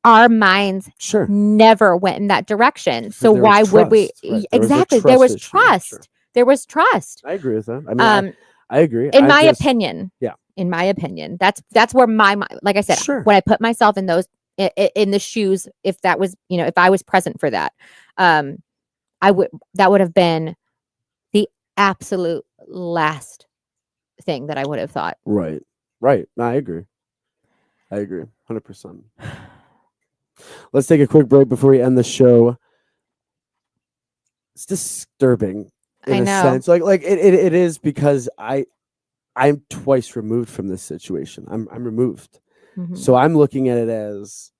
our minds never went in that direction. So There why was would we? trust, right? Exactly. There was a There was trust issue, trust. There was trust. I agree with that. I mean, I agree. In my opinion. Yeah. In my opinion, that's where my mind, like I said, when I put myself in those in the shoes, if that was, if I was present for that, that would have been the absolute last thing that I would have thought. Right. No, I agree. 100%. Let's take a quick break before we end the show. It's disturbing in a sense. Like it is, because I'm twice removed from this situation. I'm removed. Mm-hmm. So I'm looking at it as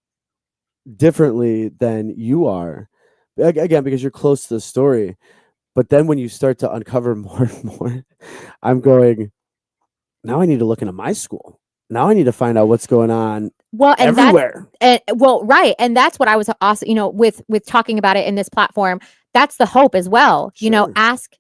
differently than you are. Again, because you're close to the story. But then when you start to uncover more and more, I'm going, now I need to look into my school. Now I need to find out what's going on. Well, and everywhere. Right. And that's what I was also, with talking about it in this platform. That's the hope as well. Ask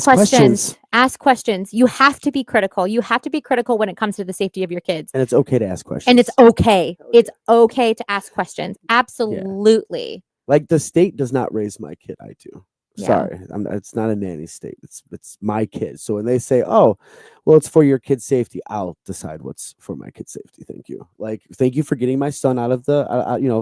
questions. Ask questions. You have to be critical. You have to be critical when it comes to the safety of your kids. And it's okay to ask questions. And it's okay. It's okay to ask questions. Absolutely. Yeah. Like the state does not raise my kid. I do. Yeah. Sorry, it's not a nanny state. It's my kid. So when they say, "Oh, well, it's for your kid's safety," I'll decide what's for my kid's safety. Thank you. Like, thank you for getting my son out of the,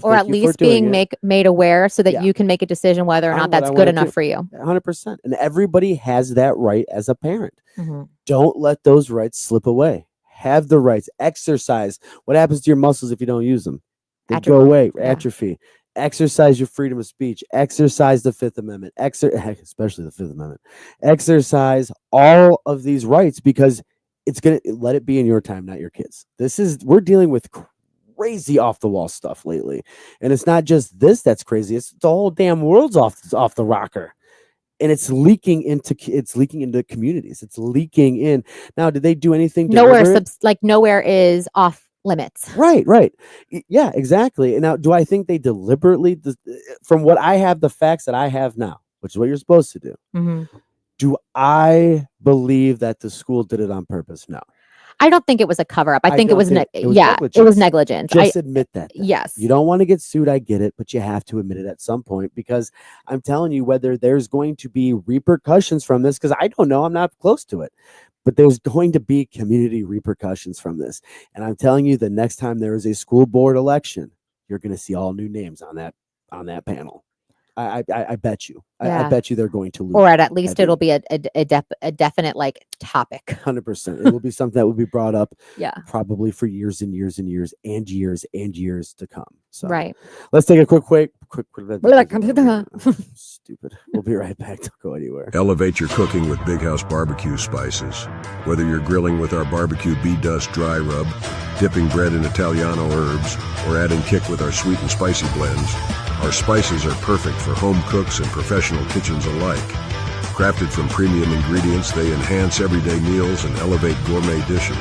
or at least being made aware so that you can make a decision whether or not that's good enough for you. 100%. And everybody has that right as a parent. Mm-hmm. Don't let those rights slip away. Have the rights. Exercise. What happens to your muscles if you don't use them? They go away. Atrophy. Exercise your freedom of speech. Exercise the Fifth Amendment. Especially the Fifth Amendment. Exercise all of these rights, because it's gonna let it be in your time, not your kids. We're dealing with crazy off the wall stuff lately, and it's not just this that's crazy. It's the whole damn world's off the rocker, and it's leaking into communities. It's leaking in. Now, did they do anything? Nowhere is off limits. Right. Yeah, exactly. And now, do I think they deliberately, from what I have, the facts that I have now, which is what you're supposed to do, do I believe that the school did it on purpose? No. I don't think it was a cover up. I think it was negligence. It was negligence. Just admit that. then. Yes. You don't want to get sued. I get it, but you have to admit it at some point, because I'm telling you, whether there's going to be repercussions from this, because I don't know, I'm not close to it, but there's going to be community repercussions from this. And I'm telling you, the next time there is a school board election, you're going to see all new names on that panel. I bet you. I bet you they're going to lose. Or at least it'll be a definite topic. 100%. It will be something that will be brought up. Yeah. Probably for years and years and years and years to come. So right. Let's take a quick stupid. We'll be right back. Don't go anywhere. Elevate your cooking with Big House barbecue spices. Whether you're grilling with our barbecue bee dust dry rub, dipping bread in Italiano herbs, or adding kick with our sweet and spicy blends, our spices are perfect for home cooks and professional kitchens alike. Crafted from premium ingredients, they enhance everyday meals and elevate gourmet dishes.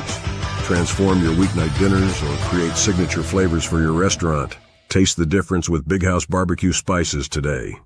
Transform your weeknight dinners or create signature flavors for your restaurant. Taste the difference with Big House barbecue spices today.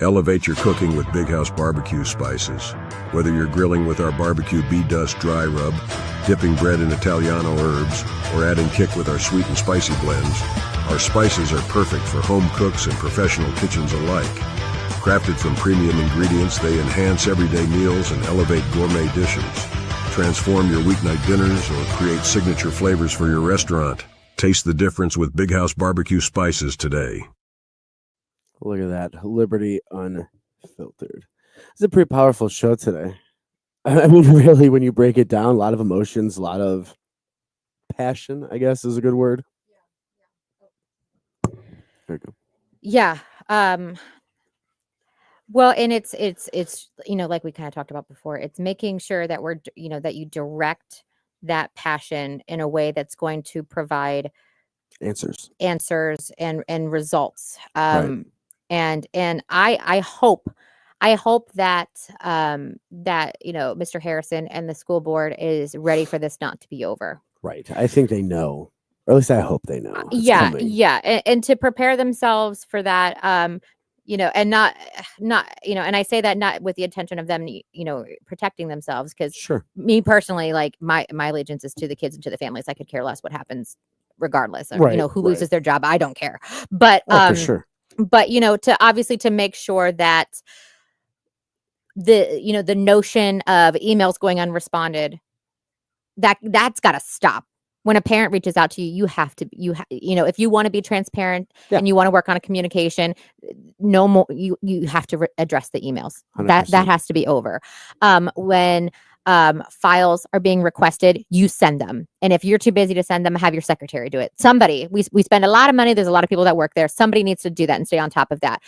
Elevate your cooking with Big House barbecue spices. Whether you're grilling with our barbecue bee dust dry rub, dipping bread in Italiano herbs, or adding kick with our sweet and spicy blends, our spices are perfect for home cooks and professional kitchens alike. Crafted from premium ingredients, they enhance everyday meals and elevate gourmet dishes. Transform your weeknight dinners or create signature flavors for your restaurant. Taste the difference with Big House barbecue spices today. Look at that. Liberty Unfiltered. It's a pretty powerful show today. I mean, really, when you break it down, a lot of emotions, a lot of passion, I guess is a good word. There you go. Yeah. Well, and it's like we kind of talked about before, it's making sure that that you direct that passion in a way that's going to provide answers and results. Right. And I hope that Mr. Harrison and the school board is ready for this not to be over. Right. I think they know, or at least I hope they know. it's Yeah, coming. yeah, and to prepare themselves for that, and not, and I say that not with the intention of them, protecting themselves, because Sure. me personally, like my allegiance is to the kids and to the families. I could care less what happens, regardless of Right, who loses their job. I don't care, but Oh, for sure. but to make sure that the notion of emails going unresponded, that's got to stop. When a parent reaches out to you, you have to, if you want to be transparent and you want to work on a communication, no more, you have to address the emails. That 100%. has to be over. When files are being requested, you send them. And if you're too busy to send them, have your secretary do it. Somebody, we spend a lot of money. There's a lot of people that work there. Somebody needs to do that and stay on top of that.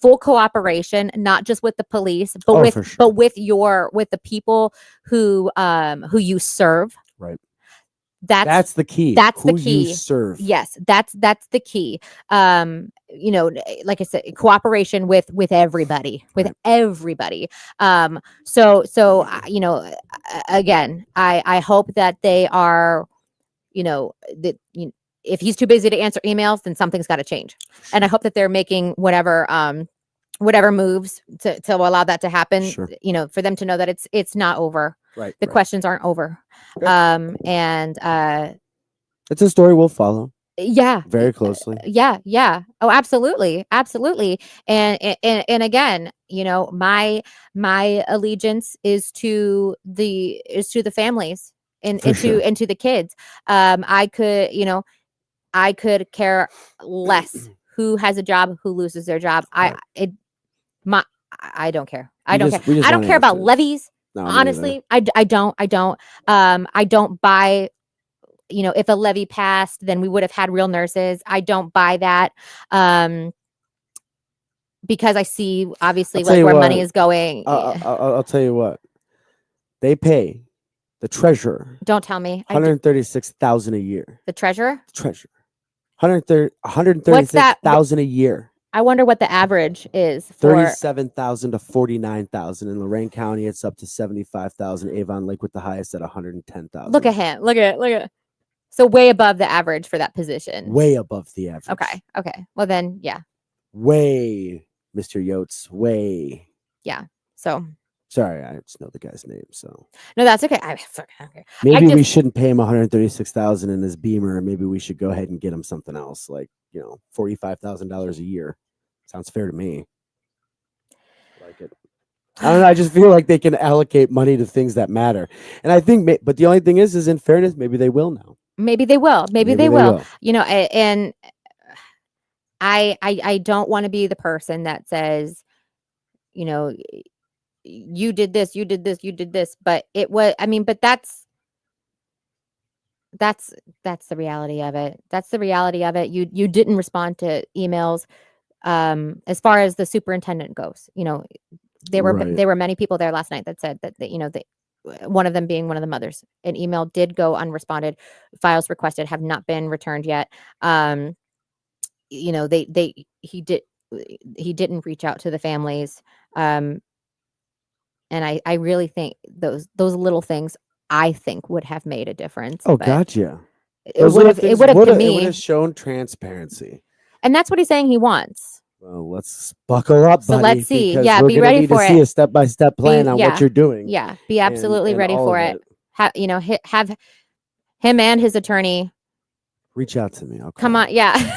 Full cooperation, not just with the police, but with the people who you serve. Right. That's the key. That's the Who key. you serve. Yes, that's the key. Like I said, cooperation with everybody, everybody. Again, I hope that they are, if he's too busy to answer emails, then something's got to change. And I hope that they're making whatever moves to allow that to happen. Sure. For them to know that it's not over. Right. The questions aren't over. It's a story we'll follow. Yeah. Very closely. Yeah. Oh, absolutely. Absolutely. And again, my allegiance is to the families and to the kids. I could care less who has a job, who loses their job. I don't care. I don't care. I don't care about levies. No, me honestly, I don't. I don't buy, if a levy passed, then we would have had real nurses. I don't buy that. Because I see obviously where money is going. I'll tell you what. They pay the treasurer. Don't tell me. $136,000 a year. The treasurer? Treasurer. $136,000 a year. I wonder what the average is for $37,000 to $49,000 in Lorain County. It's up to $75,000. Avon Lake with the highest at $110,000. Look at him. Look at. So way above the average for that position. Way above the average. Okay. Well then, yeah. Way, Mr. Yotes. Way. Yeah. So. Sorry, I just know the guy's name. So. No, that's okay. Maybe we shouldn't pay him $136,000 in his Beamer. Maybe we should go ahead and get him something else, like $45,000 a year. Sounds fair to me. I like it. I don't know. I just feel like they can allocate money to things that matter, and I think. But the only thing is in fairness, maybe they will now. Maybe they will. Maybe they will. And I don't want to be the person that says, you did this, you did this, you did this, but it was, but that's the reality of it. That's the reality of it. You didn't respond to emails. As far as the superintendent goes, there were many people there last night that said that, one of them being one of the mothers, an email did go unresponded. Files requested have not been returned yet. He didn't reach out to the families. And I really think those little things, I think, would have made a difference. Oh, gotcha. It would have to me. It would have shown transparency. And that's what he's saying he wants. Well, let's buckle up, So buddy, let's see. because Yeah, we're be gonna ready need for to see it. a step-by-step plan on yeah, what you're doing. Yeah, be absolutely and ready all for of it. Have him and his attorney Reach out to me. I'll come call on. you. Yeah.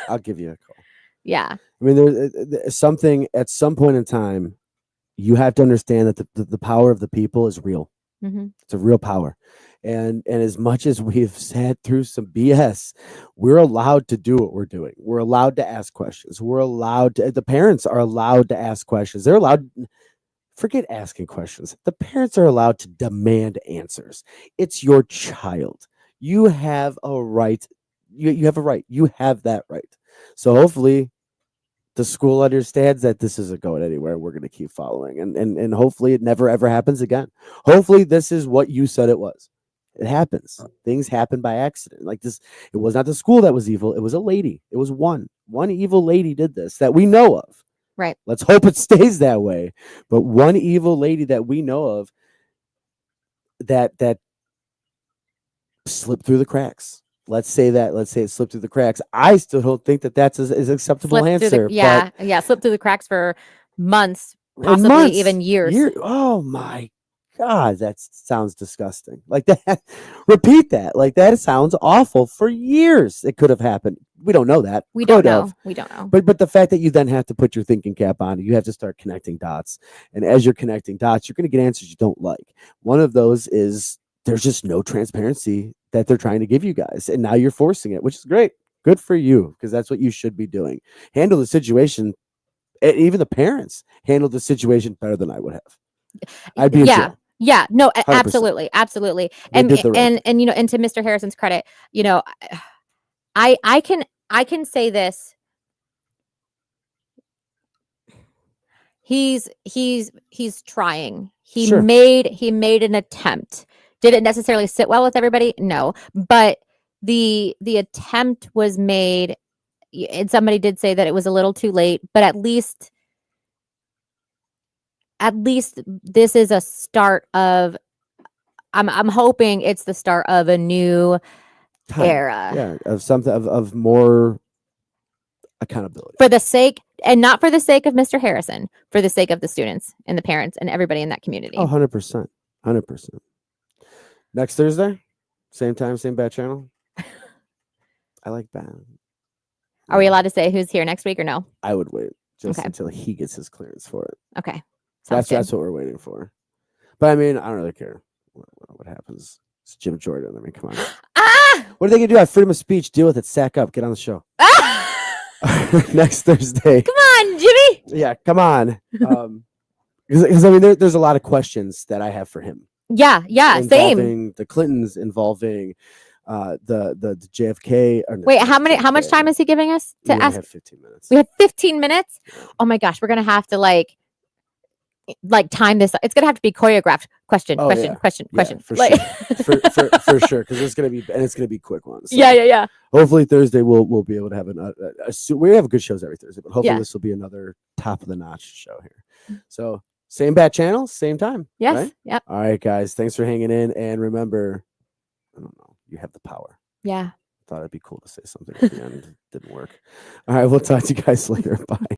I'll give you a call. Yeah. I mean, there's something at some point in time, you have to understand that the power of the people is real. Mhm. It's a real power. And as much as we've sat through some BS, we're allowed to do what we're doing. We're allowed to ask questions. We're allowed to, the parents are allowed to ask questions. They're allowed, forget asking questions. The parents are allowed to demand answers. It's your child. You have a right. You have a right. You have that right. So hopefully the school understands that this isn't going anywhere. We're going to keep following, and hopefully it never ever happens again. Hopefully this is what you said it was. It happens. Things happen by accident. Like this, it was not the school that was evil. It was a lady. It was one evil lady did this that we know of. Right. Let's hope it stays that way. But one evil lady that we know of that slipped through the cracks. Let's say it slipped through the cracks. I still don't think that that's an acceptable Slip through answer. yeah, slip through the cracks for months, but possibly months, even years. Oh my God, that sounds disgusting. Like that. Repeat that. Like that sounds awful. For years, it could have happened. We don't know that. We don't Could know. have. We don't know. But the fact that you then have to put your thinking cap on, you have to start connecting dots. And as you're connecting dots, you're going to get answers you don't like. One of those is there's just no transparency that they're trying to give you guys. And now you're forcing it, which is great. Good for you, because that's what you should be doing. Handle the situation. Even the parents handled the situation better than I would have. I'd be in jail. Yeah, no, 100%. absolutely. They And did the right and you know, and to Mr. Harrison's credit, you know, I can say this. He's trying. He Sure. made an attempt. Did it necessarily sit well with everybody? No, but the attempt was made, and somebody did say that it was a little too late, but at least this is a start of, I'm hoping it's the start of a new Time. era. Yeah, of something of more accountability. For the sake, and not for the sake of Mr. Harrison, for the sake of the students and the parents and everybody in that community. Oh, 100%. 100%. Next Thursday, same time, same bat channel. I like that. Are we allowed to say who's here next week or no? I would wait just Okay. until he gets his clearance for it. Okay. That's what we're waiting for. But I mean, I don't really care what happens. It's Jim Jordan. I mean, come on. What are they gonna do? I have freedom of speech. Deal with it. Sack up. Get on the show. Next Thursday. Come on, Jimmy. Yeah, come on. Because I mean, there's a lot of questions that I have for him. Yeah, same. Involving the Clintons, involving the JFK. Or no, Wait, not how much JFK. time is he giving us to We only ask? have 15 minutes. We have 15 minutes. Oh my gosh, we're gonna have to like time this. It's gonna have to be choreographed. Question. Oh, yeah. Question. For Like- sure. for sure, because it's gonna be quick ones. So Yeah. hopefully Thursday we'll be able to have we have good shows every Thursday, but hopefully Yeah. this will be another top of the notch show here. So same bat channel, same time. Yes. Right? Yep. All right, guys. Thanks for hanging in, and remember, I don't know, you have the power. Yeah. Thought it'd be cool to say something at the end. Didn't work. All right, we'll talk to you guys later. Bye.